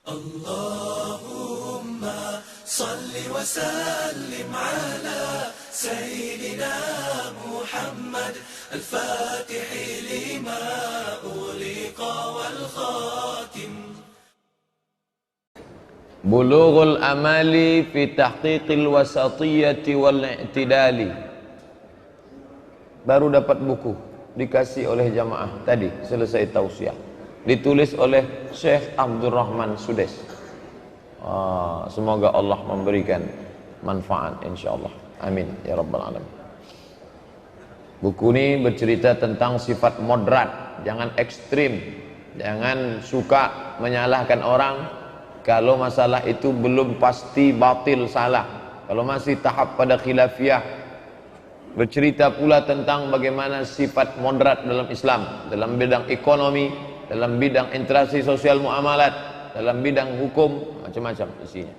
اللهم صل وسلم على سيدنا محمد الفاتح لما أغلق والخاتم. Bulughul amali fi tahqiqil wasatiyati wal i'tidali. Baru dapat buku, dikasih oleh jamaah tadi selesai tausiah, ditulis oleh Syekh Abdurrahman Sudes. Semoga Allah memberikan manfaat insyaallah, amin ya rabbal alamin. Buku ini bercerita tentang sifat moderat, jangan ekstrim, jangan suka menyalahkan orang kalau masalah itu belum pasti batil salah, kalau masih tahap pada khilafiyah. Bercerita pula tentang bagaimana sifat moderat dalam Islam, dalam bidang ekonomi, dalam bidang interaksi sosial muamalat, dalam bidang hukum, macam-macam isinya.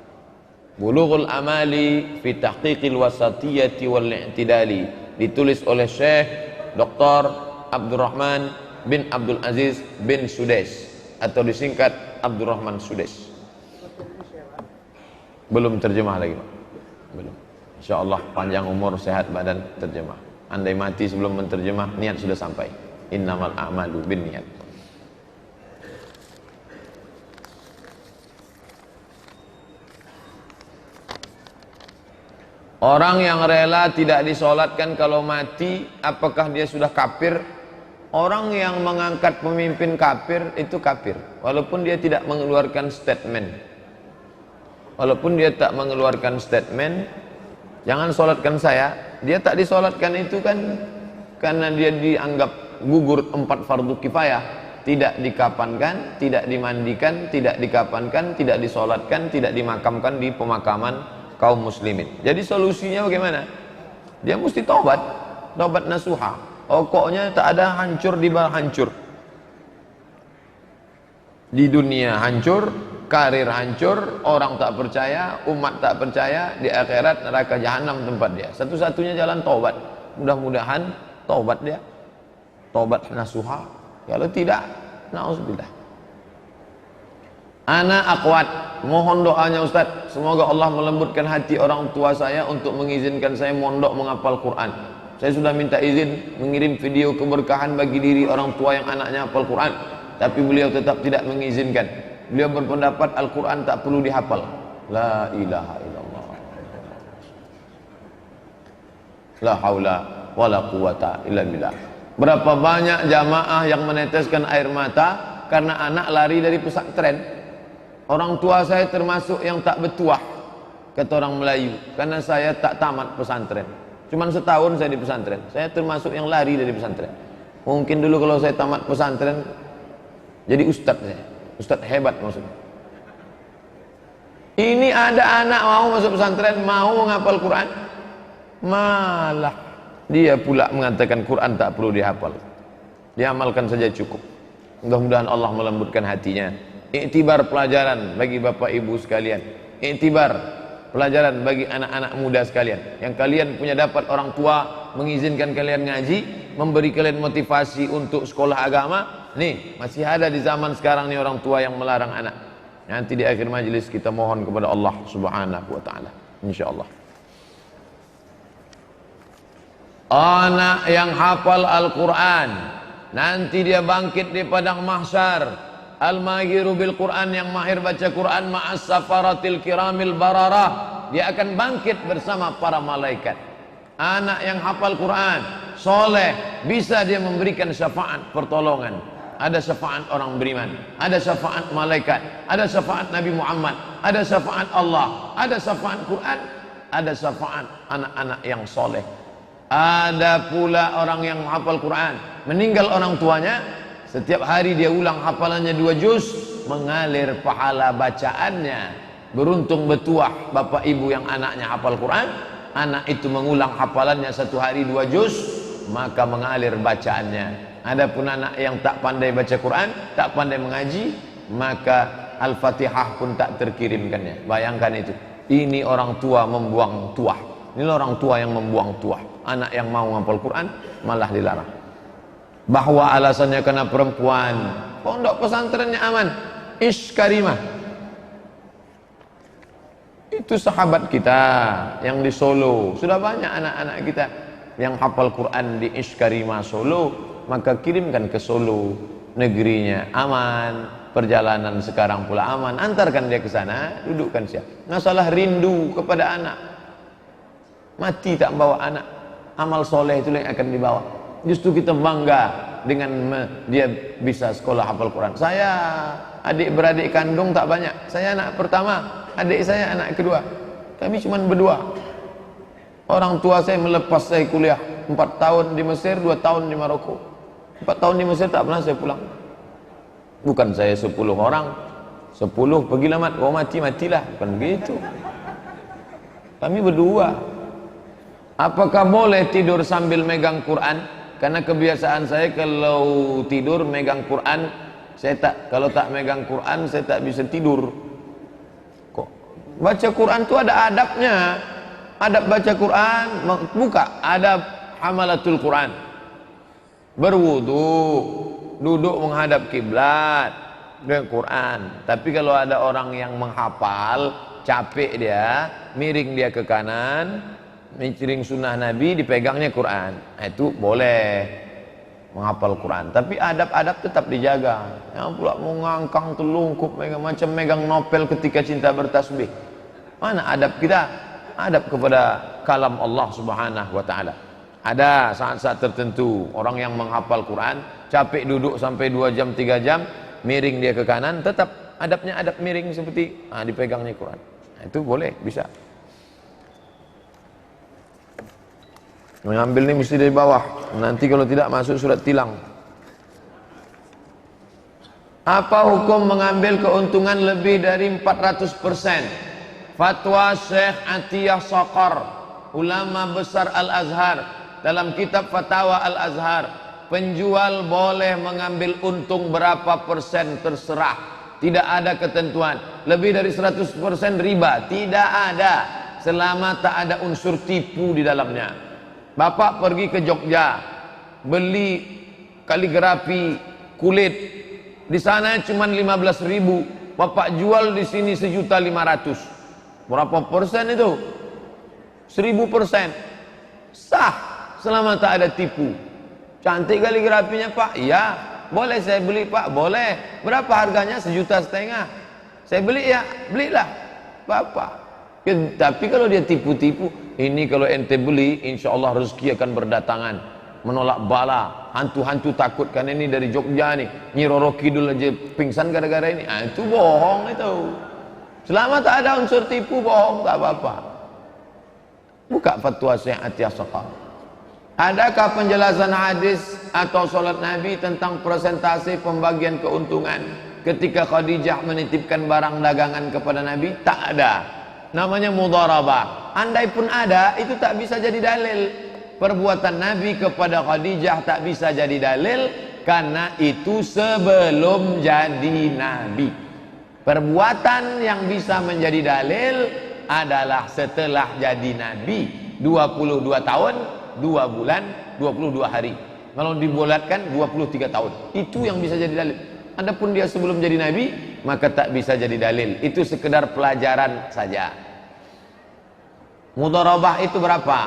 Bulughul amali fi tahqiqil wasatiyati wal i'tidali, ditulis oleh Syekh Dr. Abdurrahman bin Abdul Aziz bin Sudes, atau disingkat Abdurrahman Sudes. Belum terjemah lagi, Pak. Belum. InsyaAllah panjang umur, sehat badan, terjemah. Andai mati sebelum menterjemah, niat sudah sampai. Innamal a'malu bin niat. Orang yang rela tidak disolatkan kalau mati, apakah dia sudah kafir? Orang yang mengangkat pemimpin kafir, itu kafir, walaupun dia tidak mengeluarkan statement. Walaupun dia tak mengeluarkan statement, jangan solatkan saya, dia tak disolatkan itu kan karena dia dianggap gugur 4 fardu kifayah, tidak dikapankan, tidak dimandikan, tidak dikapankan, tidak disolatkan, tidak dimakamkan di pemakaman kaum muslimin. Jadi solusinya bagaimana? Dia mesti taubat, taubat nasuha. Pokoknya tak ada hancur di bawah hancur. Di dunia hancur, karir hancur, orang tak percaya, umat tak percaya, di akhirat neraka jahanam tempat dia. Satu-satunya jalan taubat. Mudah-mudahan taubat dia, taubat nasuha. Kalau tidak, na'udzubillah. Ana akwat, mohon doanya Ustaz, semoga Allah melembutkan hati orang tua saya untuk mengizinkan saya mondok menghafal Quran. Saya sudah minta izin mengirim video keberkahan bagi diri orang tua yang anaknya hafal Quran, tapi beliau tetap tidak mengizinkan. Beliau berpendapat Al-Quran tak perlu dihafal. La ilaha illallah, la haula wa la quwata illa billah. Berapa banyak jamaah yang meneteskan air mata karena anak lari dari pesantren. Orang tua saya termasuk yang tak bertuah, kata orang Melayu, karena saya tak tamat pesantren. Cuman setahun saya di pesantren. Saya termasuk yang lari dari pesantren. Mungkin dulu kalau saya tamat pesantren jadi ustadz saya. Ustadz hebat maksudnya. Ini ada anak mau masuk pesantren, mau menghafal Quran, malah dia pula mengatakan Quran tak perlu dihafal, diamalkan saja cukup. Mudah-mudahan Allah melembutkan hatinya. Iktibar pelajaran bagi bapak ibu sekalian, iktibar pelajaran bagi anak-anak muda sekalian, yang kalian punya dapat orang tua mengizinkan kalian ngaji, memberi kalian motivasi untuk sekolah agama. Nih, masih ada di zaman sekarang nih orang tua yang melarang anak. Nanti di akhir majelis kita mohon kepada Allah Subhanahu wa taala, insyaallah. Anak yang hafal Al-Qur'an, nanti dia bangkit di padang mahsyar. Al-mahiru bil Qur'an, yang mahir baca Quran, ma'as safaratil kiramil bararah, dia akan bangkit bersama para malaikat. Anak yang hafal Quran, soleh, bisa dia memberikan syafaat pertolongan. Ada syafaat orang beriman, ada syafaat malaikat, ada syafaat Nabi Muhammad, ada syafaat Allah, ada syafaat Quran, ada syafaat anak-anak yang soleh. Ada pula orang yang hafal Quran, meninggal orang tuanya, setiap hari dia ulang hafalannya 2 juz, mengalir pahala bacaannya. Beruntung bertuah bapak ibu yang anaknya hafal Quran, anak itu mengulang hafalannya 1 hari 2 juz, maka mengalir bacaannya. Adapun anak yang tak pandai baca Quran, tak pandai mengaji, maka Al-Fatihah pun tak terkirimkannya. Bayangkan itu. Ini orang tua membuang tuah. Ini orang tua yang membuang tuah. Anak yang mau menghafal Quran malah dilarang. Bahwa alasannya karena perempuan, pondok pesantrennya aman, ish karimah, Itu sahabat kita yang di Solo. Sudah banyak anak-anak kita yang hafal Quran di Iskarima Solo, maka kirimkan ke Solo, negerinya aman, perjalanan sekarang pula aman, antarkan dia ke sana, dudukkan siap. Masalah rindu kepada anak, mati tak membawa anak, amal soleh itu yang akan dibawa. Justru kita bangga dengan dia bisa sekolah hafal Quran. Saya adik-beradik kandung tak banyak, saya anak pertama, adik saya anak kedua, kami cuma berdua. Orang tua saya melepas saya kuliah 4 tahun di Mesir, 2 tahun di Maroko. 4 tahun di Mesir tak pernah saya pulang. Bukan saya 10 orang, 10 pergilah mat, oh matilah, bukan begitu. Kami berdua. Apakah boleh tidur sambil megang Quran? Karena kebiasaan saya kalau tidur megang Quran, kalau tak megang Quran saya tak bisa tidur. Kok baca Quran itu ada adabnya. Adab baca Quran, buka adab hamalatul Quran. Berwudu, duduk menghadap kiblat dengan Quran. Tapi kalau ada orang yang menghafal, capek dia, miring dia ke kanan, miring sunnah Nabi, dipegangnya Quran. Itu boleh menghafal Quran. Tapi adab-adab tetap dijaga. Yang pula mengangkang telungkup, macam megang novel ketika cinta bertasbih. Mana adab kita? Adab kepada kalam Allah Subhanahu wa taala. Ada saat-saat tertentu orang yang menghafal Quran capek duduk sampai 2 jam 3 jam, miring dia ke kanan, tetap adabnya adab miring seperti dipegangnya Quran. Itu boleh, bisa. Mengambil ini mesti dari bawah. Nanti kalau tidak masuk surat tilang. Apa hukum mengambil keuntungan lebih dari 400%? Fatwa Syekh Atiyah Saqar, ulama besar Al-Azhar, dalam kitab Fatwa Al-Azhar, penjual boleh mengambil untung berapa persen terserah, tidak ada ketentuan. Lebih dari 100% riba, tidak ada, selama tak ada unsur tipu di dalamnya. Bapak pergi ke Jogja beli kaligrafi kulit, di sana cuma 15.000, Bapak jual di sini 1.500.000. Berapa persen itu? 1000%. Sah selama tak ada tipu. Cantik kaligrafinya Pak? Iya. Boleh saya beli Pak? Boleh. Berapa harganya? 1,5 juta. Saya beli ya? Belilah Bapak. Tapi kalau dia tipu-tipu, ini kalau ente beli, insya Allah rezeki akan berdatangan. Menolak bala, hantu-hantu takut karena ini dari Jogja nih. Nyi Roro Kidul aja pingsan gara-gara ini. Itu bohong itu. Selama tak ada unsur tipu, bohong, tak apa-apa. Buka fatwa Syekh Atiyah Saqar. Adakah penjelasan hadis atau salat Nabi tentang persentase pembagian keuntungan ketika Khadijah menitipkan barang dagangan kepada Nabi? Tak ada. Namanya mudharabah. Andai pun ada, itu tak bisa jadi dalil. Perbuatan Nabi kepada Khadijah tak bisa jadi dalil karena itu sebelum jadi Nabi. Perbuatan yang bisa menjadi dalil adalah setelah jadi Nabi, 22 tahun, 2 bulan, 22 hari. Kalau dibulatkan 23 tahun. Itu yang bisa jadi dalil. Adapun dia sebelum jadi Nabi, maka tak bisa jadi dalil. Itu sekedar pelajaran saja. Mudharabah itu berapa?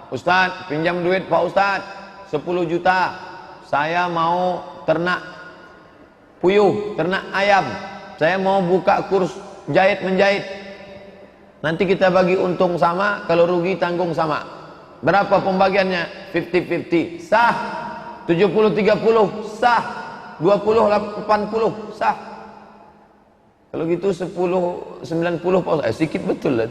Ustaz, pinjam duit Pak Ustaz, 10 juta. Saya mau ternak puyuh, ternak ayam. Saya mau buka kurs jahit-menjahit. Nanti kita bagi untung sama, kalau rugi tanggung sama. Berapa pembagiannya? 50-50. Sah. 70-30. Sah. 20-80. Sah. Kalau gitu 10-90. Sedikit betul lah.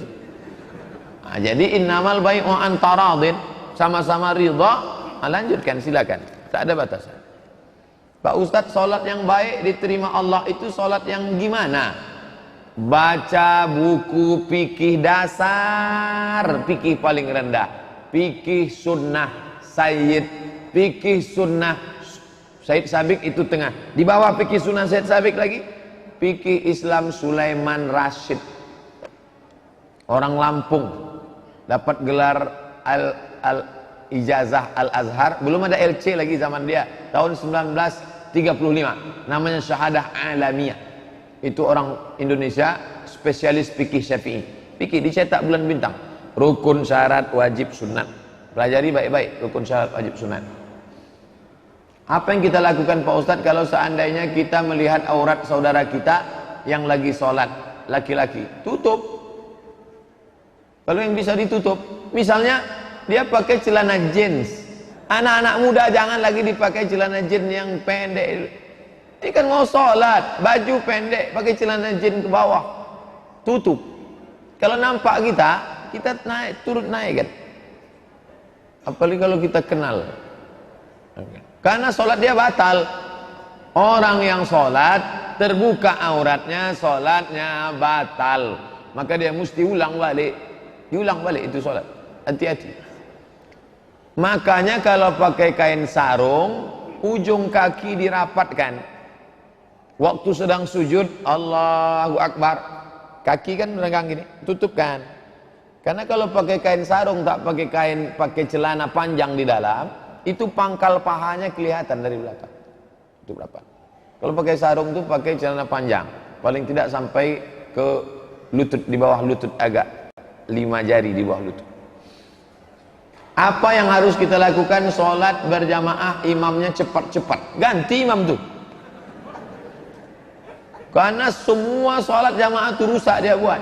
Jadi innamal bai'u an taradin, sama-sama ridha. Lanjutkan, silakan. Tak ada batasan. Pak Ustadz, sholat yang baik diterima Allah itu sholat yang gimana? Baca buku fikih dasar, fikih paling rendah, fikih sunnah Sayyid, fikih sunnah Said Sabiq itu tengah. Di bawah fikih sunnah Said Sabiq lagi, fikih Islam Sulaiman Rashid. Orang Lampung, dapat gelar Ijazah Al-Azhar, belum ada LC lagi zaman dia, tahun 1935, namanya Syahadah Alamiyah. Itu orang Indonesia, spesialis fikih Syafi'i. Fikih dicetak bulan bintang. Rukun, syarat, wajib, sunat. Pelajari baik-baik rukun, syarat, wajib, sunat. Apa yang kita lakukan Pak Ustadz kalau seandainya kita melihat aurat saudara kita yang lagi sholat, laki-laki? Tutup. Kalau yang bisa ditutup, misalnya dia pakai celana jeans. Anak-anak muda jangan lagi dipakai celana jeans yang pendek. Ini kan mau sholat, baju pendek, pakai celana jeans ke bawah. Tutup. Kalau nampak kita naik, turut naik kan. Apalagi kalau kita kenal. Karena sholat dia batal. Orang yang sholat terbuka auratnya, sholatnya batal. Maka dia mesti ulang balik. Diulang balik itu sholat. Hati-hati. Makanya kalau pakai kain sarung, ujung kaki dirapatkan. Waktu sedang sujud, Allahu Akbar, kaki kan meregang gini, tutupkan. Karena kalau pakai kain sarung, tak pakai celana panjang di dalam, itu pangkal pahanya kelihatan dari belakang. Itu berapa? Kalau pakai sarung itu pakai celana panjang, paling tidak sampai ke lutut, di bawah lutut, agak 5 jari di bawah lutut. Apa yang harus kita lakukan? Sholat berjamaah, imamnya cepat-cepat, ganti imam tuh. Karena semua sholat jamaah itu rusak dia buat.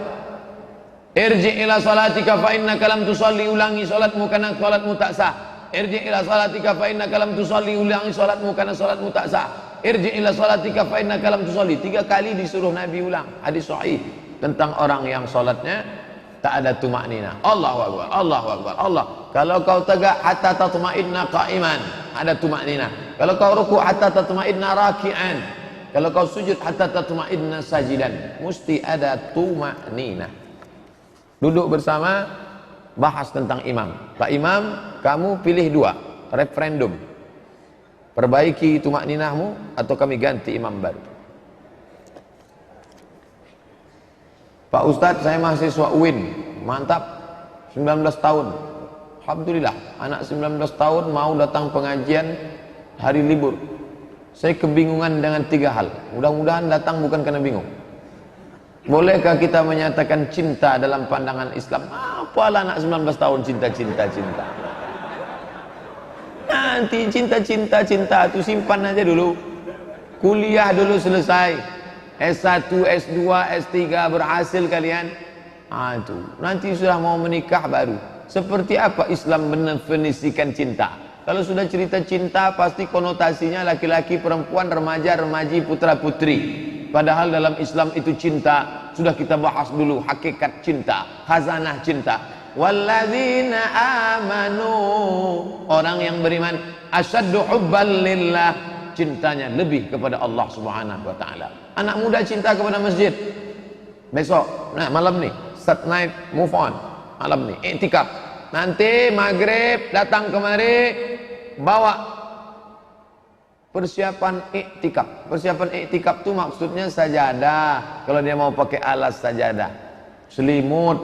Irji' ila salatika fa innaka lam tusalli, ulangi sholatmu karena sholatmu tak sah. Irji' ila salatika fa innaka lam tusalli, ulangi sholatmu karena sholatmu tak sah. Irji' ila salatika fa innaka lam tusalli. 3 kali disuruh Nabi ulang. Hadis sahih tentang orang yang sholatnya tak ada tumaknina. Allahu Akbar, Allahu Akbar, Allah. Kalau kau tegak hatta tatma'inna qa'iman, ada tumaknina. Kalau kau ruku' hatta tatma'inna raki'an. Kalau kau sujud hatta tatma'inna sajidan, mesti ada tumaknina. Duduk bersama, bahas tentang imam. Pak Imam, kamu pilih 2, referendum. Perbaiki tumakninahmu atau kami ganti imam baru. Pak Ustadz, saya mahasiswa UIN, mantap, 19 tahun. Alhamdulillah, anak 19 tahun mau datang pengajian hari libur. Saya kebingungan dengan 3 hal. Mudah-mudahan datang bukan karena bingung. Bolehkah kita menyatakan cinta dalam pandangan Islam? Apalah anak 19 tahun cinta. Nanti cinta itu simpan aja dulu. Kuliah dulu selesai. S1, S2, S3 berhasil kalian. Itu nanti sudah mau menikah baru. Seperti apa Islam mendefinisikan cinta? Kalau sudah cerita cinta pasti konotasinya laki-laki, perempuan, remaja, remaji, putra putri. Padahal dalam Islam itu cinta sudah kita bahas dulu, hakikat cinta, khazanah cinta. Walladzina amanu, orang yang beriman, asyaddu hubban lillah, cintanya lebih kepada Allah Subhanahu wa taala. Anak muda cinta kepada masjid. Besok, nah malam nih, start night, move on. Malam nih, iktikaf. Nanti maghrib datang kemari, bawa persiapan iktikaf. Persiapan iktikaf itu maksudnya sajadah. Kalau dia mau pakai alas sajadah, selimut,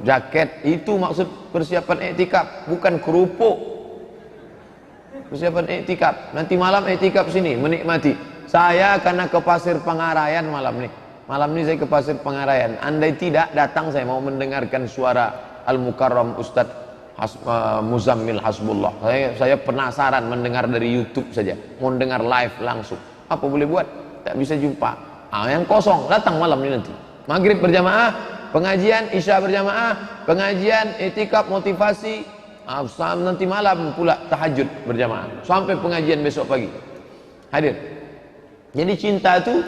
jaket, itu maksud persiapan iktikaf, bukan kerupuk. Persiapan iktikaf. Nanti malam iktikaf sini menikmati. Saya karena ke Pasir Pangarayan malam nih. Malam ini saya ke Pasir Pangarayan. Andai tidak datang, saya mau mendengarkan suara Al-Mukarram Ustadz Muzammil Hasbullah. Saya penasaran mendengar dari YouTube saja, mau dengar live langsung. Apa boleh buat? Tak bisa jumpa. Yang kosong datang malam ini nanti. Maghrib berjamaah, pengajian Isya berjamaah, pengajian iktikaf motivasi, nanti malam pula tahajud berjamaah sampai pengajian besok pagi. Hadir. Jadi cinta itu,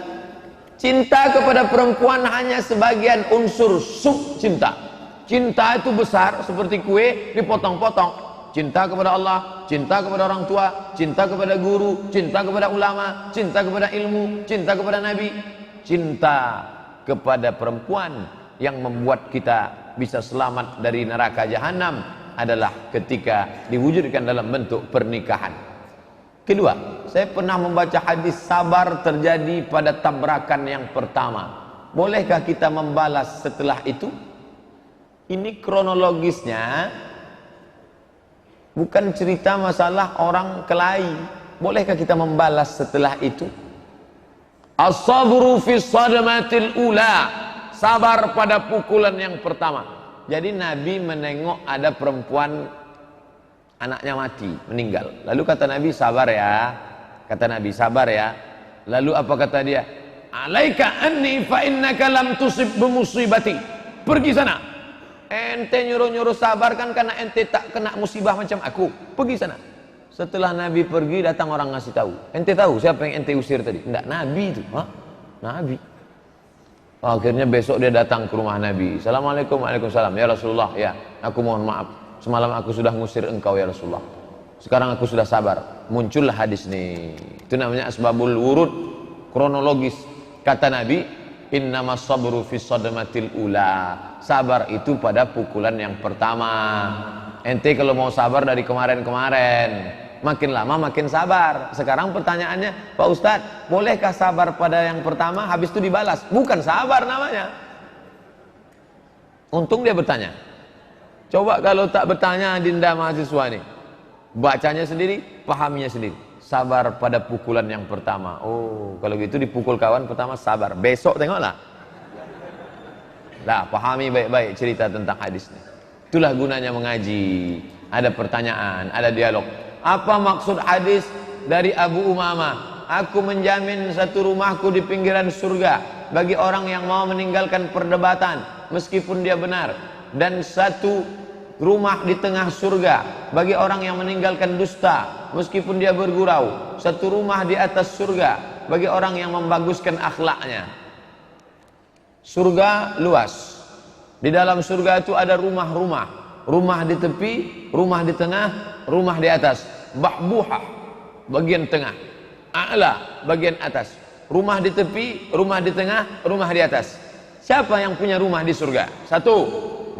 cinta kepada perempuan hanya sebagian unsur sub cinta. Cinta itu besar seperti kue dipotong-potong. Cinta kepada Allah, cinta kepada orang tua, cinta kepada guru, cinta kepada ulama, cinta kepada ilmu, cinta kepada Nabi. Cinta kepada perempuan yang membuat kita bisa selamat dari neraka jahanam adalah ketika diwujudkan dalam bentuk pernikahan. Kedua, saya pernah membaca hadis sabar terjadi pada tabrakan yang pertama. Bolehkah kita membalas setelah itu? Ini kronologisnya bukan cerita masalah orang kelahi. Bolehkah kita membalas setelah itu? As-sabru fi sadmatil ula. sabar pada pukulan yang pertama. Jadi Nabi menengok ada perempuan anaknya mati, meninggal. Lalu kata Nabi, sabar ya. Kata Nabi, sabar ya. Lalu apa kata dia? Alaika anni fa innaka lam tusib bimusibati. Pergi sana. Ente nyuruh-nyuruh sabar kan karena ente tak kena musibah macam aku. Pergi sana. Setelah Nabi pergi, datang orang ngasih tahu. Ente tahu siapa yang ente usir tadi? Enggak, Nabi itu. Hah? Nabi. Akhirnya besok dia datang ke rumah Nabi. Assalamualaikum, waalaikumsalam. Ya Rasulullah, ya, aku mohon maaf. Semalam aku sudah ngusir engkau ya Rasulullah. Sekarang aku sudah sabar. Muncullah hadis nih. Itu namanya asbabul wurud, kronologis. Kata Nabi, innamas sabru fis sadmatil ula. Sabar itu pada pukulan yang pertama. Ente kalau mau sabar dari kemarin-kemarin, makin lama makin sabar. Sekarang pertanyaannya, Pak Ustadz, bolehkah sabar pada yang pertama habis itu dibalas? Bukan sabar namanya. Untung dia bertanya. Coba kalau tak bertanya dinda mahasiswa nih, bacanya sendiri, pahaminya sendiri. Sabar pada pukulan yang pertama. Oh, kalau gitu dipukul kawan pertama sabar. Besok tengoklah. Lah, pahami baik-baik cerita tentang hadisnya. Itulah gunanya mengaji. Ada pertanyaan, ada dialog. Apa maksud hadis dari Abu Umamah? Aku menjamin satu rumahku di pinggiran surga bagi orang yang mau meninggalkan perdebatan meskipun dia benar, dan satu rumah di tengah surga bagi orang yang meninggalkan dusta meskipun dia bergurau. Satu rumah di atas surga bagi orang yang membaguskan akhlaknya. Surga luas. Di dalam surga itu ada rumah-rumah. Rumah di tepi, rumah di tengah, rumah di atas. Bahbuhah, bagian tengah. A'la, bagian atas. Rumah di tepi, rumah di tengah, rumah di atas. Siapa yang punya rumah di surga? Satu,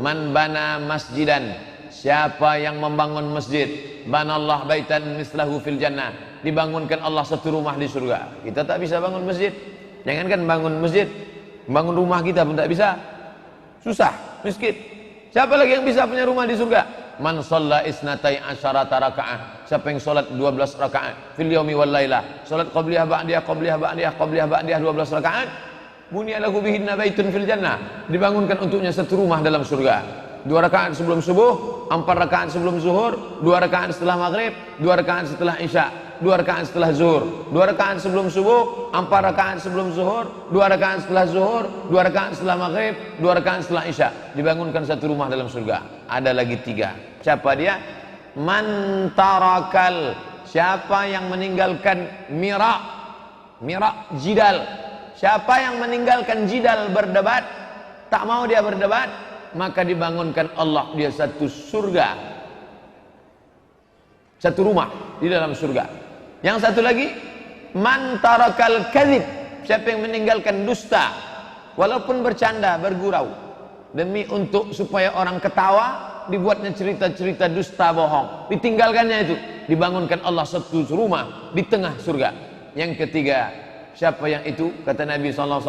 man bana masjidan. Siapa yang membangun masjid, banallah baitan mislahu fil jannah. Dibangunkan Allah satu rumah di surga. Kita tak bisa bangun masjid. Jangankan bangun masjid, bangun rumah kita pun tak bisa. Susah, miskin. Siapa lagi yang bisa punya rumah di surga? Man shalla isnatai asyarata raka'ah. Siapa yang salat 12 rakaat fil yaumi wal lailah. Salat qabliyah ba'diyah qabliyah ba'diyah qabliyah ba'diyah 12 rakaat. Bunya lahu bihinna baitun fil jannah. Dibangunkan untuknya satu rumah dalam surga. 2 rakaat sebelum subuh, 4 rakaat sebelum zuhur, 2 rakaat setelah maghrib, 2 rakaat setelah isya, 2 rakaat setelah zuhur, 2 rakaat sebelum subuh, 4 rakaat sebelum zuhur, 2 rakaat setelah zuhur, 2 rakaat setelah maghrib, 2 rakaat setelah isya. Dibangunkan satu rumah dalam surga. Ada lagi 3. Siapa dia? Man tarakal. Siapa yang meninggalkan mira' jidal. Siapa yang meninggalkan jidal, berdebat, tak mau dia berdebat, maka dibangunkan Allah dia satu surga, satu rumah di dalam surga. Yang satu lagi, man tarakal kadzib. Siapa yang meninggalkan dusta, walaupun bercanda, bergurau, demi untuk supaya orang ketawa, dibuatnya cerita-cerita dusta, bohong, ditinggalkannya itu. Dibangunkan Allah satu rumah di tengah surga. Yang ketiga, siapa yang itu? Kata Nabi SAW,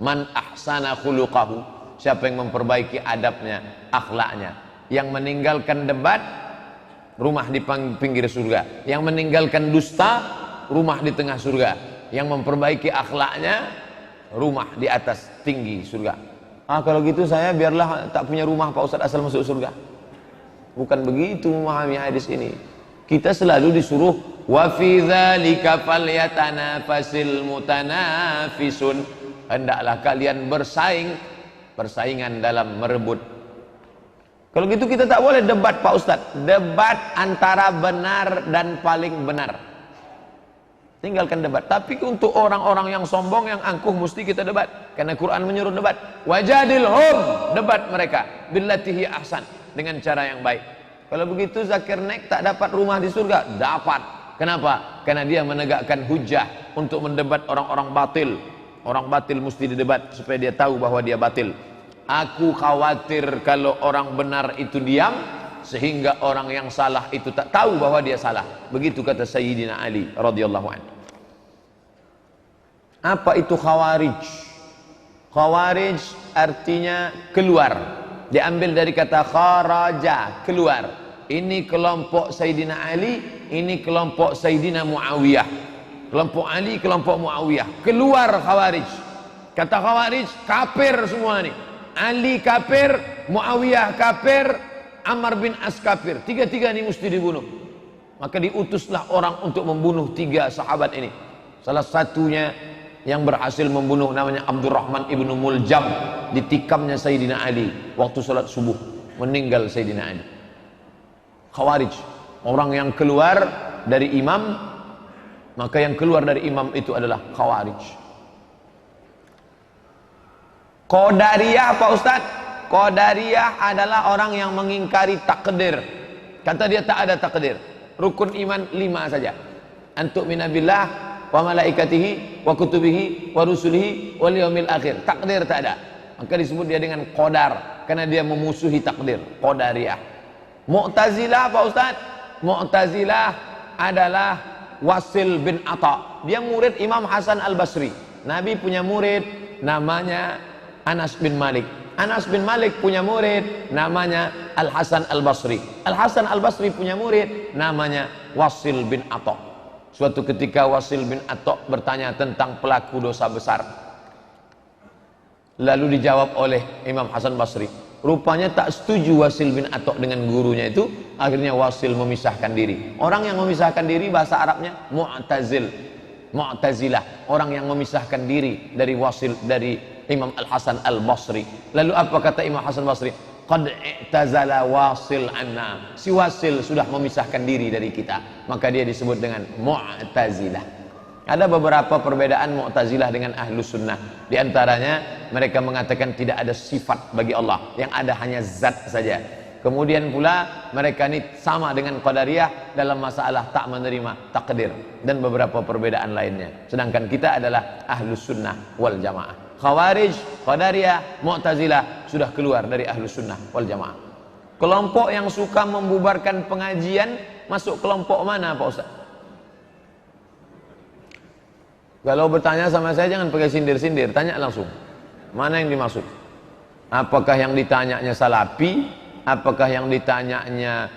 man ahsana khuluqahu. Siapa yang memperbaiki adabnya, akhlaknya. Yang meninggalkan debat, rumah di pinggir surga. Yang meninggalkan dusta, rumah di tengah surga. Yang memperbaiki akhlaknya, rumah di atas tinggi surga. Kalau gitu saya biarlah tak punya rumah Pak Ustadz asal masuk surga. Bukan begitu memahami hadis ini. Kita selalu disuruh wa fi dzalika falyatanafasil mutanafisun. Hendaklah kalian persaingan dalam merebut. Kalau gitu kita tak boleh debat Pak Ustadz. Debat antara benar dan paling benar. Tinggalkan debat. Tapi untuk orang-orang yang sombong, yang angkuh, mesti kita debat. Karena Quran menyuruh debat. Wajadilhum, debat mereka billatihi ahsan, dengan cara yang baik. Kalau begitu Zakir Naik tak dapat rumah di surga? Dapat. Kenapa? Karena dia menegakkan hujah untuk mendebat orang-orang batil. Orang batil mesti didebat supaya dia tahu bahwa dia batil. Aku khawatir kalau orang benar itu diam, sehingga orang yang salah itu tak tahu bahwa dia salah. Begitu kata Sayyidina Ali radhiyallahu anhu. Apa itu khawarij? Khawarij artinya keluar. Diambil dari kata kharaja, keluar. Ini kelompok Sayyidina Ali, ini kelompok Sayyidina Muawiyah. Kelompok Ali, kelompok Muawiyah. Keluar khawarij. Kata Khawarij, kafir semua nih. Ali kafir, Muawiyah kafir, Ammar bin As kafir. Tiga-tiga ini mesti dibunuh. Maka diutuslah orang untuk membunuh 3 sahabat ini. Salah satunya yang berhasil membunuh namanya Abdurrahman ibnu Muljam. Ditikamnya Sayyidina Ali waktu salat subuh. Meninggal Sayyidina Ali. Khawarij, orang yang keluar dari imam, maka yang keluar dari imam itu adalah Khawarij. Qadariyah Pak Ustadz, Qadariyah adalah orang yang mengingkari takdir. Kata dia tak ada takdir. Rukun iman 5 saja. Antuk minabillah wa malaikatihi wa kutubihi wa rusulihi wal yaumil akhir. Takdir tak ada. Maka disebut dia dengan qadar, karena dia memusuhi takdir. Qadariyah. Mu'tazilah Pak Ustadz, Mu'tazilah adalah Wasil bin Atha. Dia murid Imam Hasan Al-Basri. Nabi punya murid namanya Anas bin Malik. Anas bin Malik punya murid namanya Al-Hasan Al-Basri. Al-Hasan Al-Basri punya murid namanya Wasil bin Atha. Suatu ketika Wasil bin Atha bertanya tentang pelaku dosa besar. Lalu dijawab oleh Imam Hasan Basri. Rupanya tak setuju Wasil bin Atha dengan gurunya itu. Akhirnya Wasil memisahkan diri. Orang yang memisahkan diri bahasa Arabnya Mu'tazil, Mu'tazilah. Orang yang memisahkan diri dari Wasil, dari Imam Al-Hasan Al-Basri. Lalu apa kata Imam Hasan Basri? Qad i'tazala Wasil anna. Si Wasil sudah memisahkan diri dari kita. Maka dia disebut dengan Mu'tazilah. Ada beberapa perbedaan Mu'tazilah dengan Ahlus Sunnah. Di antaranya mereka mengatakan tidak ada sifat bagi Allah, yang ada hanya zat saja. Kemudian pula mereka ini sama dengan Qadariyah dalam masalah tak menerima takdir dan beberapa perbedaan lainnya. Sedangkan kita adalah Ahlus Sunnah wal Jamaah. Khawarij, Qadariyah, Mu'tazilah sudah keluar dari Ahlus Sunnah wal Jamaah. Kelompok yang suka membubarkan pengajian masuk kelompok mana Pak Ustaz? Kalau bertanya sama saya jangan pakai sindir-sindir, tanya langsung. Mana yang dimaksud? Apakah yang ditanyanya Salafi? Apakah yang ditanyanya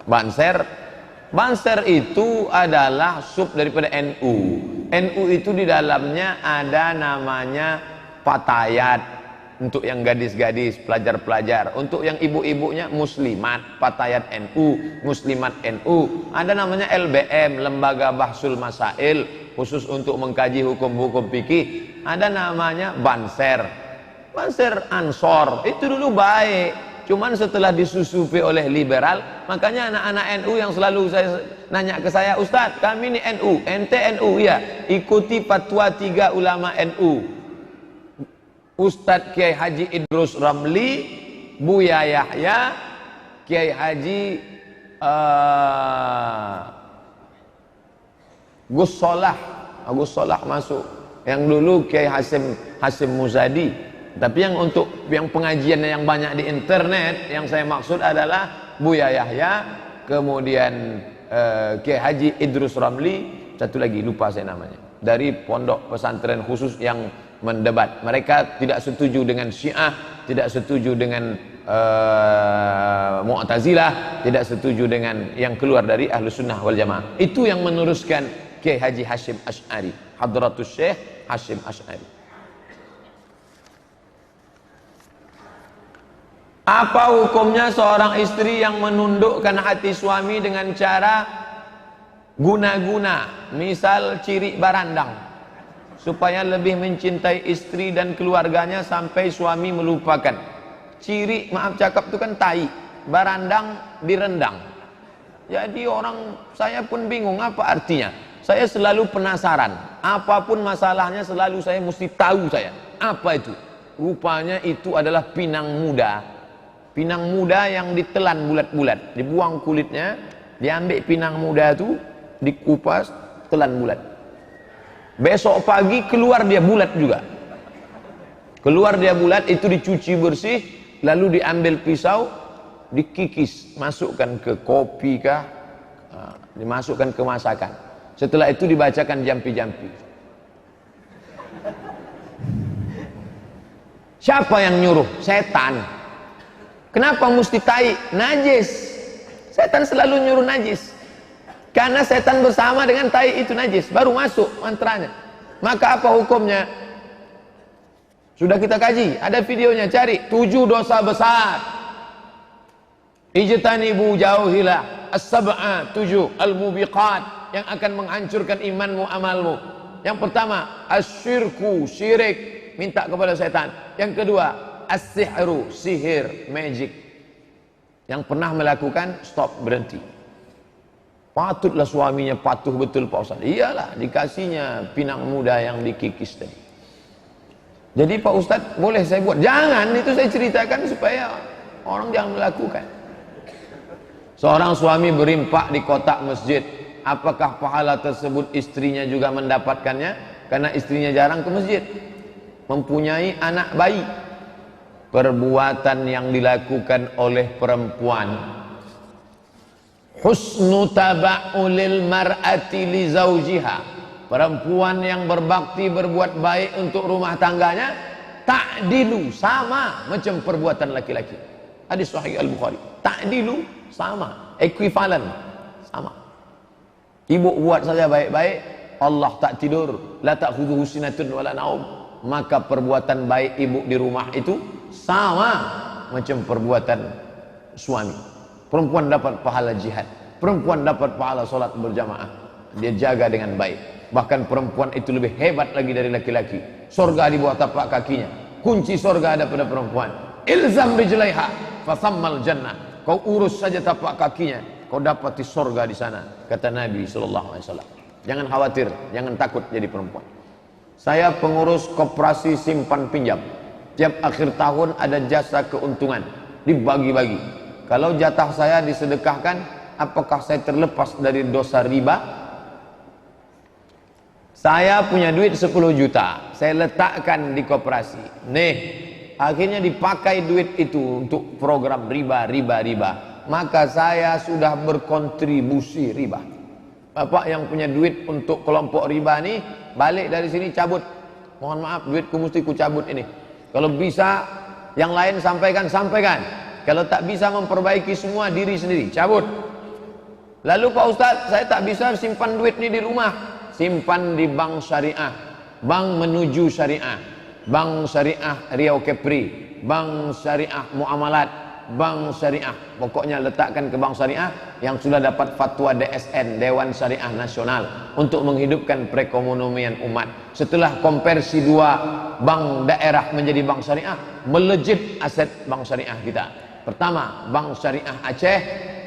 Banser? Banser itu adalah sub daripada NU. NU itu di dalamnya ada namanya Fatayat untuk yang gadis-gadis, pelajar-pelajar. Untuk yang ibu-ibunya Muslimat, Fatayat NU, Muslimat NU. Ada namanya LBM, Lembaga Bahsul Masail, khusus untuk mengkaji hukum-hukum fikih. Ada namanya Banser. Banser Ansor, itu dulu baik. Cuman setelah disusupi oleh liberal, makanya anak-anak NU yang selalu saya nanya ke saya, Ustadz kami ini NU, ente NU, ya ikuti fatwa 3 ulama NU, Ustadz Kiai Haji Idrus Ramli, Buya Yahya, Kiai Haji Gus Solah masuk, yang dulu Kiai Hasim Muzadi. Tapi yang untuk yang pengajian yang banyak di internet, yang saya maksud adalah Buya Yahya, kemudian Kiai Haji Idrus Ramli, satu lagi lupa saya namanya, dari pondok pesantren khusus yang mendebat. Mereka tidak setuju dengan Syiah, tidak setuju dengan Mu'tazilah, tidak setuju dengan yang keluar dari Ahlus Sunnah wal Jamaah. Itu yang meneruskan Kiai Haji Hashim Asy'ari, Hadratus Syekh Hashim Asy'ari. Apa hukumnya seorang istri yang menundukkan hati suami dengan cara guna-guna, misal ciri barandang, supaya lebih mencintai istri dan keluarganya sampai suami melupakan? Ciri, maaf cakap itu kan tai, barandang direndang. Jadi saya pun bingung apa artinya. Saya selalu penasaran, apapun masalahnya selalu saya mesti tahu apa itu. Rupanya itu adalah pinang muda. Pinang muda yang ditelan bulat-bulat, dibuang kulitnya, diambil pinang muda itu, dikupas, telan bulat. Besok pagi keluar dia bulat juga. Keluar dia bulat, itu dicuci bersih, lalu diambil pisau, dikikis, masukkan ke kopi kah, dimasukkan ke masakan. Setelah itu dibacakan jampi-jampi. Siapa yang nyuruh? Setan. Kenapa mesti tai? Najis. Setan selalu nyuruh najis. Karena setan bersama dengan tai itu najis, baru masuk mantranya. Maka apa hukumnya? Sudah kita kaji, ada videonya, cari 7 dosa besar. Ijtanibu, jauhilah as-sab'a, 7 al-mubiqat yang akan menghancurkan imanmu, amalmu. Yang pertama, asyirku, syirik, minta kepada setan. Yang kedua, as-sihru, sihir, magic. Yang pernah melakukan, stop, berhenti. Patutlah suaminya patuh betul Pak Ustaz. Iyalah, dikasihnya pinang muda yang dikikis tadi. Jadi Pak Ustaz, boleh saya buat? Jangan, itu saya ceritakan supaya orang jangan melakukan. Seorang suami berimpak di kotak masjid. Apakah pahala tersebut istrinya juga mendapatkannya? Karena istrinya jarang ke masjid. Mempunyai anak bayi. Perbuatan yang dilakukan oleh perempuan, husnu taba'ulil mar'ati li zawjiha, perempuan yang berbakti berbuat baik untuk rumah tangganya, ta'dilu, sama macam perbuatan laki-laki. Hadis sahih Al-Bukhari. Ta'dilu sama, equivalent, sama. Ibu buat saja baik-baik, Allah tak tidur, la ta'khudhuhu sinatun wala naum, maka perbuatan baik ibu di rumah itu sama macam perbuatan suami. Perempuan dapat pahala jihad, perempuan dapat pahala solat berjamaah, dia jaga dengan baik. Bahkan perempuan itu lebih hebat lagi dari laki-laki. Surga di bawah tapak kakinya, kunci surga ada pada perempuan. Ilzam rijlaiha fasammal jannah, kau urus saja tapak kakinya, kau dapati surga di sana, kata Nabi SAW. Jangan khawatir, jangan takut jadi perempuan. Saya pengurus koperasi simpan pinjam. Tiap akhir tahun ada jasa keuntungan dibagi-bagi. Kalau jatah saya disedekahkan, apakah saya terlepas dari dosa riba? Saya punya duit 10 juta, saya letakkan di koperasi. Nih, akhirnya dipakai duit itu untuk program riba. Maka saya sudah berkontribusi riba. Bapak yang punya duit untuk kelompok riba nih, balik dari sini cabut. Mohon maaf, duitku mesti ku cabut ini. Kalau bisa yang lain sampaikan. Kalau tak bisa memperbaiki semua diri sendiri, cabut. Lalu Pak Ustadz, saya tak bisa simpan duit ini di rumah. Simpan di bank syariah, bank menuju syariah, bank syariah Riau Kepri, bank syariah Muamalat, bank syariah. Pokoknya letakkan ke bank syariah yang sudah dapat fatwa DSN, Dewan Syariah Nasional, untuk menghidupkan perekonomian umat. Setelah konversi 2 bank daerah menjadi bank syariah, melejit aset bank syariah kita. Pertama, bank syariah Aceh.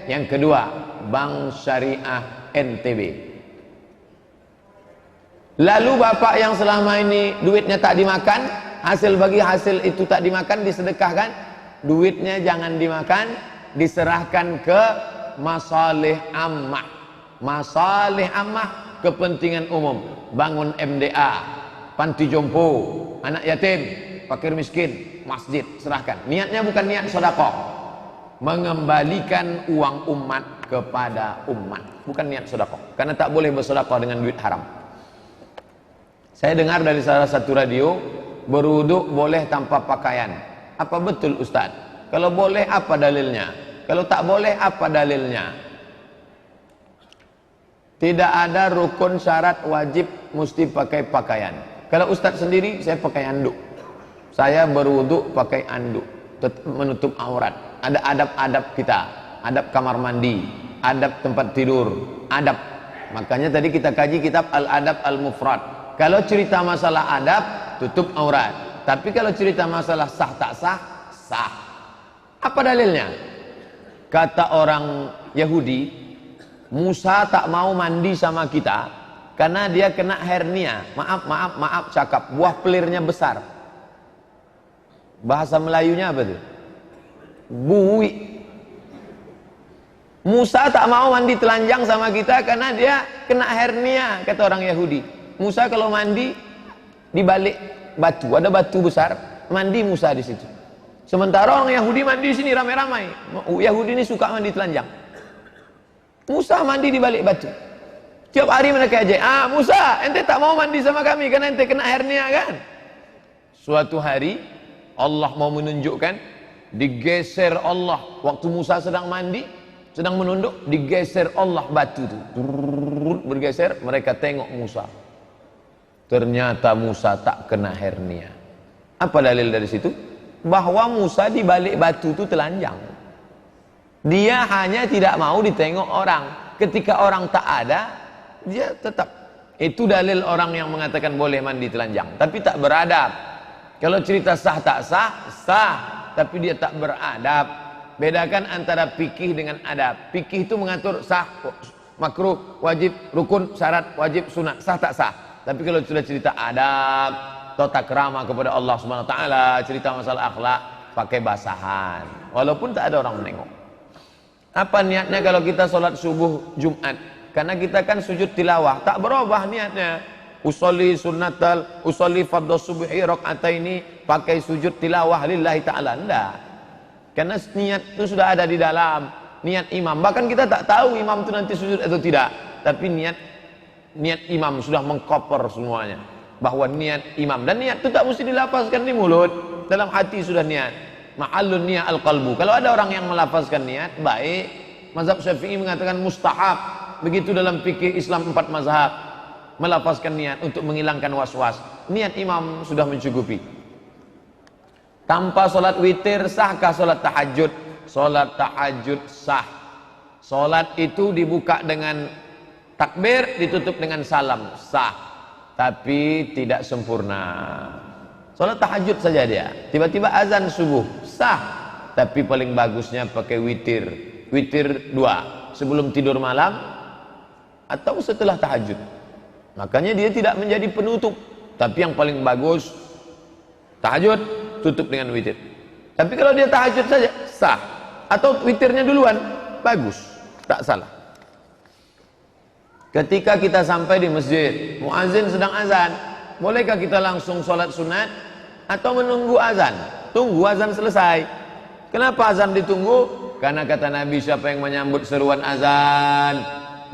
Yang kedua, bank syariah NTB. Lalu bapak yang selama ini duitnya tak dimakan, hasil itu tak dimakan, disedekahkan, duitnya jangan dimakan, diserahkan ke masalih ammah. Masalih ammah, kepentingan umum. Bangun MDA, panti jompo, anak yatim, fakir miskin, masjid, serahkan. Niatnya bukan niat sedekah, mengembalikan uang umat kepada umat, bukan niat sedekah. Karena tak boleh bersedekah dengan duit haram. Saya dengar dari salah satu radio, berwuduk boleh tanpa pakaian. Apa betul Ustaz? Kalau boleh, apa dalilnya? Kalau tak boleh, apa dalilnya? Tidak ada rukun syarat wajib mesti pakai pakaian. Kalau Ustaz sendiri, saya pakai anduk. Saya berwuduk pakai anduk, menutup aurat. Ada adab-adab kita, adab kamar mandi, adab tempat tidur, adab. Makanya tadi kita kaji kitab Al-Adab Al-Mufrad. Kalau cerita masalah adab, tutup aurat. Tapi kalau cerita masalah sah tak sah, sah. Apa dalilnya? Kata orang Yahudi, Musa tak mau mandi sama kita karena dia kena hernia. Maaf cakap, buah pelirnya besar. Bahasa Melayunya apa tuh? Bui. Musa tak mau mandi telanjang sama kita karena dia kena hernia, kata orang Yahudi. Musa kalau mandi di balik batu, ada batu besar, mandi Musa di situ. Sementara orang Yahudi mandi di sini ramai-ramai. Yahudi ini suka mandi telanjang. Musa mandi di balik batu. Tiap hari mereka aja, Musa, ente tak mau mandi sama kami karena ente kena hernia kan? Suatu hari Allah mau menunjukkan, digeser Allah waktu Musa sedang mandi, sedang menunduk, digeser Allah batu itu. Bergeser, mereka tengok Musa. Ternyata Musa tak kena hernia. Apa dalil dari situ? Bahwa Musa di balik batu itu telanjang. Dia hanya tidak mau ditengok orang. Ketika orang tak ada, dia tetap. Itu dalil orang yang mengatakan boleh mandi telanjang, tapi tak beradab. Kalau cerita sah tak sah, sah, tapi dia tak beradab. Bedakan antara fikih dengan adab. Fikih itu mengatur sah, makruh, wajib, rukun, syarat, wajib, sunat, sah tak sah. Tapi kalau sudah cerita adab, tata krama kepada Allah Subhanahu wa taala, cerita masalah akhlak, pakai basahan. Walaupun tak ada orang menengok. Apa niatnya kalau kita sholat subuh Jumat? Karena kita kan sujud tilawah, tak berubah niatnya. Usolli sunnatal, usolli fardhu subhi rakaataini, pakai sujud tilawah lillahi ta'ala. Enggak. Karena niat itu sudah ada di dalam niat imam. Bahkan kita tak tahu imam itu nanti sujud atau tidak. Tapi niat imam sudah mengcover semuanya. Bahwa niat imam, dan niat itu tak mesti dilafazkan di mulut, dalam hati sudah niat. Ma'allun niat al-qalbu. Kalau ada orang yang melafazkan niat, baik. Mazhab Syafi'i mengatakan mustahab. Begitu dalam fikih Islam 4 mazhab, melafazkan niat untuk menghilangkan was-was. Niat imam sudah mencukupi. Tanpa solat witir sahkah solat tahajud? Solat tahajud sah. Solat itu dibuka dengan takbir, ditutup dengan salam, sah. Tapi tidak sempurna. Solat tahajud saja dia. Tiba-tiba azan subuh, sah. Tapi paling bagusnya pakai witir. Witir 2, sebelum tidur malam atau setelah tahajud. Makanya dia tidak menjadi penutup. Tapi yang paling bagus tahajud, tutup dengan witir. Tapi kalau dia tahajud saja, sah. Atau witirnya duluan, bagus, tak salah. Ketika kita sampai di masjid, muazin sedang azan, bolehkah kita langsung sholat sunat atau menunggu azan? Tunggu azan selesai. Kenapa azan ditunggu? Karena kata Nabi, siapa yang menyambut seruan azan,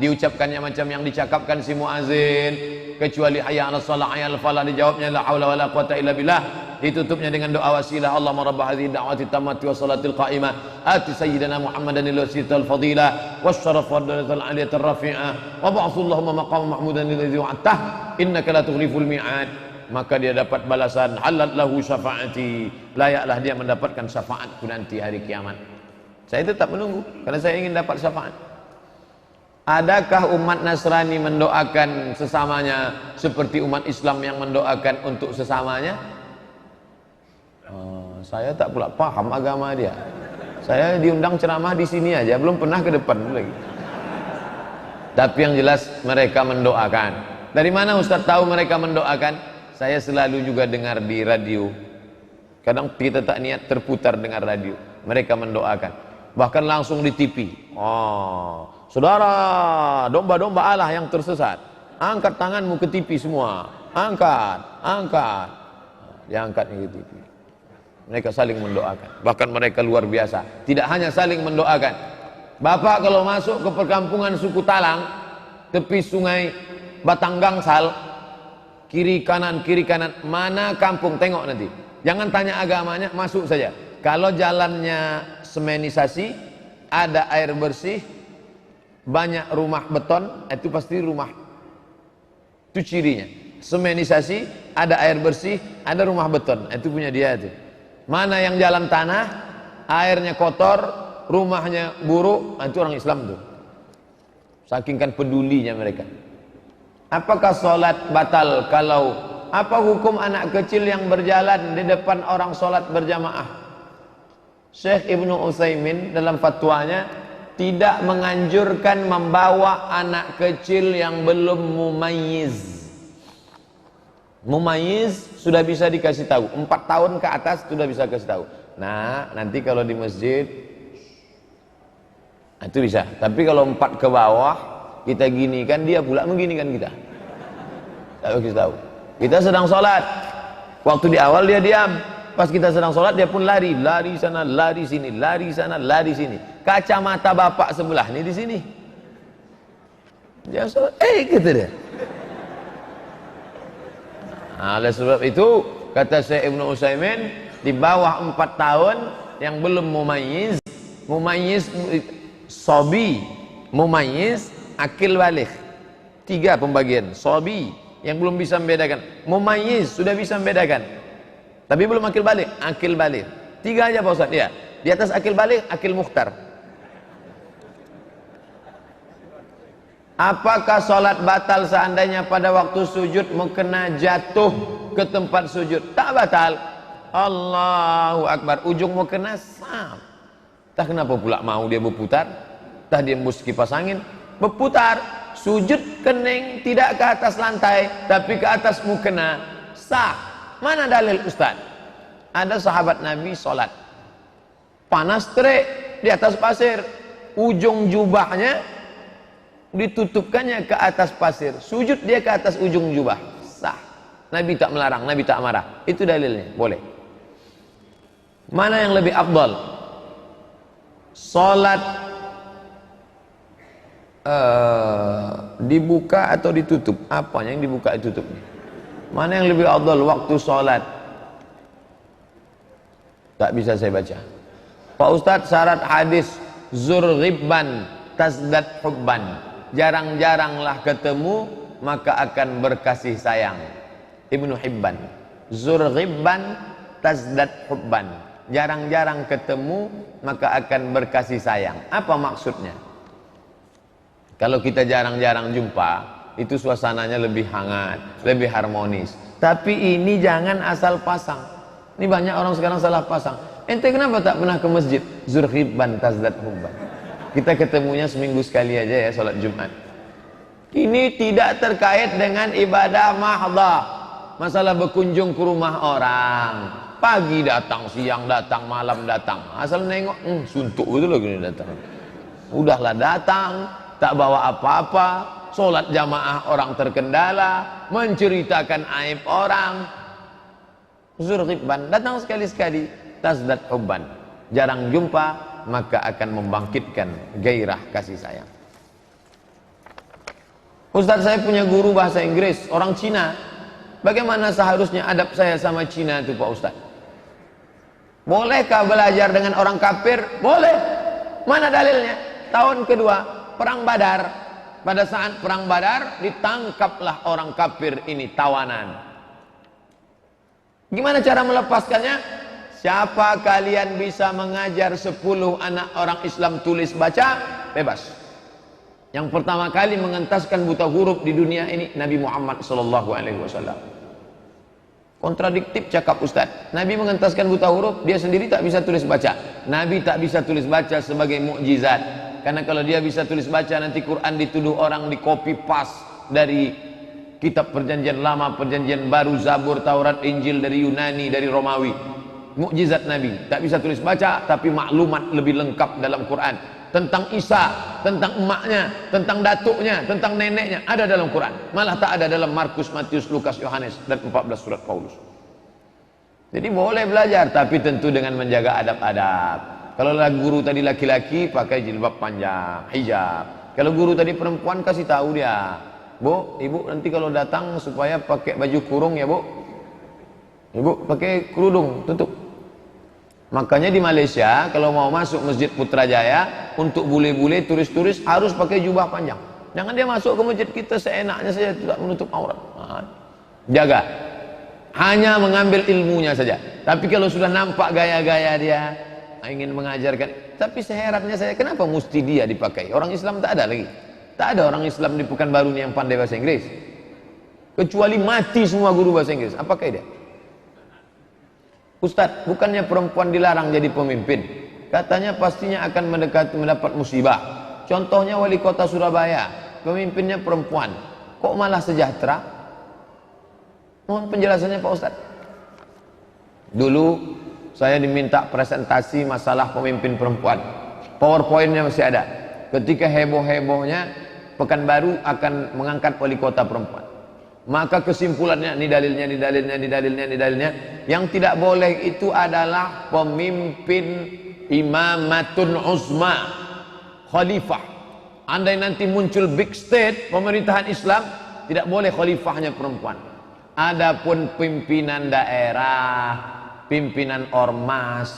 diucapkannya macam yang dicakapkan si muazin, kecuali hayya 'alas shalah, hayya 'alal falah, dijawabnya la haula wala quwata illa billah, ditutupnya dengan doa wasilah, Allahumma rabb hadhihi da'wati tammati wa salatil qa'imah ati sayyidina Muhammadan al-wasilatal fadilah wasyaraf wa darajatal 'aliyatar rafi'ah wa ba'athu Allahumma maqam mahmudan alladhi wa'adtah innaka la tukhliful mi'ad. Maka dia dapat balasan halal lahu syafaati, layaklah dia mendapatkan syafaatku nanti hari kiamat. Saya tetap menunggu karena saya ingin dapat syafaat. Adakah umat Nasrani mendoakan sesamanya seperti umat Islam yang mendoakan untuk sesamanya? Saya tak pula paham agama dia. Saya diundang ceramah di sini aja, belum pernah ke depan lagi. Tapi yang jelas mereka mendoakan. Dari mana Ustaz tahu mereka mendoakan? Saya selalu juga dengar di radio. Kadang kita tak niat terputar dengar radio. Mereka mendoakan. Bahkan langsung di TV. Saudara, domba-domba Allah yang tersesat, angkat tanganmu ke TV semua. Angkat. Diangkat ke TV. Mereka saling mendoakan. Bahkan mereka luar biasa. Tidak hanya saling mendoakan. Bapak kalau masuk ke perkampungan suku Talang, tepi sungai Batanggangsal, kiri kanan, mana kampung, tengok nanti. Jangan tanya agamanya, masuk saja. Kalau jalannya semenisasi, ada air bersih, banyak rumah beton, itu pasti rumah. Itu cirinya. Semenisasi, ada air bersih, ada rumah beton, itu punya dia itu. Mana yang jalan tanah, airnya kotor, rumahnya buruk, itu orang Islam tuh. Saking kan pedulinya mereka. Apakah sholat batal kalau apa hukum anak kecil yang berjalan di depan orang sholat berjamaah? Syekh Ibnu Utsaimin dalam fatwanya tidak menganjurkan membawa anak kecil yang belum mumayyiz. Mumayyiz sudah bisa dikasih tahu, 4 tahun ke atas sudah bisa kasih tahu. Nah, nanti kalau di masjid itu bisa. Tapi kalau 4 ke bawah, kita gini kan, dia pula mengginikan kita. Tak kasih tahu. Kita sedang sholat, waktu di awal dia diam, pas kita sedang sholat dia pun lari sana, lari sini, lari sana, lari sini. Kacamata bapak sebelah ini di sini. Dia sholat, kata dia. Nah, oleh sebab itu kata Syekh Ibnu Utsaimin, di bawah 4 tahun yang belum mumayyiz sobi, mumayyiz, akil baligh. 3 pembagian. Sobi yang belum bisa membedakan, mumayyiz sudah bisa membedakan tapi belum akil baligh, akil baligh. 3 aja Pak Ustaz. Ya, di atas akil baligh, akil mukhtar. Apakah sholat batal seandainya pada waktu sujud mukena jatuh ke tempat sujud? Tak batal. Allahu Akbar. Ujung mukena sah. Tak kenapa pula mau dia berputar? Tak dia embus kipas angin, berputar. Sujud kening tidak ke atas lantai, tapi ke atas mukena sah. Mana dalil Ustaz? Ada sahabat Nabi sholat, panas terik di atas pasir, ujung jubahnya ditutupkannya ke atas pasir, sujud dia ke atas ujung jubah, sah. Nabi tak melarang, Nabi tak marah. Itu dalilnya, boleh. Mana yang lebih afdal? Salat dibuka atau ditutup? Apa yang dibuka ditutup? Mana yang lebih afdal waktu salat? Tak bisa saya baca. Pak Ustadz, syarat hadis zur ghibban tazdad hubban. Jarang-jaranglah ketemu maka akan berkasih sayang. Ibnu Hibban. Zur ghibban tazdad hubban. Jarang-jarang ketemu maka akan berkasih sayang. Apa maksudnya? Kalau kita jarang-jarang jumpa, itu suasananya lebih hangat, lebih harmonis. Tapi ini jangan asal pasang. Ini banyak orang sekarang salah pasang. Ente kenapa tak pernah ke masjid? Zur ghibban tazdad hubban. Kita ketemunya seminggu sekali aja ya, sholat Jumat. Ini tidak terkait dengan ibadah mahdhah. Masalah berkunjung ke rumah orang, pagi datang, siang datang, malam datang, asal nengok, suntuk betul lagi datang. Udahlah datang, tak bawa apa-apa, sholat jamaah orang terkendala, menceritakan aib orang. Zur ghibban, datang sekali-sekali, tazdad hubban. Jarang jumpa maka akan membangkitkan gairah kasih sayang. Ustaz, saya punya guru bahasa Inggris, orang Cina. Bagaimana seharusnya adab saya sama Cina itu Pak Ustaz? Bolehkah belajar dengan orang kafir? Boleh. Mana dalilnya? Tahun kedua, perang Badar. Pada saat perang Badar, ditangkaplah orang kafir ini tawanan. Gimana cara melepaskannya? Siapa kalian bisa mengajar 10 anak orang Islam tulis baca, bebas. Yang pertama kali mengentaskan buta huruf di dunia ini Nabi Muhammad SAW. Kontradiktif cakap Ustaz. Nabi mengentaskan buta huruf, dia sendiri tak bisa tulis baca. Nabi tak bisa tulis baca sebagai mukjizat. Karena kalau dia bisa tulis baca, nanti Quran dituduh orang di copy paste dari kitab perjanjian lama, perjanjian baru, Zabur, Taurat, Injil dari Yunani, dari Romawi. Mukjizat Nabi, tak bisa tulis baca tapi maklumat lebih lengkap dalam Quran tentang Isa, tentang emaknya, tentang datuknya, tentang neneknya ada dalam Quran. Malah tak ada dalam Markus, Matius, Lukas, Yohanes dan 14 surat Paulus. Jadi boleh belajar tapi tentu dengan menjaga adab-adab. Kalau guru tadi laki-laki pakai jilbab panjang, hijab. Kalau guru tadi perempuan kasih tahu dia, Bu, ibu nanti kalau datang supaya pakai baju kurung ya Bu. Ibu pakai kerudung tutup. Makanya di Malaysia kalau mau masuk Masjid Putrajaya untuk bule-bule turis-turis harus pakai jubah panjang. Jangan dia masuk ke masjid kita seenaknya saja tidak menutup aurat. Jaga. Hanya mengambil ilmunya saja. Tapi kalau sudah nampak gaya-gaya dia ingin mengajarkan, tapi seherannya saya kenapa mesti dia dipakai? Orang Islam tak ada lagi. Tak ada orang Islam di Pekanbaru yang pandai bahasa Inggris. Kecuali mati semua guru bahasa Inggris. Apakah dia? Ustadz, bukannya perempuan dilarang jadi pemimpin? Katanya pastinya akan mendapat musibah. Contohnya wali kota Surabaya, pemimpinnya perempuan. Kok malah sejahtera? Mohon penjelasannya Pak Ustadz. Dulu saya diminta presentasi masalah pemimpin perempuan. PowerPoint-nya masih ada. Ketika heboh-hebohnya Pekanbaru akan mengangkat wali kota perempuan. Maka kesimpulannya, ini dalilnya, ini dalilnya, ini dalilnya, ini dalilnya. Yang tidak boleh itu adalah pemimpin imamatun uzma, khalifah. Andai nanti muncul big state pemerintahan Islam, tidak boleh khalifahnya perempuan. Adapun pimpinan daerah, pimpinan ormas,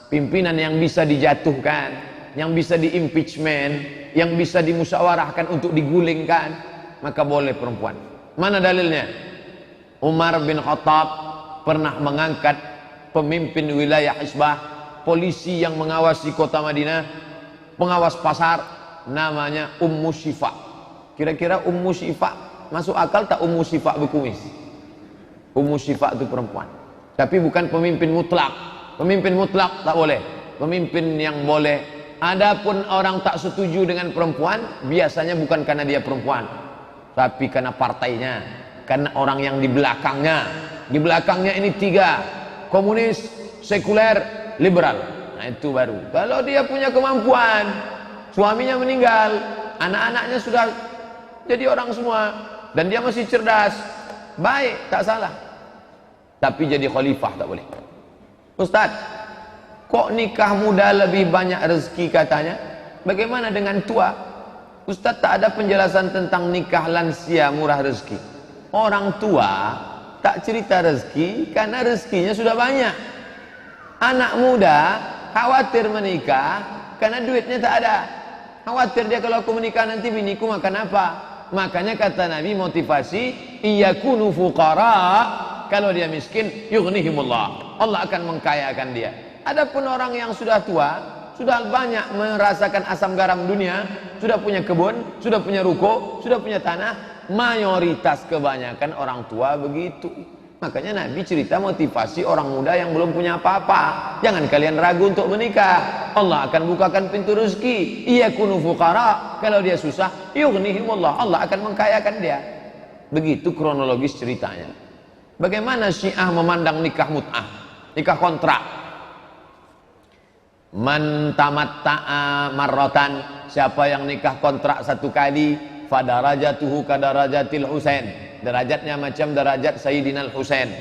pimpinan yang bisa dijatuhkan, yang bisa di-impeachment, yang bisa dimusyawarahkan untuk digulingkan, maka boleh perempuan. Mana dalilnya? Umar bin Khattab pernah mengangkat pemimpin wilayah Hisbah, polisi yang mengawasi kota Madinah, pengawas pasar, namanya Ummu Syifa. Kira-kira Ummu Syifa masuk akal tak? Ummu Syifa berkumis. Ummu Syifa itu perempuan, tapi bukan pemimpin mutlak. Pemimpin mutlak tak boleh. Pemimpin yang boleh, adapun orang tak setuju dengan perempuan, biasanya bukan karena dia perempuan, tapi karena partainya, karena orang yang di belakangnya. Di belakangnya ini tiga: komunis, sekuler, liberal. Nah itu baru. Kalau dia punya kemampuan, suaminya meninggal, anak-anaknya sudah jadi orang semua, dan dia masih cerdas, baik, tak salah. Tapi jadi khalifah tak boleh. Ustaz, kok nikah muda lebih banyak rezeki katanya? Bagaimana dengan tua? Ustaz, tak ada penjelasan tentang nikah lansia murah rezeki. Orang tua tak cerita rezeki karena rezekinya sudah banyak. Anak muda khawatir menikah karena duitnya tak ada. Khawatir dia, kalau aku menikah nanti biniku makan apa? Makanya kata Nabi, motivasi iyakunu fuqara. Kalau dia miskin, yughnihimullah, Allah akan mengkayakan dia. Adapun orang yang sudah tua, sudah banyak merasakan asam garam dunia, sudah punya kebun, sudah punya ruko, sudah punya tanah, mayoritas kebanyakan orang tua begitu. Makanya Nabi cerita motivasi orang muda yang belum punya apa-apa. Jangan kalian ragu untuk menikah. Allah akan bukakan pintu rezeki. Iyakunu fuqara. Kalau dia susah, yughnihimullah, Allah akan mengkayakan dia. Begitu kronologis ceritanya. Bagaimana Syiah memandang nikah mut'ah, nikah kontrak? Man tamatta'a marratan, siapa yang nikah kontrak satu kali, fadarajatuhu kadarajatil Husain, derajatnya macam derajat Sayyidina Husain.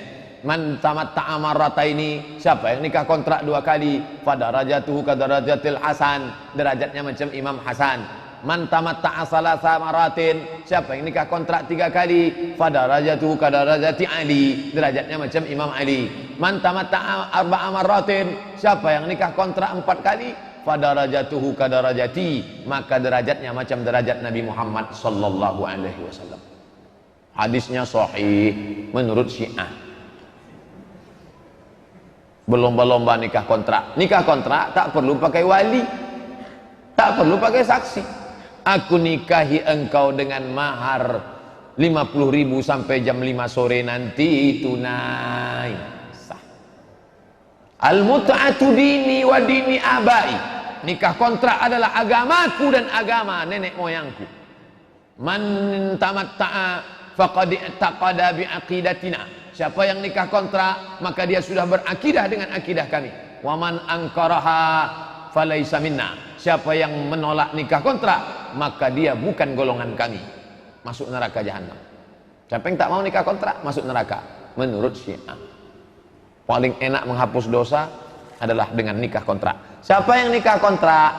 Man tamatta'a marrataini, siapa yang nikah kontrak dua kali, fadarajatuhu kadarajatil Hasan, derajatnya macam Imam Hasan. Man tamatta'a salasa maratin, siapa yang nikah kontrak tiga kali, fadarajatuhu kadarajati Ali, derajatnya macam Imam Ali. Man tamatta'a arba'a maratin, siapa yang nikah kontrak empat kali, fadarajatuhu kadarajati, maka derajatnya macam derajat Nabi Muhammad sallallahu alaihi wasallam. Hadisnya sahih menurut Syiah. Berlomba-lomba nikah kontrak. Nikah kontrak tak perlu pakai wali, tak perlu pakai saksi. Aku nikahi engkau dengan mahar 50.000 sampai jam 5 sore nanti, tunai, sah. Al-mut'atu dini wa dini abai, nikah kontrak adalah agamaku dan agama nenek moyangku. Man tamatta'a faqad i'taqada bi aqidatina, siapa yang nikah kontrak maka dia sudah berakidah dengan akidah kami. Wa man angkaraha falaisa minna, siapa yang menolak nikah kontrak maka dia bukan golongan kami, masuk neraka jahanam. Siapa yang tak mau nikah kontrak masuk neraka menurut Syiah. Paling enak menghapus dosa adalah dengan nikah kontrak. Siapa yang nikah kontrak,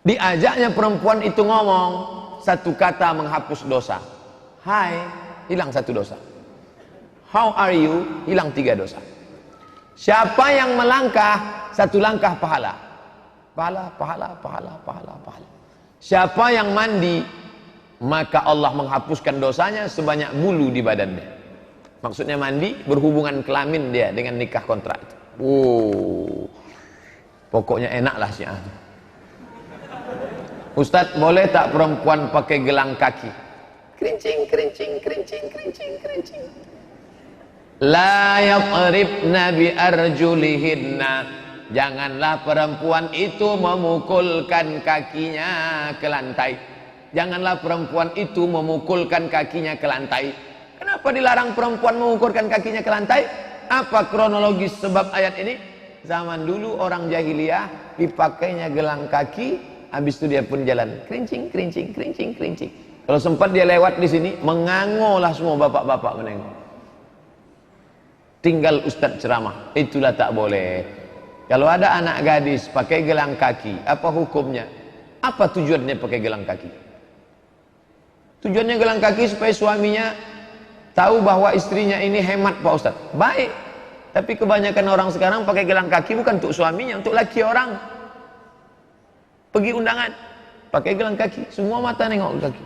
diajaknya perempuan itu ngomong satu kata menghapus dosa. Hai, hilang satu dosa. How are you, hilang 3 dosa. Siapa yang melangkah, satu langkah pahala. Pahala, pahala, pahala, pahala, pahala. Siapa yang mandi, maka Allah menghapuskan dosanya sebanyak bulu di badannya. Maksudnya mandi, berhubungan kelamin dia dengan nikah kontrak itu. Pokoknya enaklah Syiah. Ustadz, boleh tak perempuan pakai gelang kaki? Kerincing, kerincing, kerincing, kerincing, kerincing. La yadribna bi arjulihinna, janganlah perempuan itu memukulkan kakinya ke lantai. Janganlah perempuan itu memukulkan kakinya ke lantai. Kenapa dilarang perempuan memukulkan kakinya ke lantai? Apa kronologis sebab ayat ini? Zaman dulu orang jahiliyah dipakainya gelang kaki, habis itu dia pun jalan kerincing, kerincing, kerincing, kerincing. Kalau sempat dia lewat di sini, mengangolah semua bapak-bapak menengok. Tinggal ustaz ceramah, itulah tak boleh. Kalau ada anak gadis pakai gelang kaki, apa hukumnya? Apa tujuannya pakai gelang kaki? Tujuannya gelang kaki supaya suaminya tahu bahwa istrinya ini hemat, Pak Ustaz. Baik, tapi kebanyakan orang sekarang pakai gelang kaki bukan untuk suaminya, untuk laki orang. Pergi undangan, pakai gelang kaki, semua mata nengok ke kaki.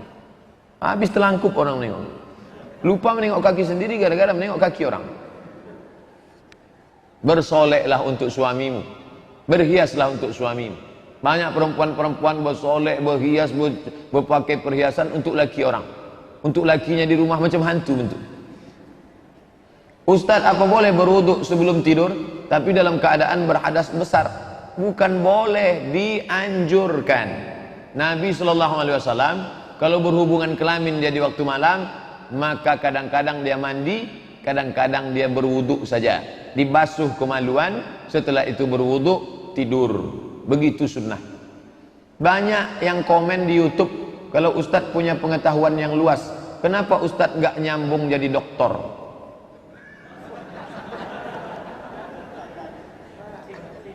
Habis terlangkup orang nengok. Lupa menengok kaki sendiri gara-gara menengok kaki orang. Bersoleklah untuk suamimu, berhiaslah untuk suamimu. Banyak perempuan-perempuan bersolek, berhias, berpakai perhiasan untuk laki orang. Untuk lakinya di rumah macam hantu bentuk. Ustaz, apa boleh berwuduk sebelum tidur tapi dalam keadaan berhadas besar? Bukan boleh, dianjurkan. Nabi SAW kalau berhubungan kelamin dia di waktu malam, maka kadang-kadang dia mandi, kadang-kadang dia berwuduk saja, dibasuh kemaluan, setelah itu berwuduk, tidur. Begitu sunnah. Banyak yang komen di YouTube, kalau Ustadz punya pengetahuan yang luas, kenapa Ustadz nggak nyambung jadi doktor?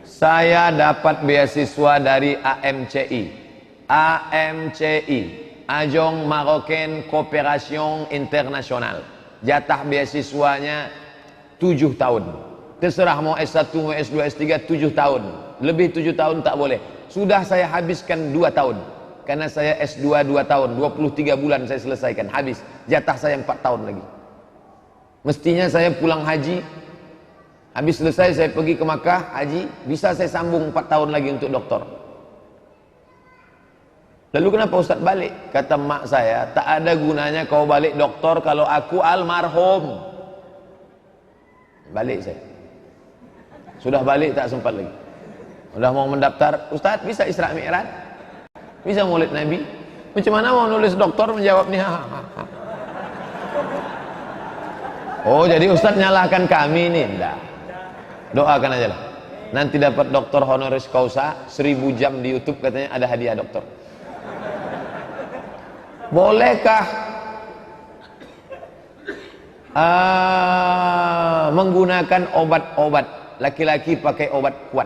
Saya dapat beasiswa dari AMCI, Ajong Marocain Coopération International. Jatah beasiswanya 7 tahun. Terserah mau S1, mau S2, S3, 7 tahun. Lebih 7 tahun tak boleh. Sudah saya habiskan 2 tahun. Karena saya S2 2 tahun, 23 bulan saya selesaikan. Habis. Jatah saya 4 tahun lagi. Mestinya saya pulang haji. Habis selesai saya pergi ke Makkah, haji. Bisa saya sambung 4 tahun lagi untuk doktor. Lalu kenapa Ustaz balik? Kata mak saya, tak ada gunanya kau balik doktor kalau aku almarhum. Balik saya. Sudah balik tak sempat lagi. Sudah mau mendaftar, Ustaz bisa Isra Mi'raj? Bisa maulid Nabi? Macam mana mau nulis doktor menjawab nih? Oh, jadi Ustaz nyalahkan kami nih? Enggak. Doakan aja lah. Nanti dapat doktor honoris causa 1000 jam di YouTube, katanya ada hadiah doktor. Bolehkah menggunakan obat-obat? Laki-laki pakai obat kuat.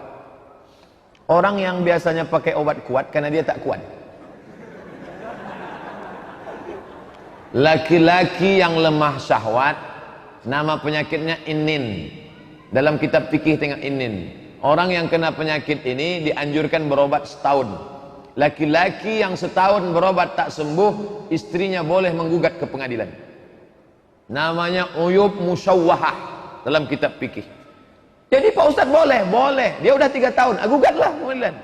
Orang yang biasanya pakai obat kuat karena dia tak kuat. Laki-laki yang lemah syahwat, nama penyakitnya inin. Dalam kitab fikih tengok inin. Orang yang kena penyakit ini dianjurkan berobat setahun. Laki-laki yang setahun berobat tak sembuh, istrinya boleh menggugat ke pengadilan. Namanya uyub musyawwahah dalam kitab fikih. Jadi Pak Ustadz boleh, boleh. Dia udah 3 tahun, gugatlah pengadilan.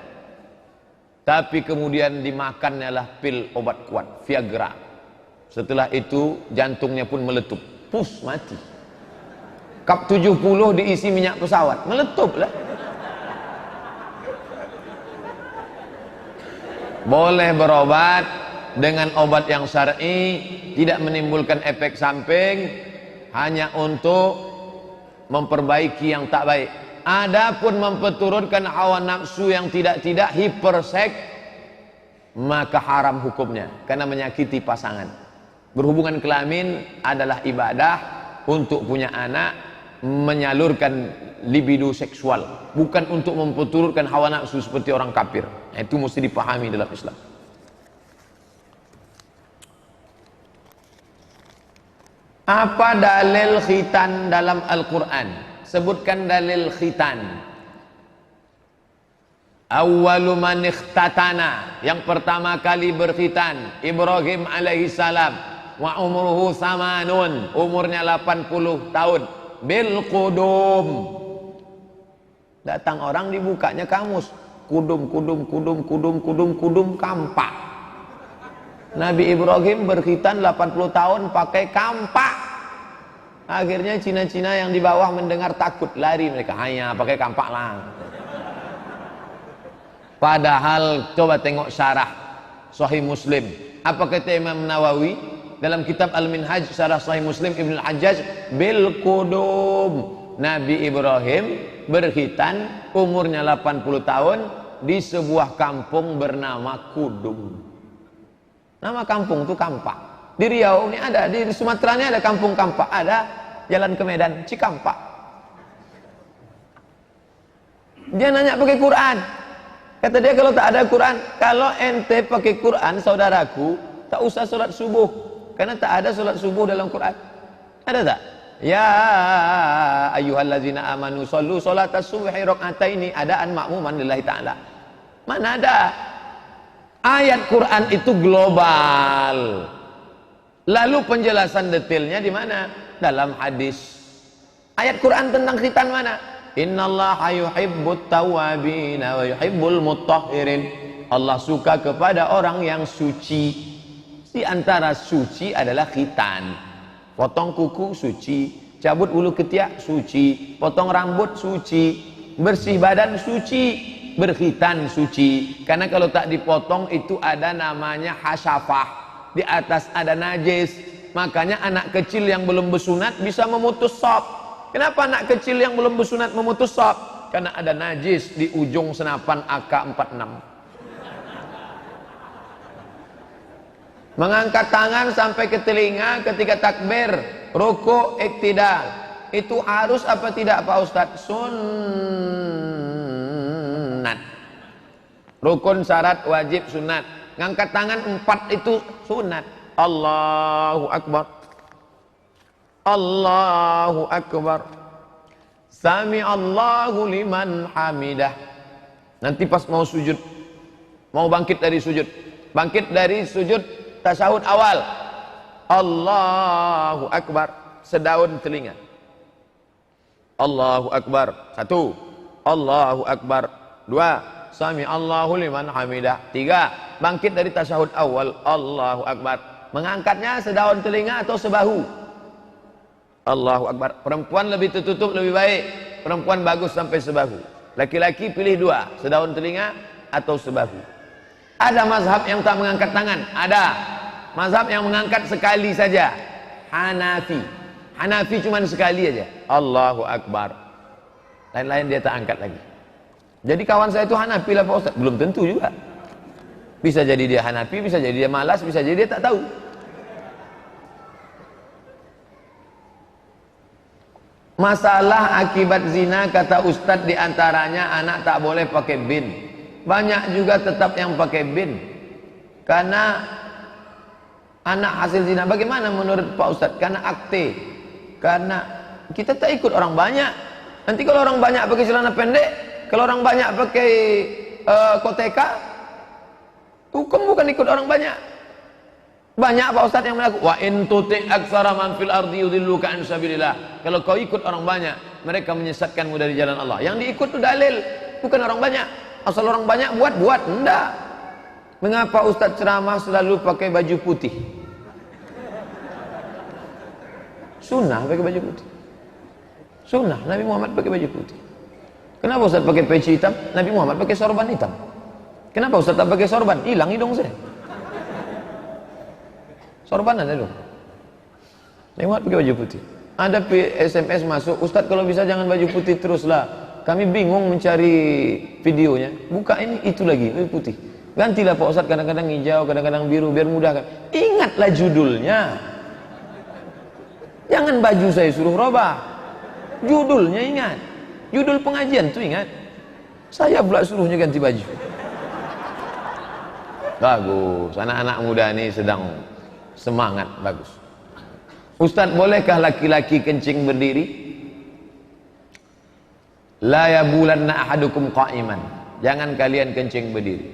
Tapi kemudian dimakannya lah pil obat kuat, Viagra. Setelah itu jantungnya pun meletup, pus mati. Kap 70 diisi minyak pesawat, meletup lah. Boleh berobat dengan obat yang syar'i, tidak menimbulkan efek samping, hanya untuk memperbaiki yang tak baik. Adapun memperturutkan hawa nafsu yang tidak hiperseks, maka haram hukumnya karena menyakiti pasangan. Berhubungan kelamin adalah ibadah untuk punya anak, menyalurkan libido seksual, bukan untuk memperturutkan hawa nafsu seperti orang kafir. Itu mesti dipahami dalam Islam. Apa dalil khitan dalam Al-Quran? Sebutkan dalil khitan. Awwalu man ikhtatana, yang pertama kali berkhitan Ibrahim alaihi salam, wa umruhu samanun, umurnya 80 tahun, bil qudum. Datang orang dibukanya kamus, kudum kampak. Nabi Ibrahim berkhitan 80 tahun pakai kampak. Akhirnya Cina-Cina yang di bawah mendengar takut, lari mereka, hanya pakai kampak lah. Padahal coba tengok syarah Sahih Muslim. Apa kata Imam Nawawi dalam kitab Al-Minhaj syarah Sahih Muslim Ibn Al-Hajjaj? Bil qudum. Nabi Ibrahim berkhitan umurnya 80 tahun di sebuah kampung bernama Kudum. Nama kampung itu Kampak. Di Riau ini ada, di Sumatera ini ada kampung Kampak, ada jalan ke Medan, Cikampak. Dia nanya pakai Quran. Kata dia kalau tak ada Quran, kalau ente pakai Quran saudaraku, tak usah sholat subuh. Karena tak ada sholat subuh dalam Quran. Ada tak? Ya ayyuhallazina amanu shollu sholatas subhi raka'ataini, adaan makmuman lillahi ta'ala. Mana ada? Ayat Quran itu global. Lalu penjelasan detailnya di mana? Dalam hadis. Ayat Quran tentang khitan mana? Innallaha yuhibbut tawwabin wa yuhibbul mutahhirin. Allah suka kepada orang yang suci. Di antara suci adalah khitan. Potong kuku suci, cabut bulu ketiak suci, potong rambut suci, bersih badan suci, berkhitan suci. Karena kalau tak dipotong itu ada namanya hasyafah. Di atas ada najis. Makanya anak kecil yang belum bersunat bisa memutus sop. Kenapa anak kecil yang belum bersunat memutus sop? Karena ada najis di ujung senapan AK-46. Mengangkat tangan sampai ke telinga ketika takbir, ruku, iktidal. Itu harus apa tidak Pak Ustadz? Sunnat. Rukun, syarat, wajib, sunat. Ngangkat tangan 4 itu sunat. Allahu Akbar. Allahu Akbar. Sami Allahu liman hamidah. Nanti pas mau sujud, mau bangkit dari sujud, tasyahud awal, Allahu Akbar, sedaun telinga. Allahu Akbar, 1. Allahu Akbar, 2. Sami Allahu liman hamidah, 3. Bangkit dari tasyahud awal, Allahu Akbar. Mengangkatnya sedaun telinga atau sebahu? Allahu Akbar. Perempuan lebih tertutup lebih baik. Perempuan bagus sampai sebahu. Laki-laki pilih 2, sedaun telinga atau sebahu. Ada mazhab yang tak mengangkat tangan? Ada. Mazhab yang mengangkat sekali saja. Hanafi. Hanafi cuma sekali aja. Allahu Akbar. Lain-lain dia tak angkat lagi. Jadi kawan saya itu Hanafi lah Pak Ustaz. Belum tentu juga. Bisa jadi dia Hanafi, bisa jadi dia malas, bisa jadi dia tak tahu. Masalah akibat zina kata Ustadz diantaranya anak tak boleh pakai bin. Banyak juga tetap yang pakai bin karena anak hasil zina. Bagaimana menurut Pak Ustadz? Karena akte, karena kita tak ikut orang banyak. Nanti kalau orang banyak pakai celana pendek, kalau orang banyak pakai koteka, hukum bukan ikut orang banyak. Banyak Pak Ustadz yang melakukan wa in tuti aktsara man fil ardi yudilluka an sabilillah. Kalau kau ikut orang banyak, mereka menyesatkanmu dari jalan Allah. Yang diikut itu dalil, bukan orang banyak. Asal orang banyak buat enggak. Mengapa Ustadz ceramah selalu pakai baju putih? Sunnah pakai baju putih. Sunnah Nabi Muhammad pakai baju putih. Kenapa Ustadz pakai peci hitam? Nabi Muhammad pakai sorban hitam. Kenapa Ustadz tak pakai sorban? Hilang hidung saya. Sorban ada dong. Nabi Muhammad pakai baju putih. Ada SMS masuk, Ustadz kalau bisa jangan baju putih teruslah. Kami bingung mencari videonya. Buka ini, itu lagi, lebih putih. Gantilah Pak Ustadz, kadang-kadang hijau, kadang-kadang biru, biar mudah kan. Ingatlah judulnya. Jangan baju saya suruh robah. Judulnya ingat. Judul pengajian tuh ingat. Saya pula suruhnya ganti baju. Bagus, anak-anak muda ini sedang semangat, bagus. Ustadz, bolehkah laki-laki kencing berdiri? La yabulanna ahadukum qa'iman. Jangan kalian kencing berdiri.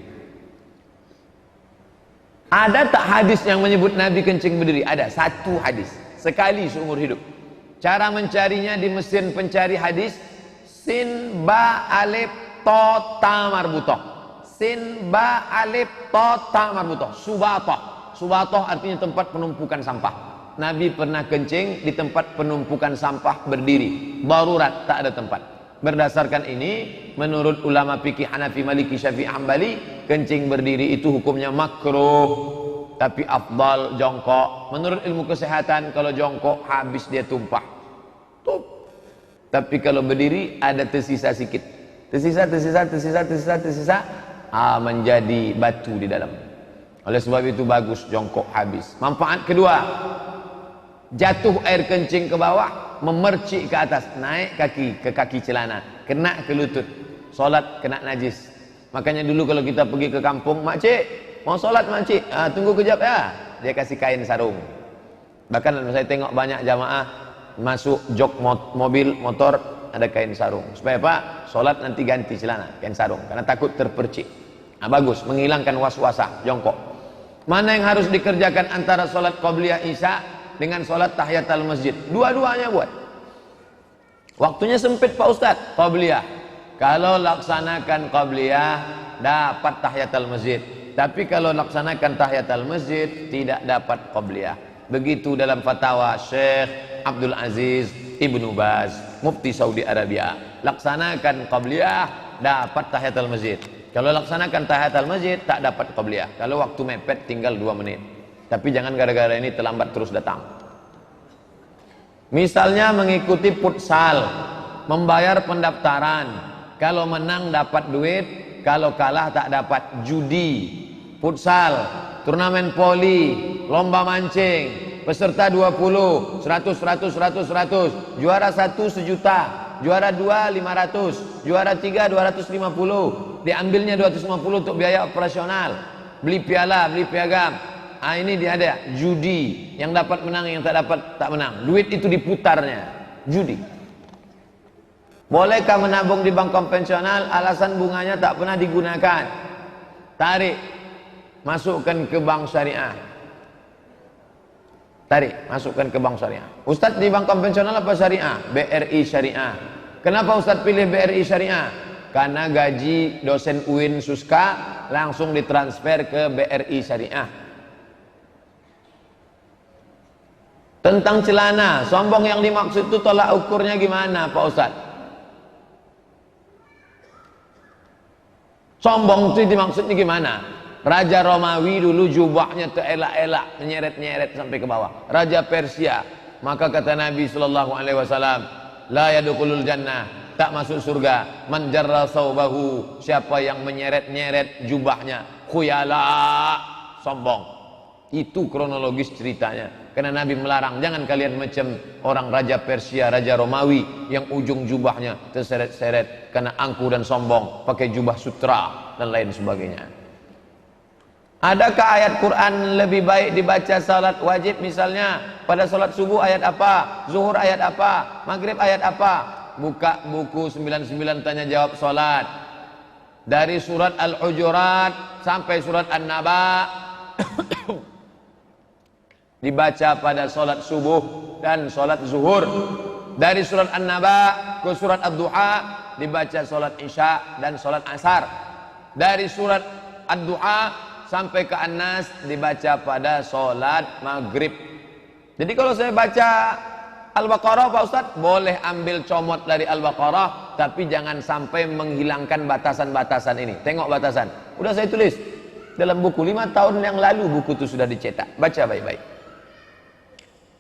Ada tak hadis yang menyebut Nabi kencing berdiri? Ada, 1 hadis. Sekali seumur hidup. Cara mencarinya di mesin pencari hadis, sin ba alif to ta marbutoh. Sin ba alif to ta marbutoh. Subatoh. Subatoh artinya tempat penumpukan sampah. Nabi pernah kencing di tempat penumpukan sampah berdiri. Darurat, tak ada tempat. Berdasarkan ini, menurut ulama fikih Hanafi, Maliki, Syafi'i, Hambali, kencing berdiri itu hukumnya makruh, tapi afdal jongkok. Menurut ilmu kesehatan, kalau jongkok habis dia tumpah. Tapi kalau berdiri ada tersisa sedikit. Tersisa menjadi batu di dalam. Oleh sebab itu bagus jongkok habis. Manfaat kedua, jatuh air kencing ke bawah, memercik ke atas, naik kaki ke kaki celana, kena ke lutut, solat kena najis. Makanya dulu kalau kita pergi ke kampung, makcik mau solat makcik, tunggu kejap ya, dia kasih kain sarung. Bahkan saya tengok banyak jamaah masuk jok mobil motor ada kain sarung, supaya apa? Solat nanti ganti celana, kain sarung, karena takut terpercik. Nah, bagus, menghilangkan was-wasa, jongkok. Mana yang harus dikerjakan antara sholat qabliyah isya dengan sholat tahiyatul masjid? Dua-duanya buat. Waktunya sempit Pak Ustadz, qabliyah. Kalau laksanakan qabliyah dapat tahiyatul masjid. Tapi kalau laksanakan tahiyatul masjid tidak dapat qabliyah. Begitu dalam fatwa Syekh Abdul Aziz Ibnu Baz, Mufti Saudi Arabia. Laksanakan qabliyah dapat tahiyatul masjid. Kalau laksanakan tahiyatul masjid tak dapat qabliyah. Kalau waktu mepet tinggal 2 menit. Tapi jangan gara-gara ini terlambat terus datang. Misalnya mengikuti futsal, membayar pendaftaran. Kalau menang dapat duit, kalau kalah tak dapat. Judi, futsal, turnamen voli, lomba mancing, peserta 20, 100, 100, 100, 100, juara 1 1.000.000, juara 2 500, juara 3 250, diambilnya 250 untuk biaya operasional, beli piala, beli piagam. Ah, ini dia ada judi, yang dapat menang, yang tak dapat tak menang. Duit itu diputarnya, judi. Bolehkah menabung di bank konvensional? Alasan bunganya tak pernah digunakan. Tarik, masukkan ke bank syariah. Tarik, masukkan ke bank syariah. Ustadz di bank konvensional apa syariah? BRI syariah. Kenapa Ustadz pilih BRI syariah? Karena gaji dosen UIN Suska langsung ditransfer ke BRI syariah. Tentang celana, sombong yang dimaksud itu tolak ukurnya gimana Pak Ustadz? Sombong itu dimaksudnya gimana? Raja Romawi dulu jubahnya terelak-elak, menyeret-nyeret sampai ke bawah. Raja Persia, maka kata Nabi SAW, la yadkhulul jannah, tak masuk surga, man jarra saubahu, siapa yang menyeret-nyeret jubahnya, khuyala, sombong. Itu kronologis ceritanya. Karena Nabi melarang, jangan kalian macam orang Raja Persia, Raja Romawi yang ujung jubahnya terseret-seret karena angkuh dan sombong, pakai jubah sutra dan lain sebagainya. Adakah ayat Quran lebih baik dibaca salat wajib? Misalnya pada salat subuh ayat apa, zuhur ayat apa, maghrib ayat apa? Buka buku 99 tanya jawab salat. Dari surat Al-Hujurat sampai surat An-Naba dibaca pada salat subuh dan salat zuhur. Dari surat An-Naba ke surat Ad-Duha dibaca salat isya dan salat asar. Dari surat Ad-Duha sampai ke An-Nas dibaca pada salat maghrib. Jadi kalau saya baca Al-Baqarah Pak Ustadz, boleh ambil comot dari Al-Baqarah, tapi jangan sampai menghilangkan batasan-batasan ini. Tengok batasan, udah saya tulis dalam buku 5 tahun yang lalu, buku itu sudah dicetak. Baca baik-baik.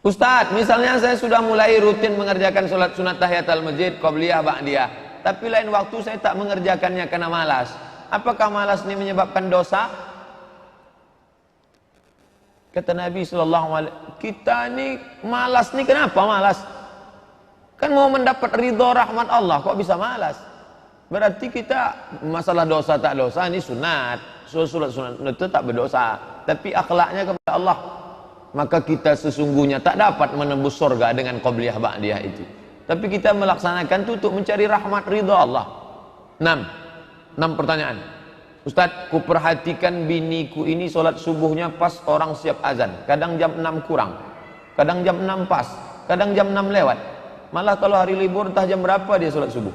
Ustadz, misalnya saya sudah mulai rutin mengerjakan sholat sunat tahiyatul masjid, qabliyah, ba'diyah, tapi lain waktu saya tak mengerjakannya karena malas. Apakah malas ini menyebabkan dosa? Kata Nabi SAW, kita ini malas nih, kenapa malas? Kan mau mendapat ridho rahmat Allah, kok bisa malas? Berarti kita masalah dosa tak dosa ini sunat. Sholat sunat itu tak berdosa, tapi akhlaknya kepada Allah, maka kita sesungguhnya tak dapat menembus surga dengan qabliyah ba'diyah itu. Tapi kita melaksanakan itu untuk mencari rahmat ridha Allah. 6 pertanyaan. Ustadz, ku perhatikan biniku ini sholat subuhnya pas orang siap azan. Kadang jam 6 kurang, kadang jam 6 pas, kadang jam 6 lewat. Malah kalau hari libur entah jam berapa dia sholat subuh.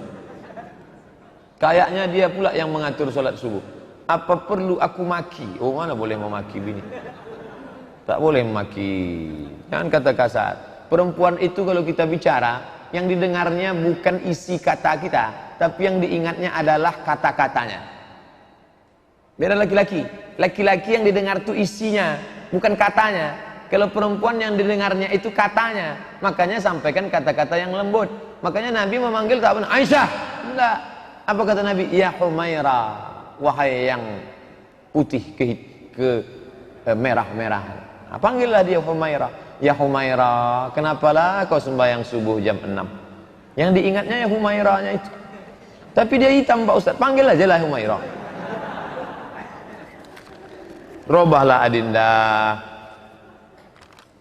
Kayaknya dia pula yang mengatur sholat subuh. Apa perlu aku maki? Oh, mana boleh memaki bini. Tak boleh memaki. Jangan kata kasar. Perempuan itu kalau kita bicara, yang didengarnya bukan isi kata kita, tapi yang diingatnya adalah kata-katanya. Beda laki-laki. Laki-laki yang didengar itu isinya, bukan katanya. Kalau perempuan yang didengarnya itu katanya, makanya sampaikan kata-kata yang lembut. Makanya Nabi memanggil tak benar, Aisyah. Enggak. Apa kata Nabi? Ya Humaira, wahai yang putih ke merah-merah. Nah, panggillah dia Humaira. Ya Humaira, kenapalah kau sembahyang subuh jam 6? Yang diingatnya ya Humairanya itu. Tapi dia hitam Pak Ustaz, panggil aja lah Humaira. Robahlah Adinda,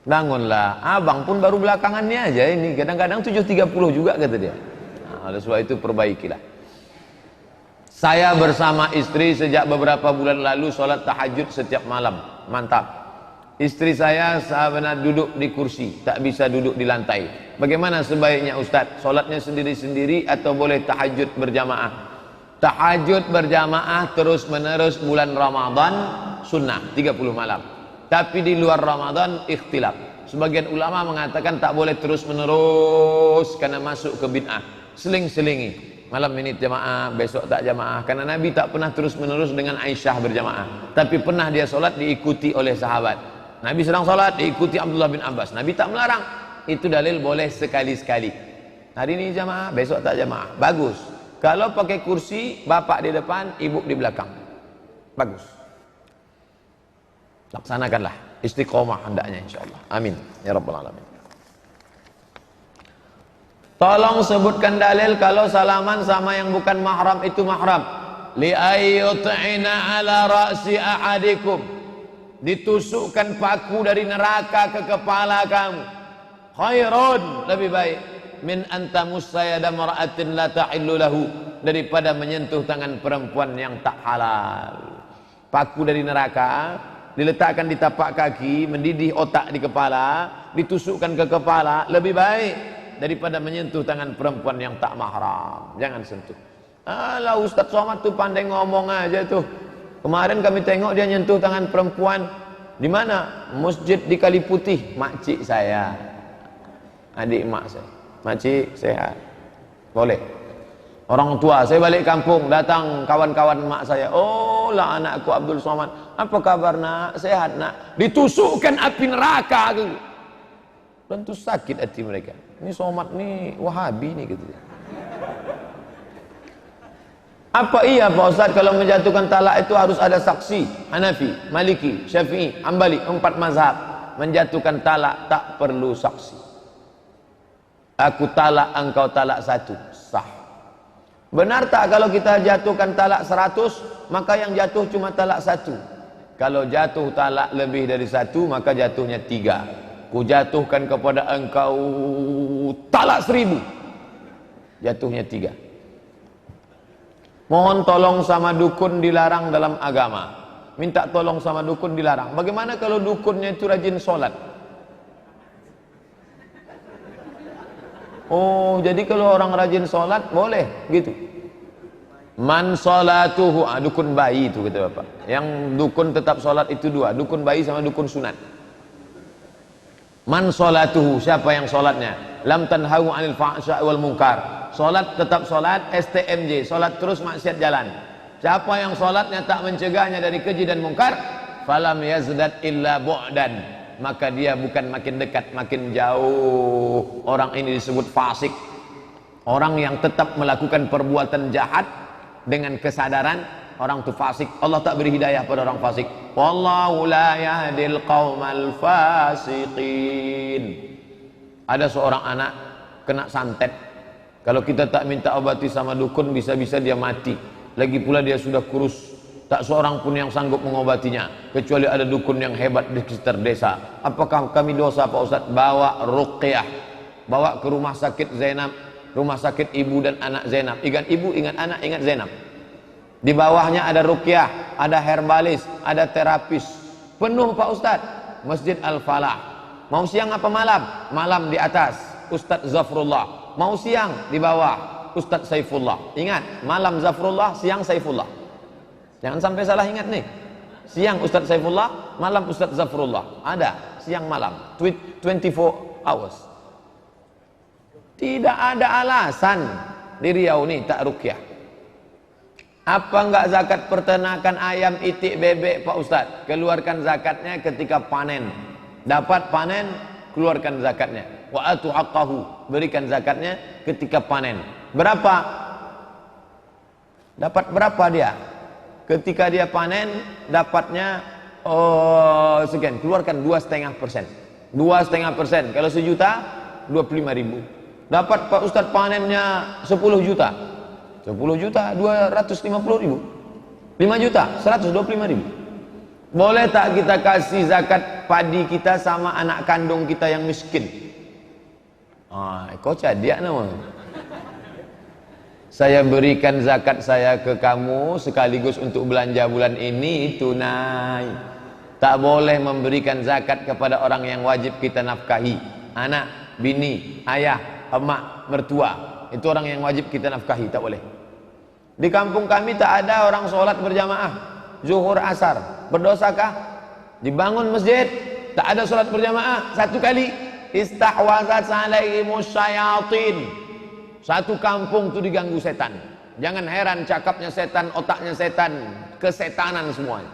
bangunlah. Abang pun baru belakangannya aja ini, kadang-kadang 7.30 juga kata dia. Nah, oleh sebab itu perbaikilah. Saya bersama istri sejak beberapa bulan lalu sholat tahajud setiap malam. Mantap. Istri saya sebenarnya duduk di kursi, tak bisa duduk di lantai. Bagaimana sebaiknya Ustadz? Sholatnya sendiri-sendiri atau boleh tahajud berjamaah? Tahajud berjamaah terus menerus bulan Ramadan sunnah 30 malam. Tapi di luar Ramadan ikhtilaf. Sebagian ulama mengatakan tak boleh terus menerus karena masuk ke bid'ah. Seling-selingi. Malam ini jamaah, besok tak jamaah. Karena Nabi tak pernah terus menerus dengan Aisyah berjamaah. Tapi pernah dia sholat diikuti oleh sahabat. Nabi sedang sholat diikuti Abdullah bin Abbas. Nabi tak melarang. Itu dalil boleh sekali-sekali. Hari ini jamaah, besok tak jamaah. Bagus. Kalau pakai kursi, bapak di depan, ibu di belakang. Bagus. Laksanakanlah. Istiqomah hendaknya insyaAllah. Amin. Ya Rabbal Alamin. Tolong sebutkan dalil kalau salaman sama yang bukan mahram itu mahram. Li ayyut'ina ala ra'si ahadikum. Ditusukkan paku dari neraka ke kepala kamu. Khairun, lebih baik min anta musayyada mar'atin la ta'illu lahu, daripada menyentuh tangan perempuan yang tak halal. Paku dari neraka diletakkan di tapak kaki, mendidih otak di kepala, ditusukkan ke kepala, lebih baik daripada menyentuh tangan perempuan yang tak mahram. Jangan sentuh. Alah, Ustaz Somad tuh pandai ngomong aja tuh. Kemarin kami tengok dia nyentuh tangan perempuan. Di mana? Masjid di Kali Putih. Makcik saya, adik mak saya. Makcik sehat, boleh. Orang tua saya balik kampung, datang kawan-kawan mak saya. Oh lah anakku Abdul Somad, apa kabar nak? Sehat nak? Ditusukkan api neraka. Tentu sakit hati mereka. Ini Somad nih Wahabi nih gitu. Apa iya Pak Ustaz kalau menjatuhkan talak itu harus ada saksi? Hanafi, Maliki, Syafi'i, Hambali, 4 mazhab. Menjatuhkan talak tak perlu saksi. Aku talak, engkau talak 1, sah. Benar tak kalau kita jatuhkan talak 100, maka yang jatuh cuma talak 1. Kalau jatuh talak lebih dari 1, maka jatuhnya 3. Ku jatuhkan kepada engkau talak 1000, jatuhnya 3. Mohon tolong sama dukun dilarang dalam agama. Minta tolong sama dukun dilarang. Bagaimana kalau dukunnya itu rajin sholat? Oh, jadi kalau orang rajin sholat boleh gitu. Man sholatuhu, dukun bayi itu kata bapak. Yang dukun tetap sholat itu 2, dukun bayi sama dukun sunat. Man sholatuhu, siapa yang sholatnya? Lam tanhahu anil fahsya wal munkar. Sholat tetap sholat, STMJ, sholat terus maksiat jalan. Siapa yang sholatnya tak mencegahnya dari keji dan munkar, falam yazdad illa bu'dan, maka dia bukan makin dekat, makin jauh. Orang ini disebut fasik. Orang yang tetap melakukan perbuatan jahat dengan kesadaran, orang itu fasik. Allah tak beri hidayah pada orang fasik. Wallahu la yahdil qaumal fasiqin. Ada seorang anak kena santet. Kalau kita tak minta obati sama dukun, bisa-bisa dia mati. Lagi pula dia sudah kurus, tak seorang pun yang sanggup mengobatinya, kecuali ada dukun yang hebat di sekitar desa. Apakah kami dosa Pak Ustaz? Bawa ruqyah, bawa ke rumah sakit Zainab, rumah sakit ibu dan anak Zainab. Ingat ibu, ingat anak, ingat Zainab. Di bawahnya ada ruqyah, ada herbalis, ada terapis. Penuh Pak Ustaz. Masjid Al-Falah. Mau siang apa malam? Malam di atas Ustaz Zafrullah. Mau siang di bawah Ustaz Saifullah. Ingat, malam Zafrullah, siang Saifullah. Jangan sampai salah ingat nih. Siang Ustaz Saifullah, malam Ustaz Zafrullah. Ada siang malam, 24 hours. Tidak ada alasan di Riau nih tak ruqyah. Apa enggak zakat peternakan ayam, itik, bebek Pak Ustaz? Keluarkan zakatnya ketika panen. Dapat panen, keluarkan zakatnya. Wa atu haqqahu, berikan zakatnya ketika panen. Berapa? Dapat berapa dia? Ketika dia panen, dapatnya sekian, keluarkan 2,5%. 2,5%. Kalau 1 juta, 25.000. Dapat Pak Ustaz panennya 10 juta. 10 juta, 250.000. 5 juta, 125.000. Boleh tak kita kasih zakat padi kita sama anak kandung kita yang miskin? Kau cadiak nama. Saya berikan zakat saya ke kamu sekaligus untuk belanja bulan ini tunai. Tak boleh memberikan zakat kepada orang yang wajib kita nafkahi. Anak, bini, ayah, emak, mertua. Itu orang yang wajib kita nafkahi, tak boleh. Di kampung kami tak ada orang sholat berjamaah zuhur asar. Berdosakah? Dibangun masjid, tak ada sholat berjamaah satu kali. Istahwazat alaihimus syayatin. Satu kampung tu diganggu setan. Jangan heran cakapnya setan, otaknya setan, kesetanan semuanya.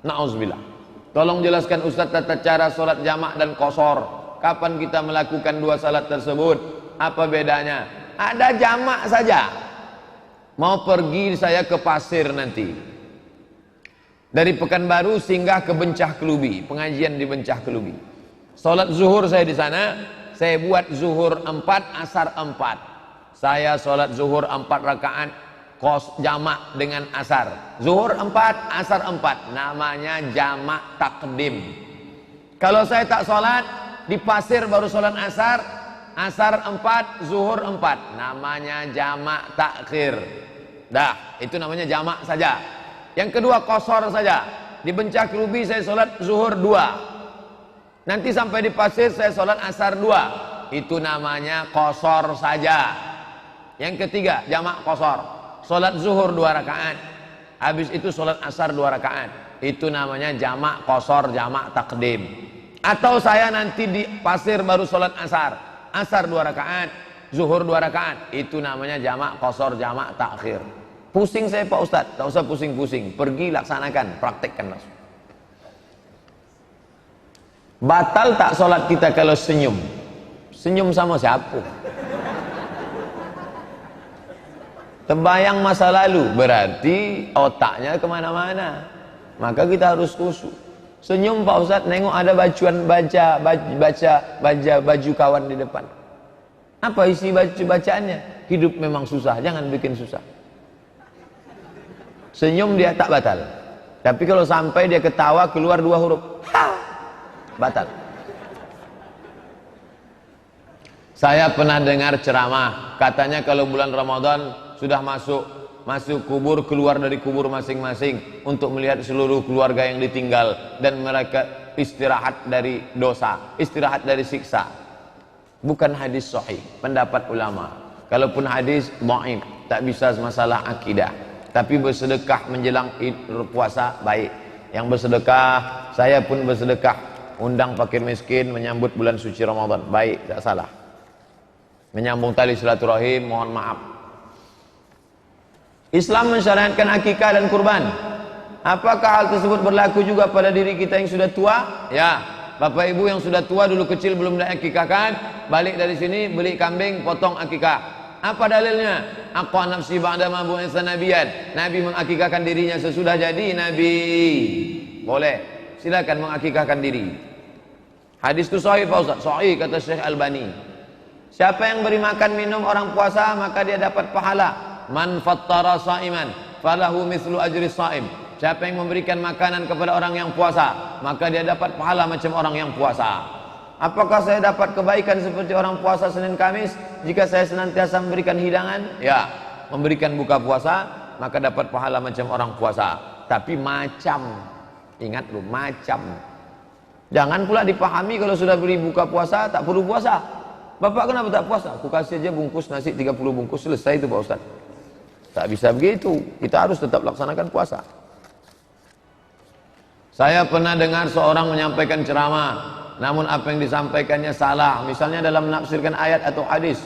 Na'udzubillah. Tolong jelaskan Ustaz tata cara sholat jamak dan qashar. Kapan kita melakukan dua salat tersebut? Apa bedanya? Ada jamak saja. Mau pergi saya ke pasir nanti. Dari Pekanbaru singgah ke Bencah Kelubi, pengajian di Bencah Kelubi. Sholat zuhur saya di sana, saya buat zuhur 4, asar 4. Saya sholat zuhur 4 rakaat, jamak dengan asar. Zuhur 4, asar 4. Namanya jamak takdim. Kalau saya tak sholat, di pasir baru sholat asar, asar 4, zuhur 4. Namanya jamak takhir. Dah, itu namanya jamak saja. Yang kedua qashar saja. Di Bencah Kelubi saya sholat zuhur 2. Nanti sampai di pasir saya sholat asar 2. Itu namanya qashar saja. Yang ketiga jamak qashar. Sholat zuhur 2 rakaat. Habis itu sholat asar 2 rakaat. Itu namanya jamak qashar, jamak takdim. Atau saya nanti di pasir baru sholat asar. Asar 2 rakaat, zuhur 2 rakaat. Itu namanya jamak qashar, jamak takhir. Pusing saya Pak Ustadz, tak usah pusing-pusing. Pergi laksanakan, praktekkan langsung. Batal tak sholat kita kalau senyum? Senyum sama siapa? Terbayang masa lalu, berarti otaknya kemana-mana. Maka kita harus khusyuk. Senyum Pak Ustadz, nengok ada baju kawan di depan. Apa isi bacaannya? Hidup memang susah, jangan bikin susah. Senyum dia tak batal. Tapi kalau sampai dia ketawa keluar 2 huruf, ha, batal. Saya pernah dengar ceramah, katanya kalau bulan Ramadan sudah masuk kubur, keluar dari kubur masing-masing untuk melihat seluruh keluarga yang ditinggal dan mereka istirahat dari dosa, istirahat dari siksa. Bukan hadis sahih, pendapat ulama. Kalaupun hadis dhaif, tak bisa masalah akidah. Tapi bersedekah menjelang puasa baik. Yang bersedekah, saya pun bersedekah, undang fakir miskin menyambut bulan suci Ramadan, baik, tak salah. Menyambung tali silaturahim, mohon maaf. Islam mensyariatkan akikah dan kurban. Apakah hal tersebut berlaku juga pada diri kita yang sudah tua? Ya, Bapak Ibu yang sudah tua dulu kecil belum diakikahkan, balik dari sini beli kambing, potong akikah. Apa dalilnya? Aqwa nafsi ba'da ma bu'itsa nabiyan. Nabi mengakikahkan dirinya sesudah jadi nabi. Boleh. Silakan mengakikahkan diri. Hadis itu sahih Pak Ustaz. Sahih kata Syekh Albani. Siapa yang beri makan minum orang puasa maka dia dapat pahala. Man fattara sa'iman falahu mithlu ajri sha'im. Siapa yang memberikan makanan kepada orang yang puasa maka dia dapat pahala macam orang yang puasa. Apakah saya dapat kebaikan seperti orang puasa Senin Kamis jika saya senantiasa memberikan hidangan? Ya, memberikan buka puasa maka dapat pahala macam orang puasa. Tapi macam, ingat lu, macam. Jangan pula dipahami kalau sudah beri buka puasa tak perlu puasa. Bapak kenapa tak puasa? Aku kasih aja bungkus nasi 30 bungkus, selesai itu Pak Ustaz. Tak bisa begitu, kita harus tetap laksanakan puasa. Saya pernah dengar seorang menyampaikan ceramah, namun apa yang disampaikannya salah, misalnya dalam menafsirkan ayat atau hadis.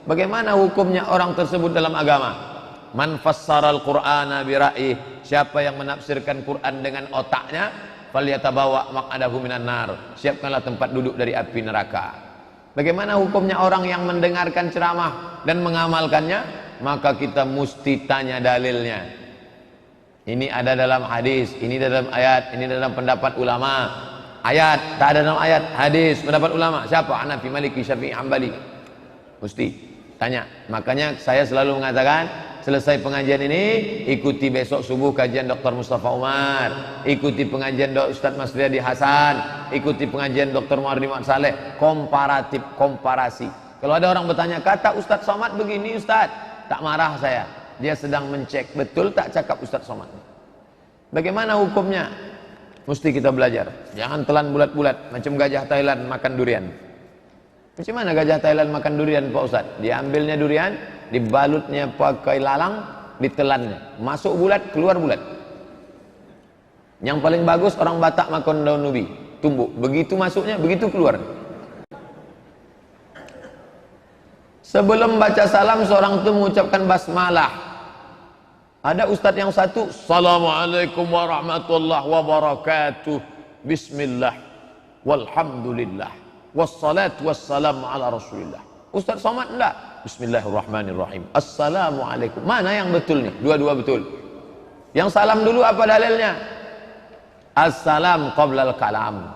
Bagaimana hukumnya orang tersebut dalam agama? Man fassaral Qur'ana bi ra'ih, siapa yang menafsirkan Quran dengan otaknya, falyatabawa maq'adahu minan nar, siapkanlah tempat duduk dari api neraka. Bagaimana hukumnya orang yang mendengarkan ceramah dan mengamalkannya? Maka kita mesti tanya dalilnya. Ini ada dalam hadis, ini dalam ayat, ini dalam pendapat ulama. Ayat, tak ada dalam ayat, hadis, pendapat ulama. Siapa? Hanafi, Maliki, Syafi'i, Hambali. Mesti tanya. Makanya saya selalu mengatakan, selesai pengajian ini, ikuti besok subuh kajian Dr. Mustafa Umar, ikuti pengajian Ustaz Mas Riyadi Hasan, ikuti pengajian Dr. Muhardi Mat Saleh. Komparatif, komparasi. Kalau ada orang bertanya, kata Ustaz Somad begini Ustaz, tak marah saya. Dia sedang mencek betul tak cakap Ustaz Somad. Bagaimana hukumnya? Mesti kita belajar. Jangan telan bulat-bulat macam gajah Thailand makan durian. Macam mana gajah Thailand makan durian Pak Ustaz? Diambilnya durian, dibalutnya pakai lalang, ditelannya. Masuk bulat, keluar bulat. Yang paling bagus orang Batak makan daun ubi, tumbuk. Begitu masuknya, begitu keluar. Sebelum baca salam, seorang itu mengucapkan basmalah. Ada ustadz yang satu, Assalamualaikum warahmatullahi wabarakatuh, Bismillah, walhamdulillah, wassalatu wassalamu ala rasulillah. Ustadz Somad enggak, Bismillahirrahmanirrahim, Assalamualaikum. Mana yang betul nih? Dua-dua betul. Yang salam dulu apa dalilnya? Assalam qablal kalam.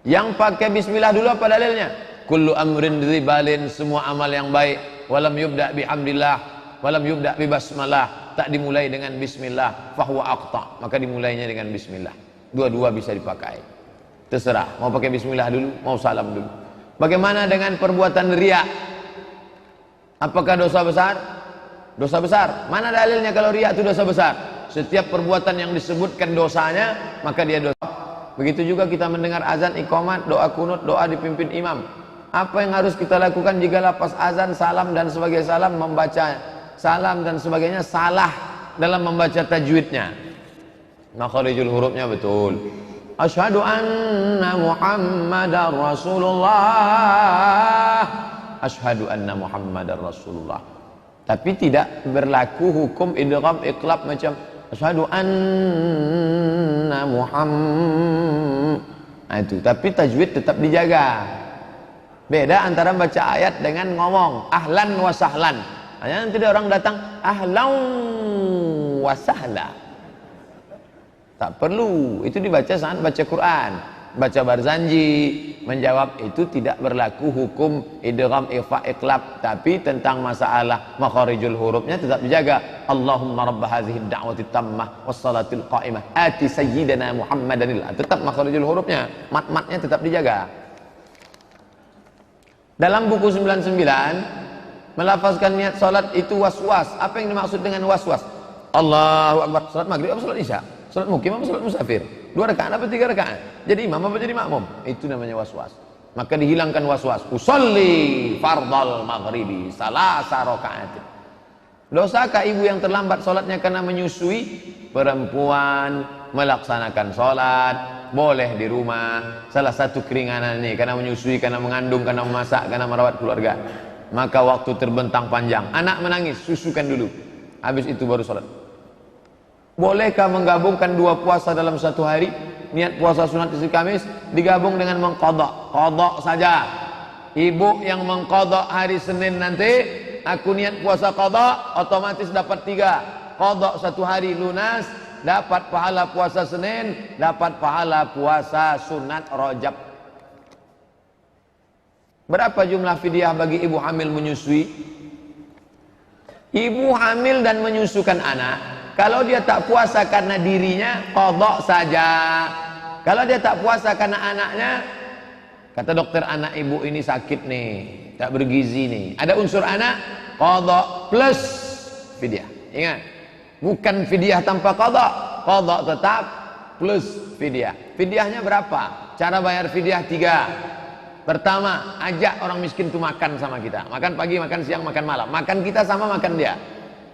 Yang pakai bismillah dulu apa dalilnya? Kullu amrin ribalin, semua amal yang baik, walam yubda bihamdillah, walam yubda bi basmalah, tak dimulai dengan bismillah, fahuwa aqta, maka dimulainya dengan bismillah. Dua-dua bisa dipakai. Terserah, mau pakai bismillah dulu, mau salam dulu. Bagaimana dengan perbuatan riya? Apakah dosa besar? Dosa besar. Mana dalilnya kalau riya itu dosa besar? Setiap perbuatan yang disebutkan dosanya, maka dia dosa. Begitu juga kita mendengar azan, iqamat, doa kunut, doa dipimpin imam. Apa yang harus kita lakukan jika lepas azan, salam dan sebagainya, salam, membaca salam dan sebagainya salah dalam membaca tajwidnya. Makharijul hurufnya betul. Asyhadu anna Muhammadar Rasulullah. Asyhadu anna Muhammadar Rasulullah. Tapi tidak berlaku hukum idgham iqlab macam asyhadu anna Muhammad. Nah, itu. Tapi tajwid tetap dijaga. Beda antara baca ayat dengan ngomong ahlan wa sahlan. Hanya nanti ada orang datang ahlan wa sahla. Tak perlu. Itu dibaca saat baca Quran. Baca barzanji menjawab itu tidak berlaku hukum idgham ikhfa iqlab, tapi tentang masalah makharijul hurufnya tetap dijaga. Allahumma rabb hadhihi ad-da'wati tammah was-salatil qa'imah ati sayyidina Muhammadanil, tetap makharijul hurufnya, mat-matnya tetap dijaga. Dalam buku 99 melafazkan niat salat itu was-was. Apa yang dimaksud dengan was-was? Allahu akbar. Salat maghrib apa salat isya? Salat mukim apa salat musafir? 2 rakaat apa 3 rakaat? Jadi imam apa jadi makmum? Itu namanya was-was. Maka dihilangkan was-was. Usolli fardal maghribi salasa rakaat. Dosakah ibu yang terlambat salatnya karena menyusui? Perempuan melaksanakan salat boleh di rumah. Salah satu keringanan ini karena menyusui, karena mengandung, karena memasak, karena merawat keluarga. Maka waktu terbentang panjang, anak menangis, susukan dulu. Habis itu baru salat. Bolehkah menggabungkan 2 puasa dalam satu hari? Niat puasa sunat istri Kamis digabung dengan mengqadha. Qadha saja. Ibu yang mengqadha hari Senin nanti, aku niat puasa qadha, otomatis dapat 3. Qadha satu hari lunas, dapat pahala puasa Senin, dapat pahala puasa sunat Rajab. Berapa jumlah fidyah bagi ibu hamil menyusui? Ibu hamil dan menyusukan anak, kalau dia tak puasa karena dirinya, qadha saja. Kalau dia tak puasa karena anaknya, kata dokter anak ibu ini sakit nih, tak bergizi nih, ada unsur anak, qadha plus fidyah. Ingat, bukan fidyah tanpa qadha, qadha tetap plus fidyah. Fidyahnya berapa? Cara bayar fidyah 3. Pertama, ajak orang miskin itu makan sama kita. Makan pagi, makan siang, makan malam. Makan kita sama makan dia.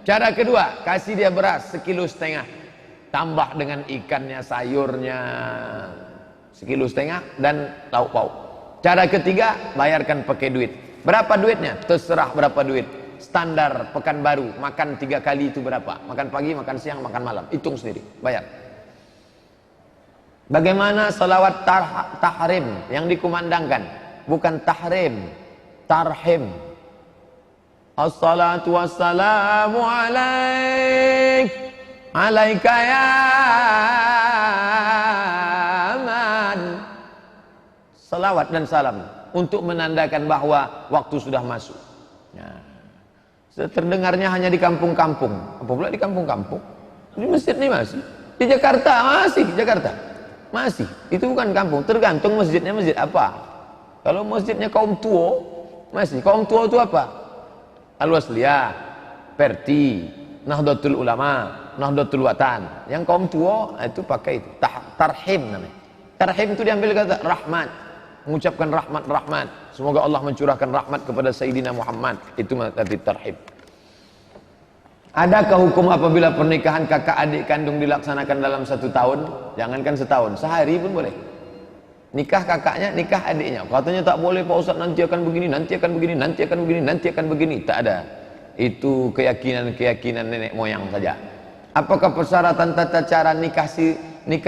Cara kedua, kasih dia beras 1,5 kilo. Tambah dengan ikannya, sayurnya 1,5 kilo dan lauk pauk. Cara ketiga, bayarkan pakai duit. Berapa duitnya? Terserah berapa duit. Standar Pekanbaru, makan 3 kali itu berapa? Makan pagi, makan siang, makan malam. Hitung sendiri, bayar. Bagaimana salawat tahrim yang dikumandangkan? Bukan tahrim, tarhim. Assalatu wassalamu alaik, alaika ya man. Salawat dan salam untuk menandakan bahwa waktu sudah masuk. Nah, terdengarnya hanya di kampung-kampung. Apa pula di kampung-kampung? Di masjid ini masih. Di Jakarta masih, Jakarta. Masih, itu bukan kampung, tergantung masjidnya masjid apa. Kalau masjidnya kaum tua, masih. Kaum tua itu apa? Al-Wasliyah, Perti, Nahdlatul Ulama, Nahdlatul Watan. Yang kaum tua itu pakai itu. Tarhim namanya. Tarhim itu diambil kata rahmat. Mengucapkan rahmat. Semoga Allah mencurahkan rahmat kepada Sayyidina Muhammad. Itu arti tarhim. Adakah hukum apabila pernikahan kakak adik kandung dilaksanakan dalam 1 tahun? Jangankan setahun, sehari pun boleh. Nikah kakaknya, nikah adiknya. Katanya tak boleh Pak Ustaz, nanti akan begini, nanti akan begini, nanti akan begini, nanti akan begini. Tak ada. Itu keyakinan nenek moyang saja. Apakah persyaratan tata cara nikah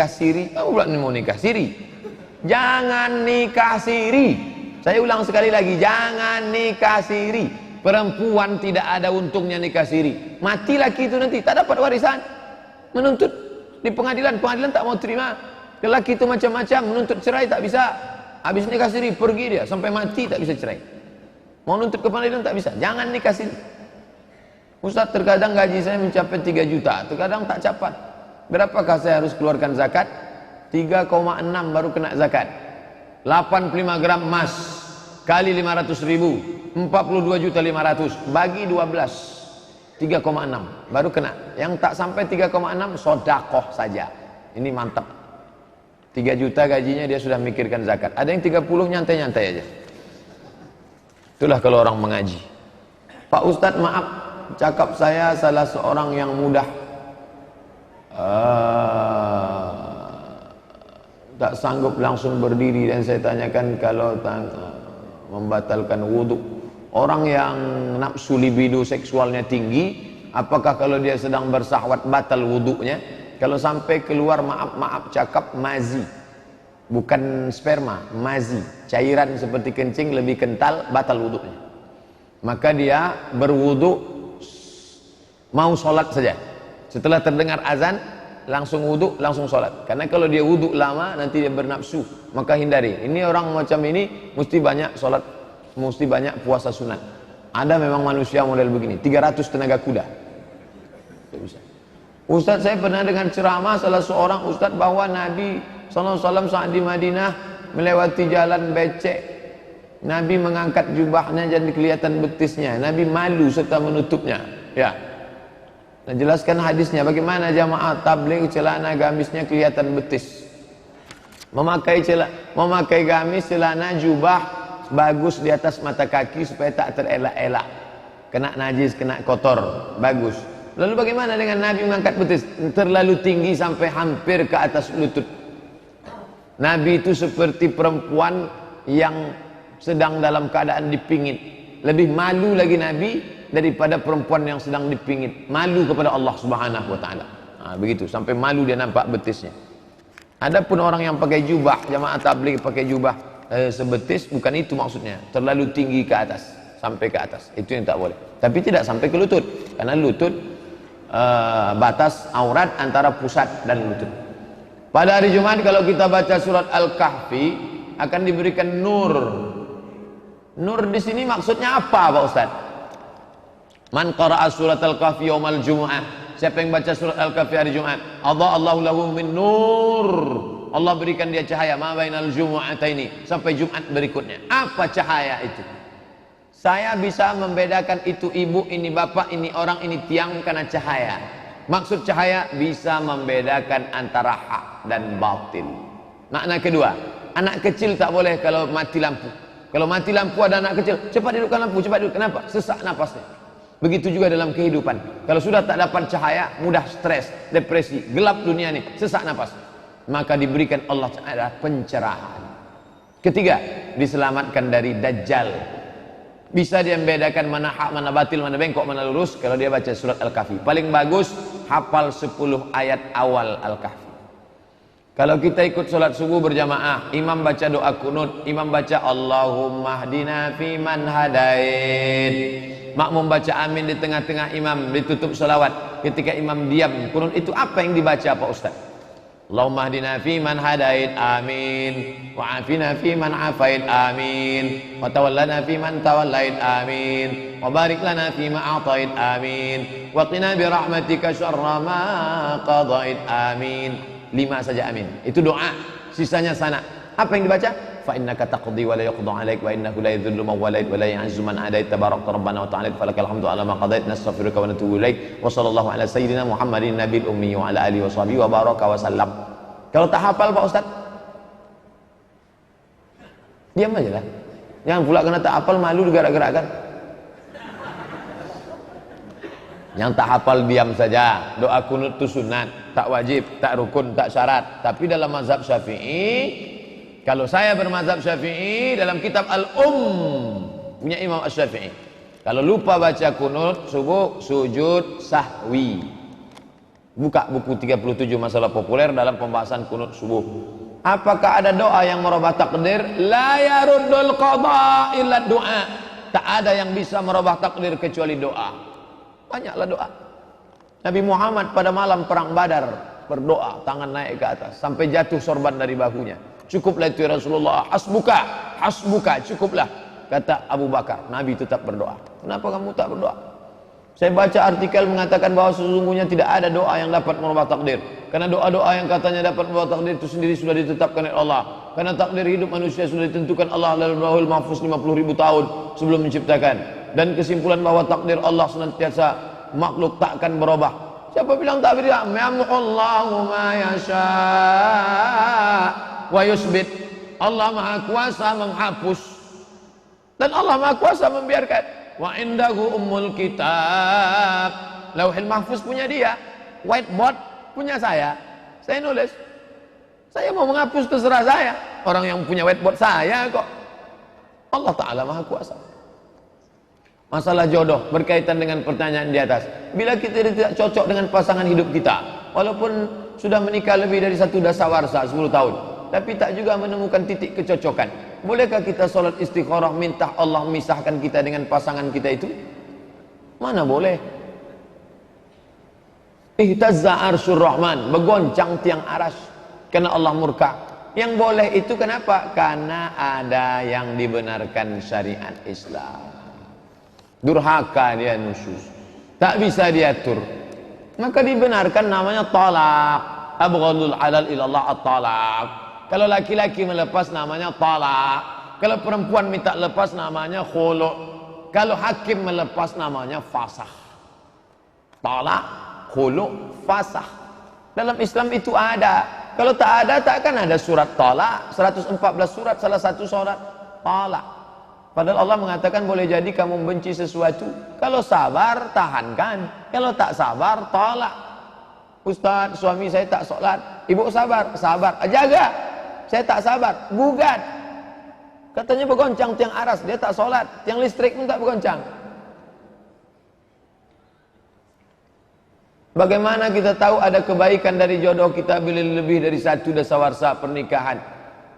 siri? Tahu pula mau nikah siri. Jangan nikah siri. Saya ulang sekali lagi, jangan nikah siri. Perempuan tidak ada untungnya nikah siri. Mati laki itu nanti tak dapat warisan. Menuntut di pengadilan tak mau terima. Lelaki itu macam-macam, menuntut cerai tak bisa. Habis nikah siri pergi dia sampai mati tak bisa cerai. Mau nuntut ke pengadilan tak bisa. Jangan nikah siri. Ustaz, terkadang gaji saya mencapai 3 juta, terkadang tak capai. Berapakah saya harus keluarkan zakat? 3,6 baru kena zakat. 85 gram emas kali 500.000, 42.500.000 bagi 12, 3,6 baru kena. Yang tak sampai 3,6 sodakoh saja. Ini mantap. 3 juta gajinya dia sudah mikirkan zakat. Ada yang 30 nyantai-nyantai aja. Itulah kalau orang mengaji. Pak Ustadz, maaf, cakap saya salah seorang yang mudah tak sanggup langsung berdiri, dan saya tanyakan kalau membatalkan wudhu. Orang yang nafsu libido seksualnya tinggi, apakah kalau dia sedang bersahwat batal wudhunya? Kalau sampai keluar maaf cakap mazi, bukan sperma, mazi, cairan seperti kencing lebih kental, batal wudhunya. Maka dia berwudhu, mau sholat saja. Setelah terdengar azan, langsung wudhu, langsung sholat. Karena kalau dia wudhu lama, nanti dia bernafsu, maka hindari. Ini orang macam ini mesti banyak sholat, mesti banyak puasa sunat. Ada memang manusia model begini, 300 tenaga kuda. Tidak bisa. Ustaz, saya pernah dengan ceramah salah seorang ustaz bahwa Nabi SAW saat di Madinah melewati jalan becek, Nabi mengangkat jubahnya jadi kelihatan betisnya. Nabi malu serta menutupnya. Ya. Nah, jelaskan hadisnya. Bagaimana jamaah tabligh celana gamisnya kelihatan betis? Memakai gamis, celana, jubah bagus di atas mata kaki supaya tak terelak-elak, kena najis, kena kotor, bagus. Lalu bagaimana dengan Nabi mengangkat betis? Terlalu tinggi sampai hampir ke atas lutut. Nabi itu seperti perempuan yang sedang dalam keadaan dipingit. Lebih malu lagi Nabi daripada perempuan yang sedang dipingit. Malu kepada Allah Subhanahu wa taala. Begitu, sampai malu dia nampak betisnya. Adapun orang yang pakai jubah, jamaah tabligh pakai jubah sebetis, bukan itu maksudnya. Terlalu tinggi ke atas, sampai ke atas. Itu yang tak boleh. Tapi tidak sampai ke lutut. Karena lutut batas aurat antara pusat dan lutut. Pada hari Jumat kalau kita baca surat Al-Kahfi akan diberikan nur. Nur di sini maksudnya apa, Pak Ustaz? Man qara'a surat Al-Kahfi yaumal Jumu'ah. Siapa yang baca surat Al-Kahfi hari Jumat, Allahu lahu min nur. Allah berikan dia cahaya ma bainal jumu'ataini, sampai Jumat berikutnya. Apa cahaya itu? Saya bisa membedakan itu ibu, ini bapak, ini orang, ini tiang karena cahaya. Maksud cahaya bisa membedakan antara hak dan batil. Makna kedua, anak kecil tak boleh kalau mati lampu. Kalau mati lampu ada anak kecil, cepat hidupkan lampu, cepat hidup. Kenapa? Sesak napasnya. Begitu juga dalam kehidupan. Kalau sudah tak dapat cahaya, mudah stres, depresi, gelap dunia ini, sesak napas. Maka diberikan Allah Ta'ala pencerahan. Ketiga, diselamatkan dari Dajjal. Bisa dia membedakan mana hak, mana batil, mana bengkok, mana lurus kalau dia baca surat Al-Kahfi. Paling bagus hafal 10 ayat awal Al-Kahfi. Kalau kita ikut sholat subuh berjamaah, imam baca doa kunut, imam baca Allahumma hdina fiman hadain, makmum baca amin di tengah-tengah imam, ditutup sholawat. Ketika imam diam kunut, itu apa yang dibaca Pak Ustaz? Allahumma hdina fiman hadain, amin, wa afina fiman afait, amin, wa tawallana fiman tawallait, amin, wa barik lana fima a'tait, amin, wa qina birahmatika syarra ma qadait, amin. 5 saja amin. Itu doa, sisanya sana. Apa yang dibaca? fa innaka taqdi wa la yuqda 'alaik wa innahu la yadhillu man walait wa la yu'izzu man adait tabarakta rabbana wa ta'ala falakal hamdu ala ma qadait nastaghfiruka wa natubu ilaik wa sallallahu ala sayyidina Muhammadin nabiyil ummi wa ala alihi wa sahbihi wa baraka wa sallam. Kalau tak hafal Pak Ustaz, diam aja lah. Jangan pula kena tak hafal malu digerak-gerakkan. Yang tak hafal diam saja. Doa kunut itu sunat, tak wajib, tak rukun, tak syarat. Tapi dalam mazhab Syafi'i, kalau saya bermazhab Syafi'i, dalam kitab punya Imam Asy-Syafi'i, kalau lupa baca kunut subuh, sujud sahwi. Buka buku 37 masalah populer dalam pembahasan kunut subuh. Apakah ada doa yang merubah takdir? La yaruddul qada illa doa. Tak ada yang bisa merubah takdir kecuali doa. Banyaklah doa. Nabi Muhammad pada malam perang Badar berdoa, tangan naik ke atas sampai jatuh sorban dari bahunya. Cukuplah itu ya Rasulullah, hasbuka, hasbuka, cukuplah. Kata Abu Bakar, Nabi tetap berdoa. Kenapa kamu tak berdoa? Saya baca artikel mengatakan bahwa sesungguhnya tidak ada doa yang dapat merubah takdir. Karena doa-doa yang katanya dapat merubah takdir itu sendiri sudah ditetapkan oleh Allah. Karena takdir hidup manusia sudah ditentukan Allah dalam Lauhul Mahfuz 50.000 tahun sebelum menciptakan. Dan kesimpulan bahwa takdir Allah senantiasa makhluk tak akan berubah. Siapa bilang tak berubah? Yamhullahu ma yasha wa yusbit. Allah Maha Kuasa menghapus dan Allah Maha Kuasa membiarkan. Wa indahu ummul kitab. Lauhul Mahfuz punya dia, whiteboard punya saya. Saya nulis. Saya mau menghapus terserah saya. Orang yang punya whiteboard saya kok. Allah Ta'ala Maha Kuasa. Masalah jodoh berkaitan dengan pertanyaan di atas. Bila kita tidak cocok dengan pasangan hidup kita, walaupun sudah menikah lebih dari 1 dasawarsa 10 tahun, tapi tak juga menemukan titik kecocokan, bolehkah kita sholat istikharah minta Allah memisahkan kita dengan pasangan kita itu? Mana boleh. Ihtazza arsyur rahman, bergoncang tiang aras karena Allah murka. Yang boleh itu kenapa? Karena ada yang dibenarkan syariat Islam. Durhaka dia nusyuz, tak bisa diatur, maka dibenarkan, namanya talak. Abghadul halal ilallah at-talak. Kalau laki-laki melepas namanya talak. Kalau perempuan minta lepas namanya khulu'. Kalau hakim melepas namanya fasakh. Talak, khulu', fasakh. Dalam Islam itu ada. Kalau tak ada, tak akan ada surat talak. 114 surat, salah satu surat talak. Padahal Allah mengatakan boleh jadi kamu membenci sesuatu. Kalau sabar, tahankan. Kalau tak sabar, tolak. Ustaz, suami saya tak sholat. Ibu sabar, sabar. Jaga. Saya tak sabar, gugat. Katanya bergoncang tiang aras, dia tak sholat. Tiang listrik pun tak bergoncang. Bagaimana kita tahu ada kebaikan dari jodoh kita bila lebih dari 1 dasawarsa pernikahan?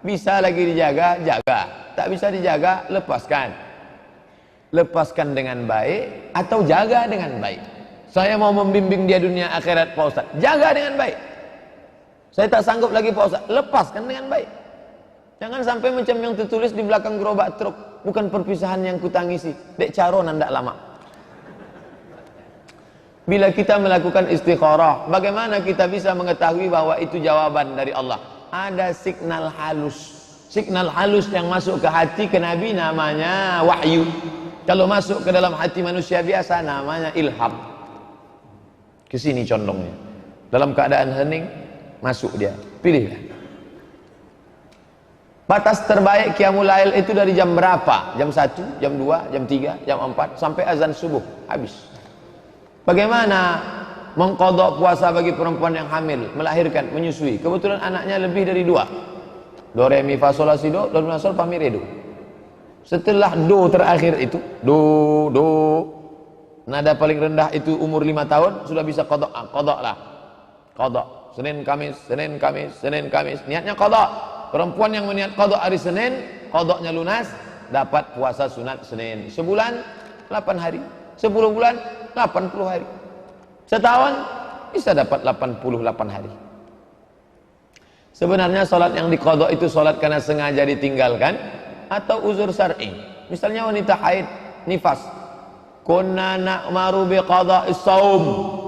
Bisa lagi dijaga, jaga. Tak bisa dijaga, lepaskan. Lepaskan dengan baik atau jaga dengan baik. Saya mau membimbing dia dunia akhirat Pak Ustaz, jaga dengan baik. Saya tak sanggup lagi Pak Ustaz, lepaskan dengan baik. Jangan sampai macam yang tertulis di belakang gerobak truk, bukan perpisahan yang kutangisi, dek caronan ndak lama. Bila kita melakukan istikharah, bagaimana kita bisa mengetahui bahwa itu jawaban dari Allah? Ada signal halus. Signal halus yang masuk ke hati, ke Nabi namanya wahyu. Kalau masuk ke dalam hati manusia biasa namanya ilham. Ke sini condongnya. Dalam keadaan hening, masuk dia. Pilihlah. Batas terbaik qiyamul lail itu dari jam berapa? Jam 1, jam 2, jam 3, jam 4 sampai azan subuh habis. Bagaimana mengqadha puasa bagi perempuan yang hamil, melahirkan, menyusui? Kebetulan anaknya lebih dari 2. Do re mi fa sol la si do, do la sol fa mi re do. Setelah do terakhir itu, do nada paling rendah itu umur 5 tahun sudah bisa qadha. Qadha lah. Qadha. Senin Kamis, Senin Kamis, Senin Kamis. Niatnya qadha. Perempuan yang meniat qadha hari Senin, qadhanya lunas, dapat puasa sunat Senin. Sebulan 8 hari. 10 bulan 80 hari. Setahun bisa dapat 88 hari. Sebenarnya salat yang diqadha itu salat karena sengaja ditinggalkan atau uzur syar'i. Misalnya wanita haid, nifas. Kunna na'maru biqadha'is shaum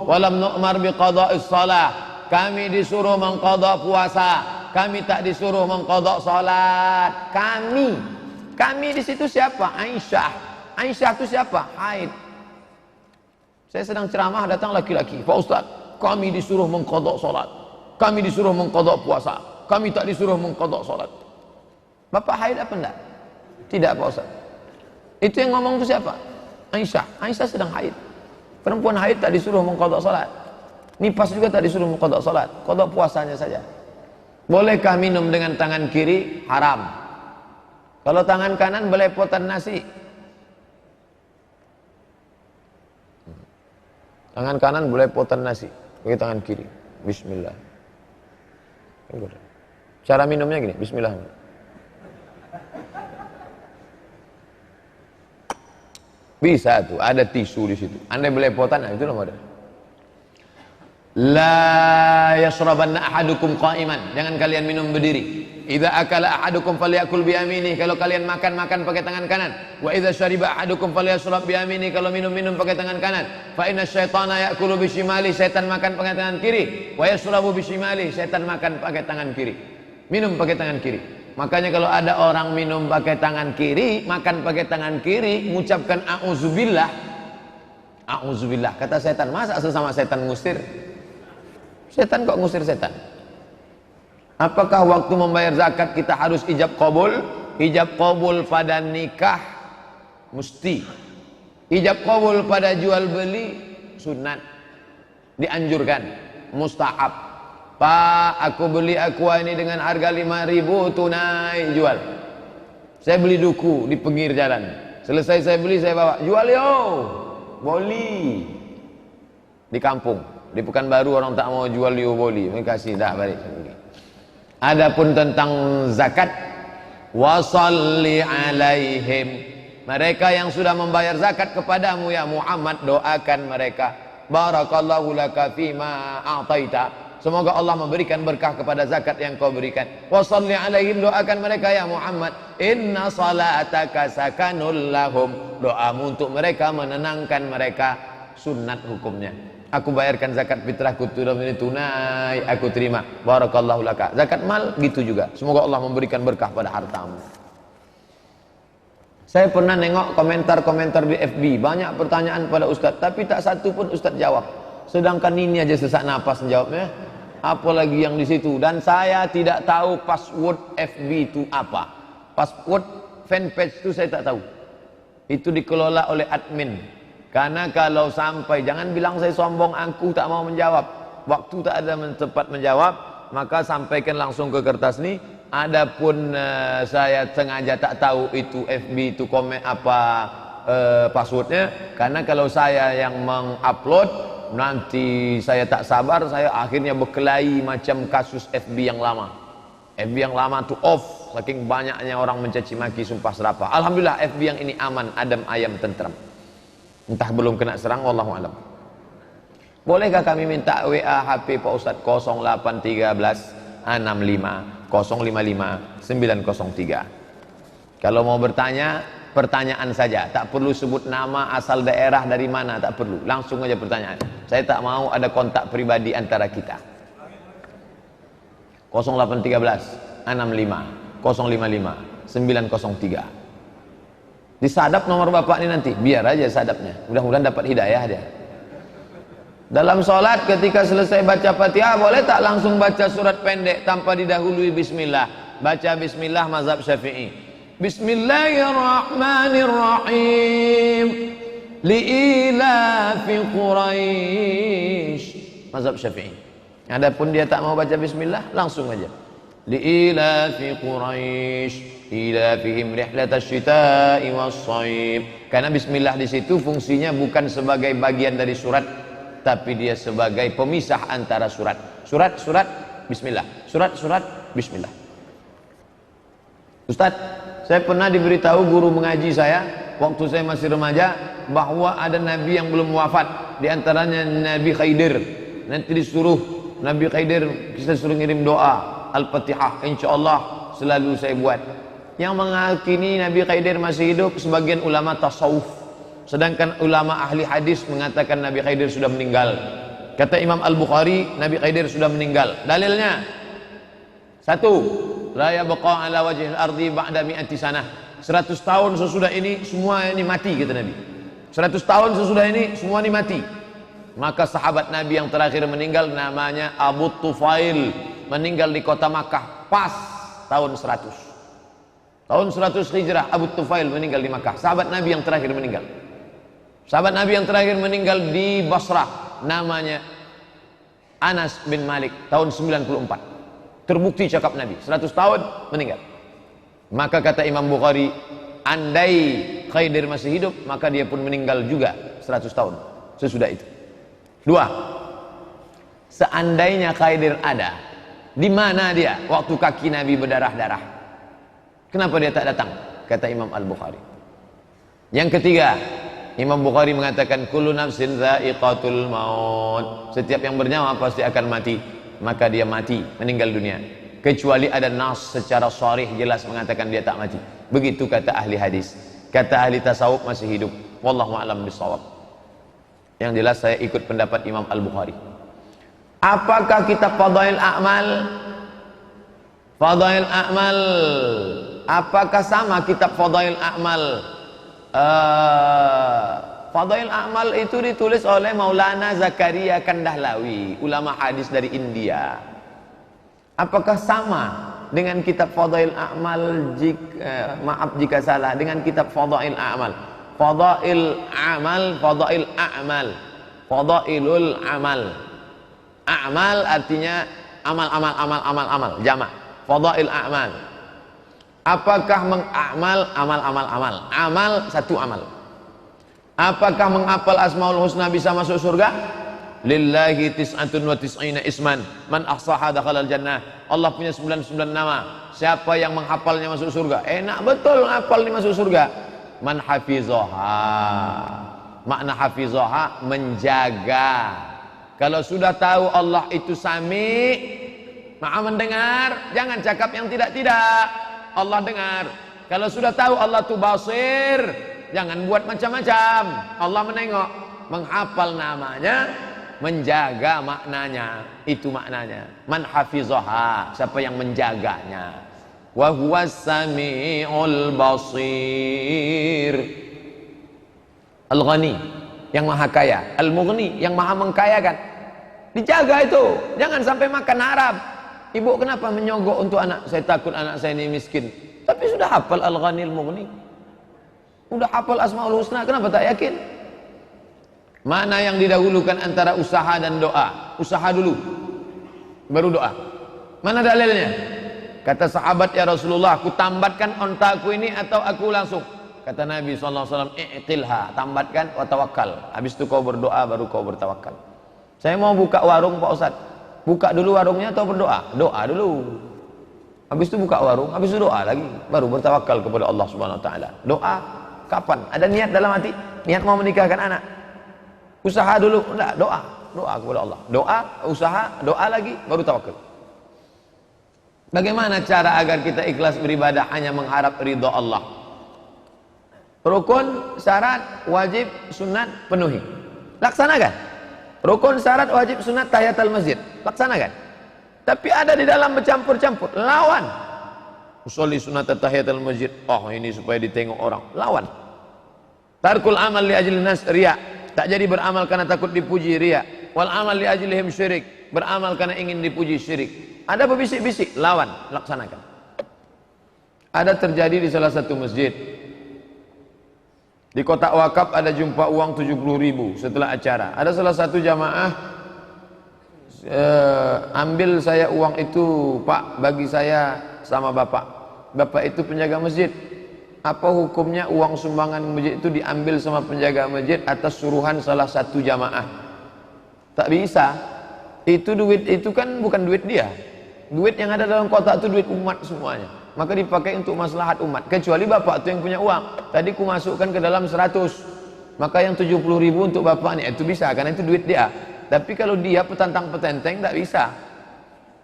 wa lam nu'mar biqadha'is shalah. Kami disuruh mengqadha puasa, kami tak disuruh mengqadha salat. Kami di situ siapa? Aisyah. Aisyah itu siapa? Haid. Saya sedang ceramah, datang laki-laki, Pak Ustaz, kami disuruh mengqadha salat, kami disuruh mengqadha puasa, kami tak disuruh mengqadha salat. Bapak haid apa enggak? Tidak, Pak Ustaz. Itu yang ngomong itu siapa? Aisyah. Aisyah sedang haid. Perempuan haid tak disuruh mengqadha salat. Nifas juga tak disuruh mengqadha salat, qadha puasanya saja. Bolehkah minum dengan tangan kiri? Haram. Kalau tangan kanan belepotan nasi. Tangan kanan belepotan nasi, pakai tangan kiri. Bismillah. Cara minumnya gini, bismillah. Bisa tuh, ada tisu di situ. Andai belepotan, nah itu nomor. La yashrabanna ahadukum qa'iman. Jangan kalian minum berdiri. Idza akala ahadukum falyakul bi yaminihi. Kalau kalian makan pakai tangan kanan. Wa idza syariba ahadukum falyashrab bi yaminihi. Kalau minum pakai tangan kanan. Fa inna syaitana ya'kulu bi shimali. Setan makan pakai tangan kiri. Wa yashrabu bi shimali. Setan makan pakai tangan kiri. Minum pakai tangan kiri. Makanya kalau ada orang minum pakai tangan kiri, makan pakai tangan kiri, mengucapkan a'udzubillah. A'udzubillah. Kata setan, masa sesama setan ngusir? Setan kok ngusir setan? Apakah waktu membayar zakat kita harus ijab qabul? Ijab qabul pada nikah mesti. Ijab qabul pada jual beli sunat. Dianjurkan, mustahab. Pak, aku beli aqua ini dengan harga 5.000 tunai, jual. Saya beli duku di pinggir jalan. Selesai saya beli, saya bawa, jual yo, boli. Di kampung, di Pekanbaru orang tak mau jual yo boli, mereka kasih dah balik. Adapun tentang zakat, wasalli alaihim. Mereka yang sudah membayar zakat kepadamu ya Muhammad, doakan mereka. Barakallahu laka fima a'taita. Semoga Allah memberikan berkah kepada zakat yang kau berikan. Wasalli alaihim, doakan mereka ya Muhammad. Inna salataka sakanul lahum. Doamu untuk mereka, menenangkan mereka. Sunat hukumnya. Aku bayarkan zakat fitrahku ini tunai, aku terima. Barakallahu laka. Zakat mal gitu juga. Semoga Allah memberikan berkah pada hartamu. Saya pernah nengok komentar-komentar di FB, banyak pertanyaan pada Ustadz, tapi tak satu pun Ustadz jawab. Sedangkan ini aja sesak napas menjawabnya. Apalagi yang di situ, dan saya tidak tahu password FB itu apa. Password fanpage itu saya tak tahu. Itu dikelola oleh admin. Karena kalau sampai, jangan bilang saya sombong, aku tak mau menjawab. Waktu tak ada tempat menjawab, maka sampaikan langsung ke kertas ini. Adapun saya sengaja tak tahu itu FB itu komen apa passwordnya. Karena kalau saya yang mengupload, nanti saya tak sabar, saya akhirnya berkelahi macam kasus FB yang lama. FB yang lama tu off, saking banyaknya orang mencaci maki, sumpah serapah. Alhamdulillah FB yang ini aman, adem ayam tentram. Entah belum kena serang, wallahu alam. Bolehkah kami minta WA HP Pak Ustadz 0813 65 055 903. Kalau mau bertanya, pertanyaan saja, tak perlu sebut nama, asal daerah, dari mana, tak perlu, langsung aja pertanyaan. Saya tak mau ada kontak pribadi antara kita. 0813 65 055 903. Disadap nomor bapak ini nanti, biar aja sadapnya, mudah-mudahan dapat hidayah dia. Dalam sholat ketika selesai baca Fatihah, boleh tak langsung baca surat pendek tanpa didahului bismillah? Baca bismillah mazhab Syafi'i. Bismillahirrahmanirrahim. Li'ilafi Quraisy. Mazhab Syafi'i. Adapun dia tak mau baca bismillah, langsung aja. Li'ilafi Quraisy. Ilafihim rihlatash shita'i was-shayb. Karena bismillah di situ fungsinya bukan sebagai bagian dari surat, tapi dia sebagai pemisah antara surat. Surat bismillah. Surat bismillah. Ustadz, saya pernah diberitahu guru mengaji saya waktu saya masih remaja bahwa ada nabi yang belum wafat, di antaranya Nabi Khidir. Nanti disuruh Nabi Khidir, kita suruh ngirim doa Al-Fatihah, insyaallah selalu saya buat. Yang mengakini Nabi Khidir masih hidup sebagian ulama tasawuf, sedangkan ulama ahli hadis mengatakan Nabi Khidir sudah meninggal. Kata Imam Al-Bukhari, Nabi Khidir sudah meninggal. Dalilnya, Satu, la yabqa ala wajhil ardi ba'da mi'ati sanah. 100 tahun sesudah ini semua ini mati, kata Nabi. 100 tahun sesudah ini semua ini mati. Maka sahabat Nabi yang terakhir meninggal namanya Abu Tufail, meninggal di kota Makkah pas tahun 100. Tahun 100 Hijrah Abu Tufail meninggal di Makkah. Sahabat Nabi yang terakhir meninggal. Sahabat Nabi yang terakhir meninggal di Basrah, namanya Anas bin Malik, tahun 94. Terbukti cakap Nabi, 100 tahun meninggal. Maka kata Imam Bukhari, andai Khidir masih hidup, maka dia pun meninggal juga 100 tahun sesudah itu. Dua, seandainya Khidir ada, di mana dia waktu kaki Nabi berdarah-darah? Kenapa dia tak datang? Kata Imam Al-Bukhari. Yang ketiga, Imam Bukhari mengatakan kullu nafsin dha'iqatul maut. Setiap yang bernyawa pasti akan mati. Maka dia mati, meninggal dunia. Kecuali ada nas secara sharih jelas mengatakan dia tak mati. Begitu kata ahli hadis. Kata ahli tasawuf masih hidup. Wallahu a'lam bishawab. Yang jelas saya ikut pendapat Imam Al-Bukhari. Apakah kitab Fadail A'mal? Fadail A'mal, apakah sama kitab Fadail A'mal? Fadail A'mal itu ditulis oleh Maulana Zakaria Kandahlawi, ulama hadis dari India. Apakah sama dengan kitab Fadail A'mal? Maaf jika salah, dengan kitab Fadail A'mal. Fadail A'mal, Fadail A'mal, Fadailul Amal. A'mal artinya amal, jamak. Fadail A'mal. Apakah mengamal amal? Amal satu amal. Apakah menghafal Asmaul Husna bisa masuk surga? Lillahi tis'atun wa tis'ina isman man ahsaha dakhalal jannah. Allah punya 99 nama. Siapa yang menghafalnya masuk surga? Enak betul menghafal ini masuk surga. Man hafizaha. Makna hafizaha menjaga. Kalau sudah tahu Allah itu sami, maha mendengar, jangan cakap yang tidak-tidak. Allah dengar. Kalau sudah tahu Allah itu basir, jangan buat macam-macam. Allah menengok. Menghafal namanya, menjaga maknanya. Itu maknanya. Man hafizaha, siapa yang menjaganya. Wa huwas sami'ul basir. Al-Ghani, yang maha kaya. Al-Mughni, yang maha mengkayakan. Dijaga itu, jangan sampai makan haram. Ibu kenapa menyogok untuk anak? Saya takut anak saya ini miskin. Tapi sudah hafal Al-Ghani Al-Mughni, sudah hafal Asmaul Husna, kenapa tak yakin? Mana yang didahulukan antara usaha dan doa? Usaha dulu, baru doa. Mana dalilnya? Kata sahabat, ya Rasulullah, aku tambatkan ontaku ini atau aku langsung? Kata Nabi SAW, i'tilha, tambatkan wa tawakkal. Habis itu kau berdoa, baru kau bertawakal. Saya mau buka warung Pak Ustadz. Buka dulu warungnya atau berdoa? Doa dulu. Habis itu buka warung, habis itu doa lagi, baru bertawakal kepada Allah Subhanahu wa taala. Doa kapan? Ada niat dalam hati, niat mau menikahkan anak. Usaha dulu, enggak, doa kepada Allah. Doa, usaha, doa lagi, baru tawakal. Bagaimana cara agar kita ikhlas beribadah hanya mengharap ridha Allah? Rukun, syarat, wajib, sunat penuhi. Laksanakan. Rukun, syarat, wajib, sunat, tahiyatul masjid. Laksanakan. Tapi ada di dalam bercampur-campur. Lawan. Usolli sunat tahiyatul masjid. Oh, ini supaya ditengok orang. Lawan. Tarkul amal li ajli nas, riya. Tak jadi beramal karena takut dipuji, riya. Wal amal li ajlihim syirik. Beramal karena ingin dipuji, syirik. Ada berbisik-bisik, lawan, laksanakan. Ada terjadi di salah satu masjid. Di kotak wakaf ada jumpa uang 70.000 setelah acara. Ada salah satu jamaah, ambil saya uang itu Pak, bagi saya sama Bapak. Bapak itu penjaga masjid. Apa hukumnya uang sumbangan masjid itu diambil sama penjaga masjid atas suruhan salah satu jamaah? Tak bisa. Itu duit itu kan bukan duit dia. Duit yang ada dalam kotak itu duit umat semuanya. Maka dipakai untuk maslahat umat. Kecuali bapak itu yang punya uang. Tadi ku masukkan ke dalam 100. Maka yang 70.000 untuk bapak ini itu bisa karena itu duit dia. Tapi kalau dia petantang petenteng tak bisa.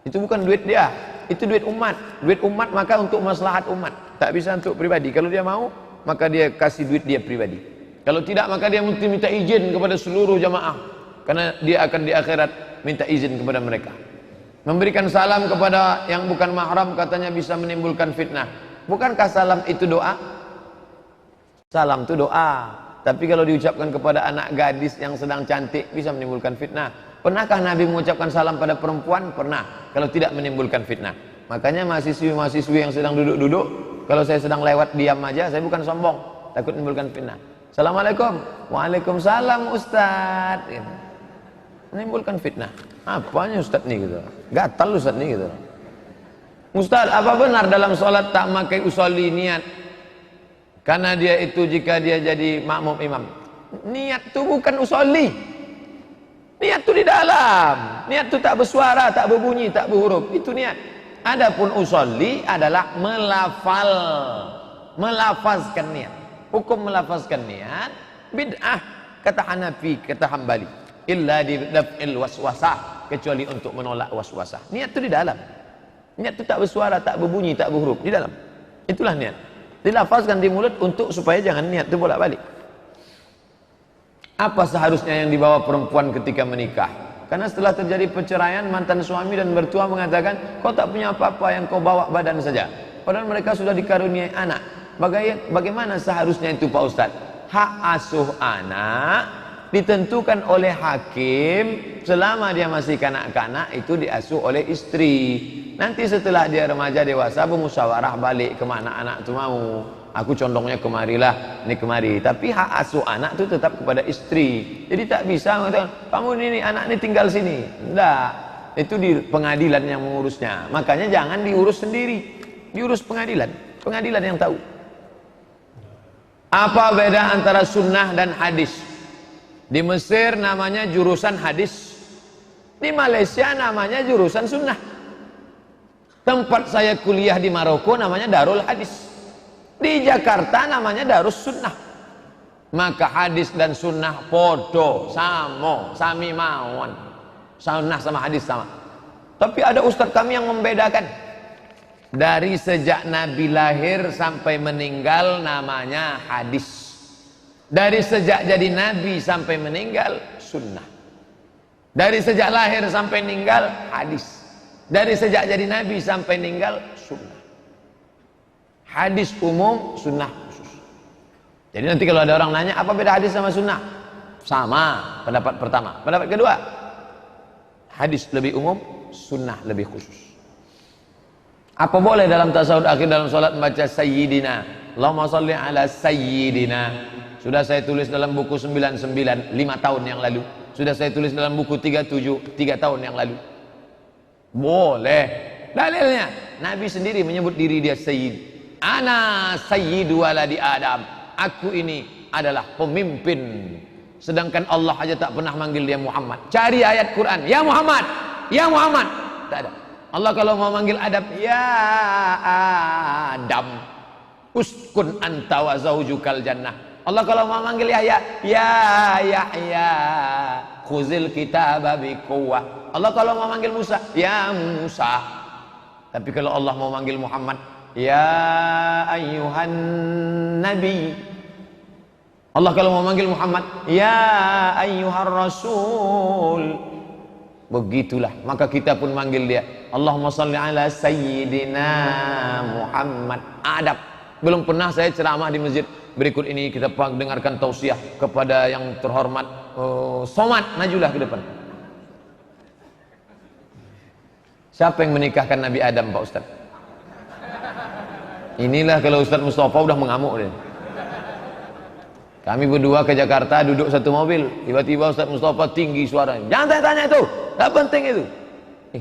Itu bukan duit dia. Itu duit umat. Duit umat maka untuk maslahat umat. Tak bisa untuk pribadi. Kalau dia mau, maka dia kasih duit dia pribadi. Kalau tidak, maka dia mesti minta izin kepada seluruh jamaah. Karena dia akan di akhirat minta izin kepada mereka. Memberikan salam kepada yang bukan mahram katanya bisa menimbulkan fitnah. Bukankah salam itu doa? Salam itu doa. Tapi kalau diucapkan kepada anak gadis yang sedang cantik bisa menimbulkan fitnah. Pernahkah Nabi mengucapkan salam pada perempuan? Pernah. Kalau tidak menimbulkan fitnah. Makanya mahasiswi-mahasiswi yang sedang duduk-duduk, kalau saya sedang lewat diam aja, saya bukan sombong, takut menimbulkan fitnah. Assalamualaikum. Waalaikumsalam Ustaz. Menimbulkan fitnah. Apanya Ustaz nih gitu? Gatal Ustaz nih gitu. Ustaz, apa benar dalam sholat tak pakai usolli niat? Karena dia itu jika dia jadi makmum imam. Niat itu bukan usolli. Niat itu di dalam. Niat itu tak bersuara, tak berbunyi, tak berhuruf. Itu niat. Adapun usolli adalah melafazkan niat. Hukum melafazkan niat bid'ah kata Hanafi, kata Hambali. Illa di daf'il waswasah, kecuali untuk menolak waswasah. Niat itu di dalam. Niat itu tak bersuara, tak berbunyi, tak berhuruf, di dalam. Itulah niat. Dilafazkan di mulut untuk supaya jangan niat itu bolak-balik. Apa seharusnya yang dibawa perempuan ketika menikah? Karena setelah terjadi perceraian, mantan suami dan mertua mengatakan, kau tak punya apa-apa, yang kau bawa badan saja. Padahal mereka sudah dikaruniai anak. Bagaimana seharusnya itu Pak Ustadz? Hak asuh anak ditentukan oleh hakim selama dia masih kanak-kanak, itu diasuh oleh istri. Nanti setelah dia remaja dewasa bermusyawarah balik kemana anak itu mau. Aku condongnya kemarilah, ini kemari. Tapi hak asuh anak itu tetap kepada istri. Jadi tak bisa mengatakan, kamu ini anak ini tinggal sini. Tidak, itu di pengadilan yang mengurusnya. Makanya jangan diurus sendiri, diurus pengadilan. Pengadilan yang tahu. Apa beda antara sunnah dan hadis? Di Mesir namanya jurusan hadis, di Malaysia namanya jurusan sunnah. Tempat saya kuliah di Maroko namanya Darul Hadis, di Jakarta namanya Darus Sunnah. Maka hadis dan sunnah podo, samo, sami mawon. Sunnah sama hadis sama. Tapi ada ustadz kami yang membedakan. Dari sejak Nabi lahir sampai meninggal namanya hadis. Dari sejak jadi Nabi sampai meninggal sunnah. Dari sejak lahir sampai meninggal hadis. Dari sejak jadi Nabi sampai meninggal sunnah. Hadis umum, sunnah khusus. Jadi nanti kalau ada orang nanya apa beda hadis sama sunnah? Sama, pendapat pertama. Pendapat kedua, hadis lebih umum, sunnah lebih khusus. Apa boleh dalam tasawuf akhir dalam salat membaca sayyidina? Allahumma shalli ala sayyidina. Sudah saya tulis dalam buku 99 5 tahun yang lalu. Sudah saya tulis dalam buku 37 3 tahun yang lalu. Boleh. Dalilnya Nabi sendiri menyebut diri dia sayyid. Ana sayyidu waladi Adam. Aku ini adalah pemimpin. Sedangkan Allah aja tak pernah manggil dia Muhammad. Cari ayat Quran, ya Muhammad, ya Muhammad. Tak ada. Allah kalau mau manggil Adam, ya Adam, uskun anta wa zaujukal jannah. Allah kalau mau manggil Yahya, ya Yahya, khuzil kitaba biquwwah. Allah kalau mau manggil Musa, ya Musa. Tapi kalau Allah mau manggil Muhammad, ya ayyuhan nabi. Allah kalau mau manggil Muhammad, ya ayyuhar rasul. Begitulah, maka kita pun manggil dia, Allahumma shalli ala sayyidina Muhammad. Adab. Belum pernah saya ceramah di masjid. Berikut ini kita dengarkan tausiah kepada yang terhormat Somad, majulah ke depan. Siapa yang menikahkan Nabi Adam, Pak Ustaz? Inilah kalau Ustaz Mustafa udah mengamuk deh. Kami berdua ke Jakarta, duduk satu mobil. Tiba-tiba Ustaz Mustafa tinggi suaranya. Jangan tanya-tanya itu, tak penting itu.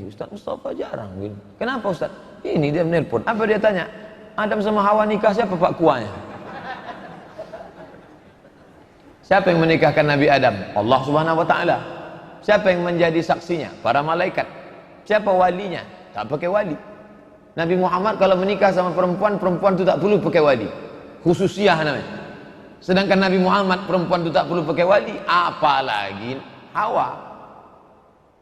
Ustaz Mustafa jarang gini. Kenapa Ustaz? Ini dia menelpon. Apa dia tanya? Adam sama Hawa nikah, siapa pak kuahnya? Siapa yang menikahkan Nabi Adam? Allah Subhanahu wa taala. Siapa yang menjadi saksinya? Para malaikat. Siapa walinya? Tak pakai wali. Nabi Muhammad kalau menikah sama perempuan, perempuan itu tak perlu pakai wali. Khususiyah namanya. Sedangkan Nabi Muhammad perempuan itu tak perlu pakai wali, apalagi Hawa.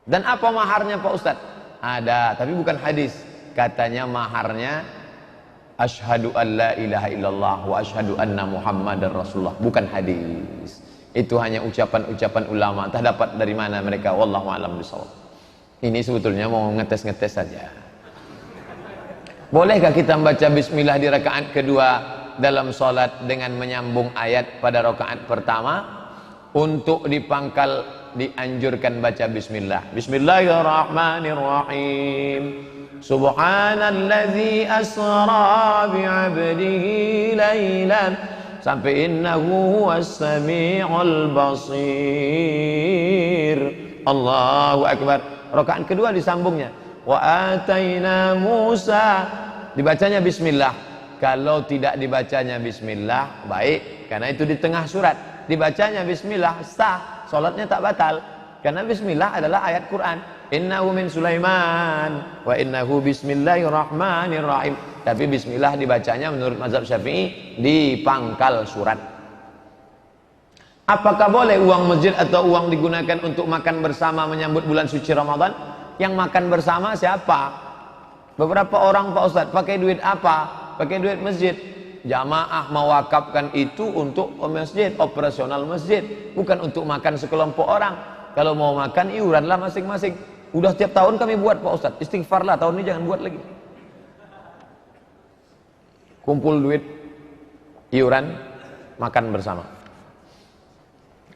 Dan apa maharnya Pak Ustadz? Ada, tapi bukan hadis. Katanya maharnya asyhadu an la ilaha illallah wa asyhadu anna Muhammadar Rasulullah. Bukan hadis. Itu hanya ucapan-ucapan ulama. Entah dapat dari mana mereka. Wallahu a'lam bishawab. Ini sebetulnya mau ngetes-ngetes saja. Bolehkah kita membaca bismillah di rakaat kedua dalam sholat dengan menyambung ayat pada rakaat pertama? Untuk dipangkal dianjurkan baca bismillah. Bismillahirrahmanirrahim. Subhanalladzi asra bi'abdihi laylan sampai innahu huwas sami'ul basir. Allahu akbar. Rakaat kedua disambungnya. Wa ataina Musa, dibacanya bismillah. Kalau tidak dibacanya bismillah, baik, karena itu di tengah surat. Dibacanya bismillah, sah, salatnya tak batal. Karena bismillah adalah ayat Quran. Innahu min Sulaiman wa innahu bismillahirrahmanirrahim. Tapi bismillah dibacanya menurut mazhab Syafi'i di pangkal surat. Apakah boleh uang masjid atau uang digunakan untuk makan bersama menyambut bulan suci Ramadan? Yang makan bersama siapa? Beberapa orang Pak Ustadz pakai duit apa? Pakai duit masjid. Jamaah mewakafkan itu untuk masjid, operasional masjid, bukan untuk makan sekelompok orang. Kalau mau makan iuranlah masing-masing. Udah tiap tahun kami buat Pak Ustadz, istighfarlah tahun ini jangan buat lagi. Kumpul duit, iuran, makan bersama.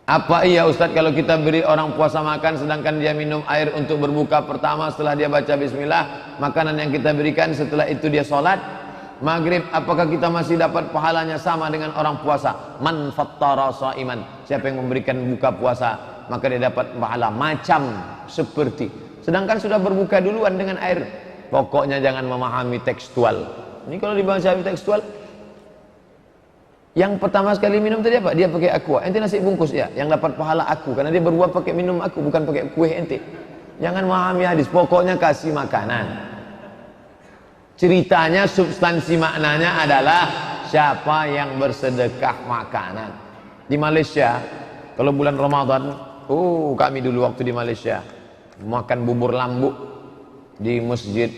Apa iya Ustadz kalau kita beri orang puasa makan sedangkan dia minum air untuk berbuka pertama setelah dia baca bismillah, makanan yang kita berikan setelah itu dia sholat maghrib, apakah kita masih dapat pahalanya sama dengan orang puasa? Man fattara shaiman, siapa yang memberikan buka puasa maka dia dapat pahala macam seperti, sedangkan sudah berbuka duluan dengan air. Pokoknya jangan memahami tekstual. Ini kalau dibaca tekstual, yang pertama sekali minum tadi apa? Dia pakai aqua. Ente nasi bungkus ya, yang dapat pahala aku karena dia berbuat pakai minum aku, bukan pakai kue ente. Jangan memahami hadis, pokoknya kasih makanan. Ceritanya, substansi maknanya adalah siapa yang bersedekah makanan. Di Malaysia, kalau bulan Ramadan, kami dulu waktu di Malaysia makan bubur lambuk di masjid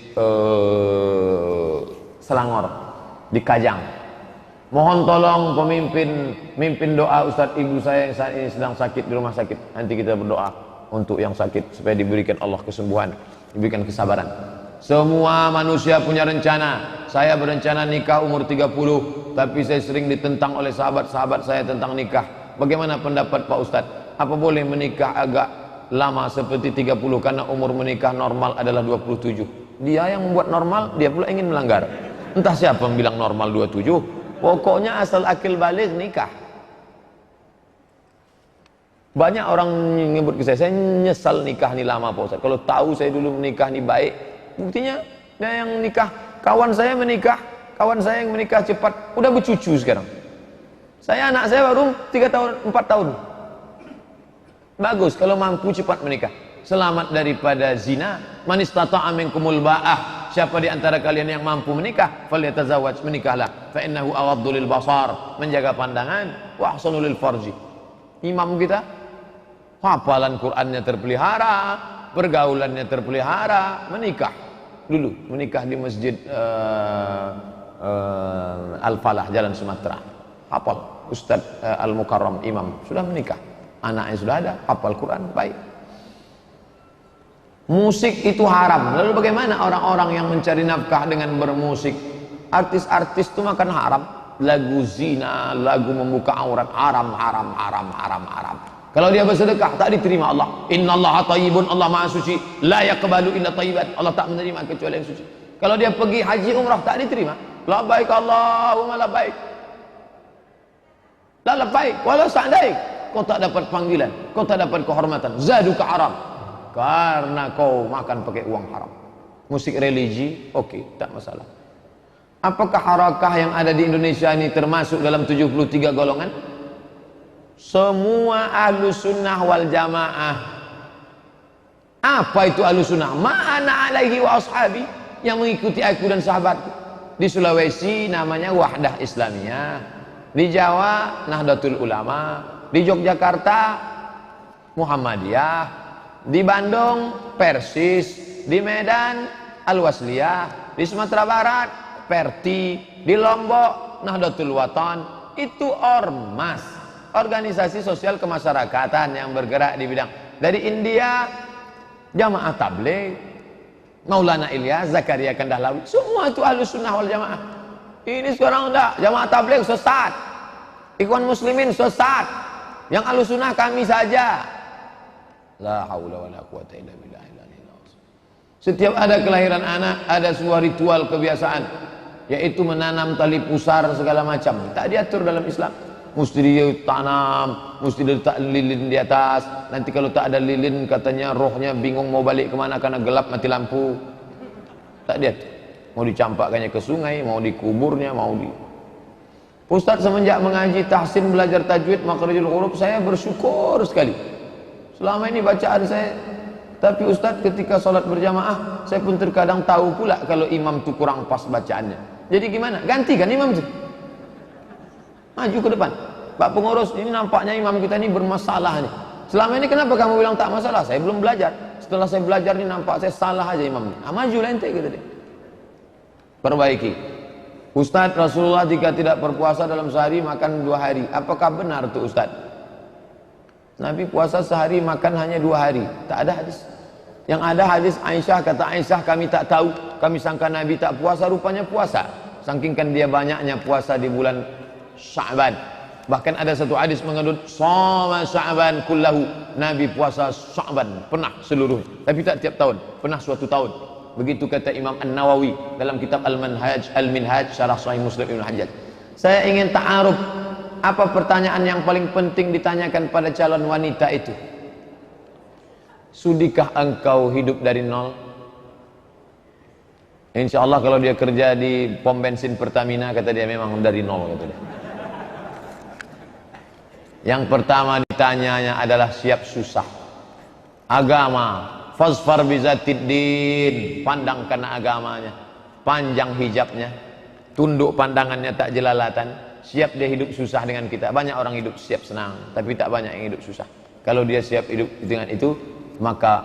Selangor di Kajang. Mohon tolong mimpin doa Ustadz ibu saya yang saat ini sedang sakit di rumah sakit. Nanti kita berdoa untuk yang sakit supaya diberikan Allah kesembuhan, diberikan kesabaran. Semua manusia punya rencana. Saya berencana nikah umur 30, tapi saya sering ditentang oleh sahabat-sahabat saya tentang nikah. Bagaimana pendapat Pak Ustadz? Apa boleh menikah agak lama seperti 30 karena umur menikah normal adalah 27? Dia yang membuat normal, dia pula ingin melanggar. Entah siapa yang bilang normal 27. Pokoknya asal akil balik nikah. Banyak orang nyebut ke saya nyesal nikah ni lama Pak Ustadz. Kalau tahu saya dulu menikah ni baik. Buktinya dia yang nikah, kawan saya menikah, kawan saya yang menikah cepat, udah bercucu sekarang. Saya anak saya baru 3 tahun, 4 tahun. Bagus kalau mampu cepat menikah. Selamat daripada zina. Man istata'a minkumul ba'ah. Siapa di antara kalian yang mampu menikah, falyatazawwaj, menikahlah. Fa innahu aghaddu lil basar, menjaga pandangan, wa ahsanu lil farji. Imam kita hafalan Qur'annya terpelihara, pergaulannya terpelihara, menikah. Dulu menikah di masjid Al-Falah Jalan Sumatera. Hafal Ustadz Al-Mukarram Imam sudah menikah, anaknya sudah ada, hafal Quran, baik. Musik itu haram. Lalu bagaimana orang-orang yang mencari nafkah dengan bermusik? Artis-artis itu makan haram. Lagu zina, lagu membuka aurat, haram. Kalau dia bersedekah tak diterima Allah. Innallaha thayyibun, Allah Maha suci, la yaqbalu illa thayyibat. Allah tak menerima kecuali yang suci. Kalau dia pergi haji umrah tak diterima. Labbaik Allahumma labbaik. La labbaik walau sa'daik. Kau tak dapat panggilan, kau tak dapat kehormatan. Zaduka haram. Karena kau makan pakai uang haram. Musik religi, oke, tak masalah. Apakah harakah yang ada di Indonesia ini termasuk dalam 73 golongan? Semua ahlu sunnah wal jamaah. Apa itu ahlu sunnah? Ma'ana alaihi wa ashabi, yang mengikuti aku dan sahabatku. Di Sulawesi namanya Wahdah Islamiyah, di Jawa Nahdlatul Ulama, di Yogyakarta Muhammadiyah, di Bandung Persis, di Medan Al-Wasliyah, di Sumatera Barat Perti, di Lombok Nahdlatul Watan. Itu ormas, organisasi sosial kemasyarakatan yang bergerak di bidang. Dari India Jamaah Tabligh, Maulana Ilyas, Zakaria Kandahlawi, semua itu Ahlus Sunnah wal Jamaah. Ini sekarang enggak, Jamaah Tabligh sesat, Ikhwan Muslimin sesat, yang Ahlus Sunnah kami saja. La haula wala quwata illa billah. Setiap ada kelahiran anak, ada sebuah ritual kebiasaan, yaitu menanam tali pusar segala macam. Tak diatur dalam Islam. Mesti dia tanam, mesti dia letak lilin di atas. Nanti kalau tak ada lilin, katanya rohnya bingung mau balik kemana karena gelap mati lampu. Tak diatur. Mau dicampakkannya ke sungai, mau dikuburnya, mau di... Ustaz semenjak mengaji tahsin belajar tajwid makhrijul huruf, saya bersyukur sekali. Selama ini bacaan saya. Tapi Ustaz ketika sholat berjamaah, saya pun terkadang tahu pula kalau imam itu kurang pas bacaannya. Jadi gimana? Gantikan imam itu. Maju ke depan. Pak pengurus, ini nampaknya imam kita ini bermasalah nih. Selama ini kenapa kamu bilang tak masalah? Saya belum belajar. Setelah saya belajar ini nampak saya salah aja imam ini. Majulah ente gitu deh. Perbaiki. Ustaz, Rasulullah jika tidak berpuasa dalam sehari makan 2 hari. Apakah benar tuh Ustaz? Nabi puasa sehari makan hanya 2 hari. Tak ada hadis. Yang ada hadis Aisyah, kata Aisyah kami tak tahu, kami sangka Nabi tak puasa, rupanya puasa. Sangkingkan dia banyaknya puasa di bulan Sya'ban. Bahkan ada satu hadis mengendut shoma Sya'ban kullahu, Nabi puasa Sya'ban pernah seluruh, tapi tak tiap tahun, pernah suatu tahun. Begitu kata Imam An-Nawawi dalam kitab Al-Minhaj Syarah Sahih Muslim Ibnu Hajjaj. Saya ingin ta'aruf, apa pertanyaan yang paling penting ditanyakan pada calon wanita itu? Sudikah engkau hidup dari nol? Insya Allah kalau dia kerja di pom bensin Pertamina, kata dia memang dari nol, kata dia. Yang pertama ditanyanya adalah siap susah. Agama, fasfar bizatiddin, pandang karena agamanya, panjang hijabnya, tunduk pandangannya tak jelalatan, siap dia hidup susah dengan kita. Banyak orang hidup siap senang, tapi tak banyak yang hidup susah. Kalau dia siap hidup dengan itu, maka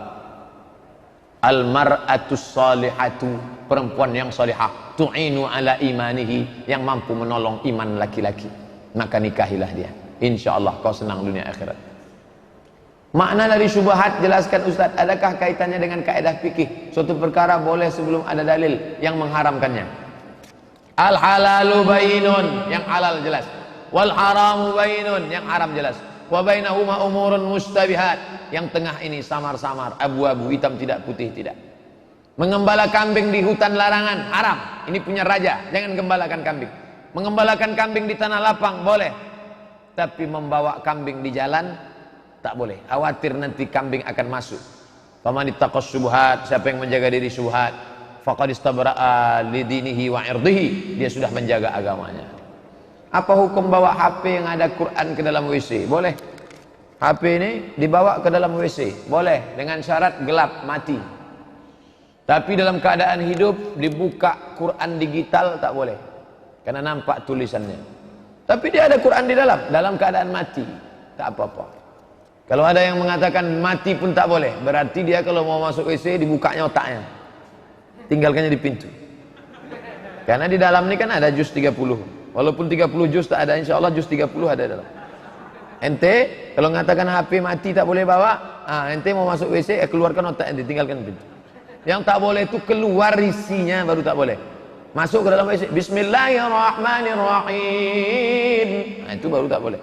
al-mar'atus salihatu, perempuan yang salihah, tu'inu ala imanihi, yang mampu menolong iman laki-laki, maka nikahilah dia. Insyaallah kau senang dunia akhirat. Makna dari syubhat jelaskan Ustaz, adakah kaitannya dengan kaidah fikih? Suatu perkara boleh sebelum ada dalil yang mengharamkannya. Al halalu bainun, yang halal jelas. Wal haramu bainun, yang haram jelas. Wa bainahuma umurun mustabihat, yang tengah ini samar-samar, abu-abu, hitam tidak, putih tidak. Mengembala kambing di hutan larangan haram, ini punya raja, jangan gembalakan kambing. Mengembalakan kambing di tanah lapang boleh, tapi membawa kambing di jalan tak boleh, khawatir nanti kambing akan masuk. Faman ittaqas syubhat, siapa yang menjaga diri syubhat, faqad istabra'a lidinihi wa irdihi, dia sudah menjaga agamanya. Apa hukum bawa HP yang ada Quran ke dalam WC? Boleh. HP ini dibawa ke dalam WC, boleh, dengan syarat gelap, mati. Tapi dalam keadaan hidup dibuka Quran digital tak boleh, karena nampak tulisannya. Tapi dia ada Quran di dalam keadaan mati, tak apa-apa. Kalau ada yang mengatakan mati pun tak boleh, berarti dia kalau mau masuk WC dibukanya otaknya, tinggalkannya di pintu. Karena di dalam ini kan ada juz 30. Walaupun 30 juz tak ada, insya Allah juz 30 ada dalam. Ente kalau mengatakan HP mati tak boleh bawa, ente mau masuk WC, keluarkan otak ente, tinggalkan pintu. Yang tak boleh itu keluar isinya, baru tak boleh. Masuk ke dalam WC, Bismillahirrahmanirrahim, itu baru tak boleh.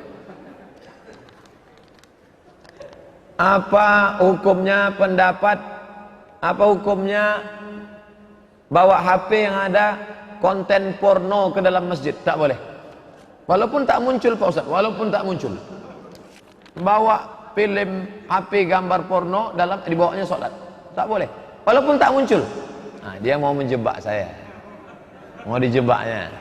Apa hukumnya pendapat, apa hukumnya bawa HP yang ada konten porno ke dalam masjid? Tak boleh. Walaupun tak muncul Pak Ustaz, walaupun tak muncul. Bawa film HP gambar porno dalam dibawanya sholat, tak boleh. Walaupun tak muncul. Dia mau menjebak saya, mau dijebaknya.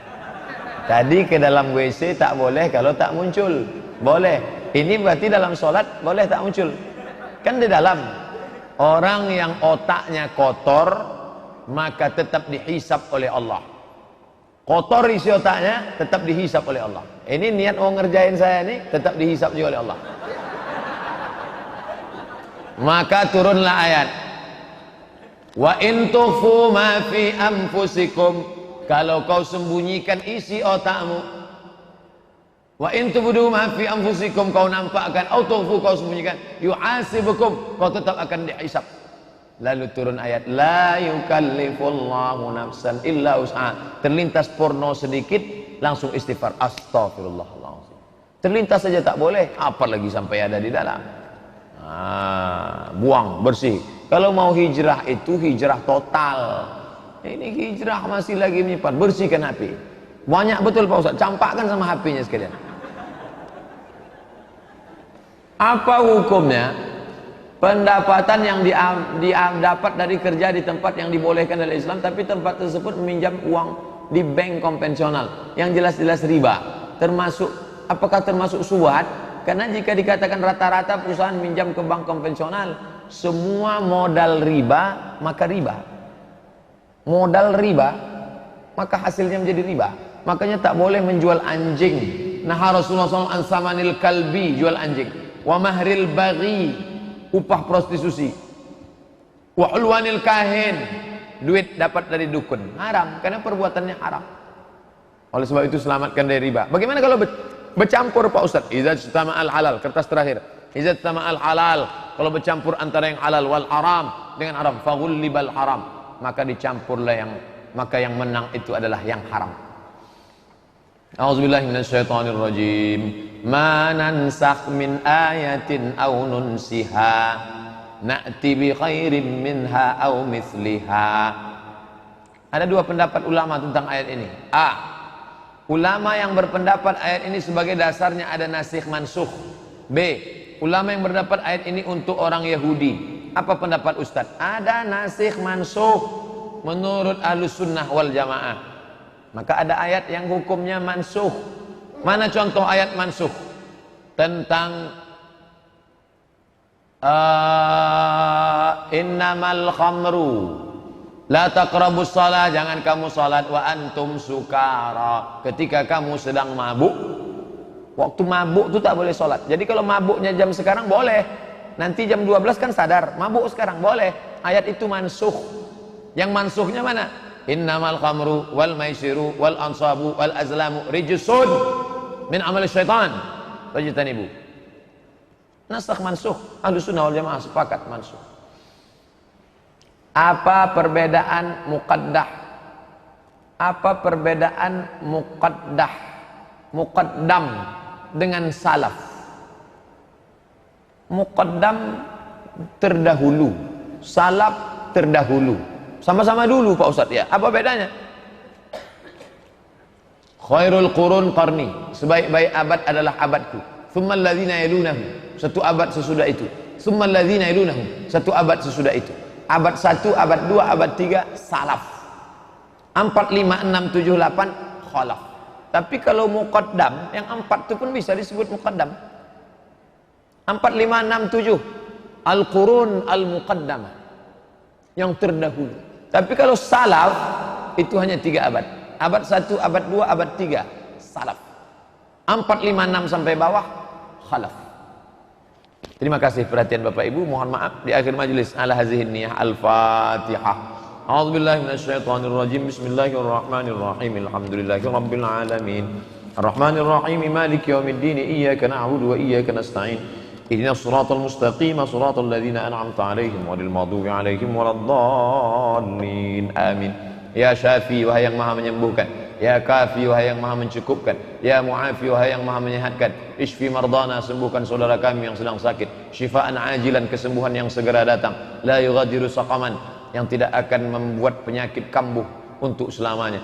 Tadi ke dalam WC tak boleh kalau tak muncul, boleh. Ini berarti dalam sholat boleh tak muncul. Kan di dalam. Orang yang otaknya kotor maka tetap dihisap oleh Allah. Kotor isi otaknya tetap dihisap oleh Allah. Ini niat mau ngerjain saya ini tetap dihisap juga oleh Allah. Maka turunlah ayat, wa in tukhfu ma fi anfusikum, kalau kau sembunyikan isi otakmu, wa in tubdu ma fi anfusikum, kau nampakkan, au tukhfu, kau sembunyikan, yu'asibukum, kau tetap akan dihisap. Lalu turun ayat la yukallifullahu nafsan illa wus'aha. Terlintas porno sedikit langsung istighfar, astagfirullahaladzim. Terlintas saja tak boleh, apalagi sampai ada di dalam. Buang, bersih. Kalau mau hijrah itu hijrah total. Ini hijrah masih lagi menyimpan, bersihkan HP. Banyak betul Pak Ustaz, campakkan sama HP-nya sekalian. Apa hukumnya pendapatan yang dapat dari kerja di tempat yang dibolehkan oleh Islam, tapi tempat tersebut meminjam uang di bank konvensional yang jelas-jelas riba, apakah termasuk subat? Karena jika dikatakan rata-rata perusahaan minjam ke bank konvensional semua modal riba, maka riba. Modal riba, maka hasilnya menjadi riba. Makanya tak boleh menjual anjing. Nah Rasulullah SAW ansamanil kalbi, jual anjing. Wa mahril baghi, upah prostitusi. Wa ulwanil kahin, duit dapat dari dukun. Haram, karena perbuatannya haram. Oleh sebab itu selamatkan dari riba. Bagaimana kalau bercampur Pak Ustaz? Idza istama'al halal, kertas terakhir. Idza istama'al halal, kalau bercampur antara yang halal wal haram dengan haram, faghullibal haram, maka dicampurlah maka yang menang itu adalah yang haram. A'udzubillahi minasyaitonirrajim. Ma nansakh min ayatin aw nunsiha na'ti bi khairin minha aw mithliha. Ada dua pendapat ulama tentang ayat ini. A. Ulama yang berpendapat ayat ini sebagai dasarnya ada nasikh mansukh. B. Ulama yang berpendapat ayat ini untuk orang Yahudi. Apa pendapat Ustaz? Ada nasikh mansukh menurut Ahlus Sunnah wal Jamaah. Maka ada ayat yang hukumnya mansukh. Mana contoh ayat mansukh? Tentang innamal khamru la taqrabus shalah, jangan kamu salat wa antum sukara, ketika kamu sedang mabuk. Waktu mabuk itu tak boleh salat. Jadi kalau mabuknya jam sekarang boleh, nanti jam 12 kan sadar mabuk sekarang boleh. Ayat itu mansukh. Yang mansukhnya mana? Innamal khamru wal maisiru wal ansabu wal azlamu rijsun min amali syaitan fajtanibu. Nasakh mansukh. Ahlus Sunnah wal Jamaah sepakat mansukh. Apa perbedaan muqaddah? Apa perbedaan muqaddam dengan salaf? Muqaddam terdahulu, salaf terdahulu. Sama-sama dulu Pak Ustadz ya. Apa bedanya? Khairul qurun qarni, sebaik-baik abad adalah abadku. Tsummal ladzina yalunahu, satu abad sesudah itu. Tsummal ladzina yalunahu, satu abad sesudah itu. Abad 1, abad 2, abad 3 salaf. 4, 5, 6, 7, 8 khalaf. Tapi kalau muqaddam, yang 4 itu pun bisa disebut muqaddam. 4, 5, 6, 7 al-qurun al-muqaddamah, yang terdahulu. Tapi kalau salaf itu hanya 3 abad. Abad 1, abad 2, abad 3 salaf. 4, 5, 6 sampai bawah khalaf. Terima kasih perhatian Bapak Ibu. Mohon maaf di akhir majelis ala hazihin niyah. Al-Fatihah. A'udzubillahi minasyaitonirrajim. Bismillahirrahmanirrahim. Alhamdulillahirabbil alamin. Arrahmanirrahim. Maliki yaumiddin. Iyyaka na'budu wa iyyaka nasta'in. Ihdinas siratal mustaqim, siratal ladzina an'amta 'alaihim ghairil maghdubi 'alaihim waladdallin. Amin. Ya Syafi, wahai yang Maha menyembuhkan. Ya Kafi, wahai yang Maha mencukupkan. Ya Mu'afi, wahai yang Maha menyehatkan. Ishfi mardana, sembuhkan saudara kami yang sedang sakit. Syifaan ajilan, kesembuhan yang segera datang. La yughadiru saqaman, yang tidak akan membuat penyakit kambuh untuk selamanya.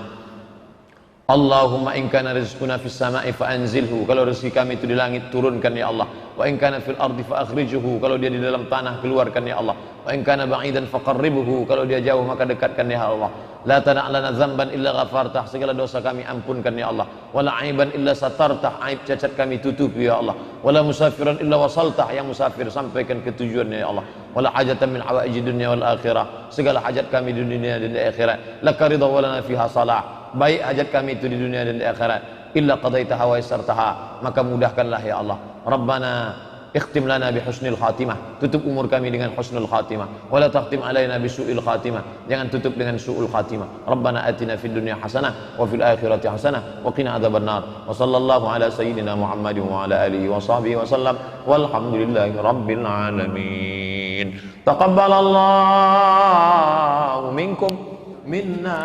Allahumma in kana rizquna fis sama'i fa anzilhu, kalau rezeki kami itu di langit turunkan ya Allah. Wa in kana fil ardi fa akhrijhu, kalau dia di dalam tanah keluarkan ya Allah. Wa in kana ba'idan faqarribhu, kalau dia jauh maka dekatkan ya Allah. La tada' lana dzamban illa ghafartah, segala dosa kami ampunkan ya Allah. Wala aiban illa satartah, aib cacat kami tutupi ya Allah. Wala musafiran illa wasaltah, yang musafir sampaikan ke tujuannya ya Allah. Wala hajatan min hawaiji dunya wal akhirah, segala hajat kami di dunia dan di akhirat. Laka ridha wa lana fiha salah, baik hajat kami itu di dunia dan di akhirat. Illa qadaitaha wa yassartaha, maka mudahkanlah ya Allah. Rabbana ikhtim lana bihusnil khatimah, tutup umur kami dengan husnul khatimah. Wala takhtim alaina bisu'il khatimah, jangan tutup dengan su'ul khatimah. Rabbana atina fid dunya hasanah wa fil akhirati hasanah wa qina adzabannar. Wa sallallahu ala sayyidina Muhammadin wa ala alihi wa sahbihi wa sallam. Walhamdulillahi rabbil alamin. amin. Taqabbalallahu minkum minna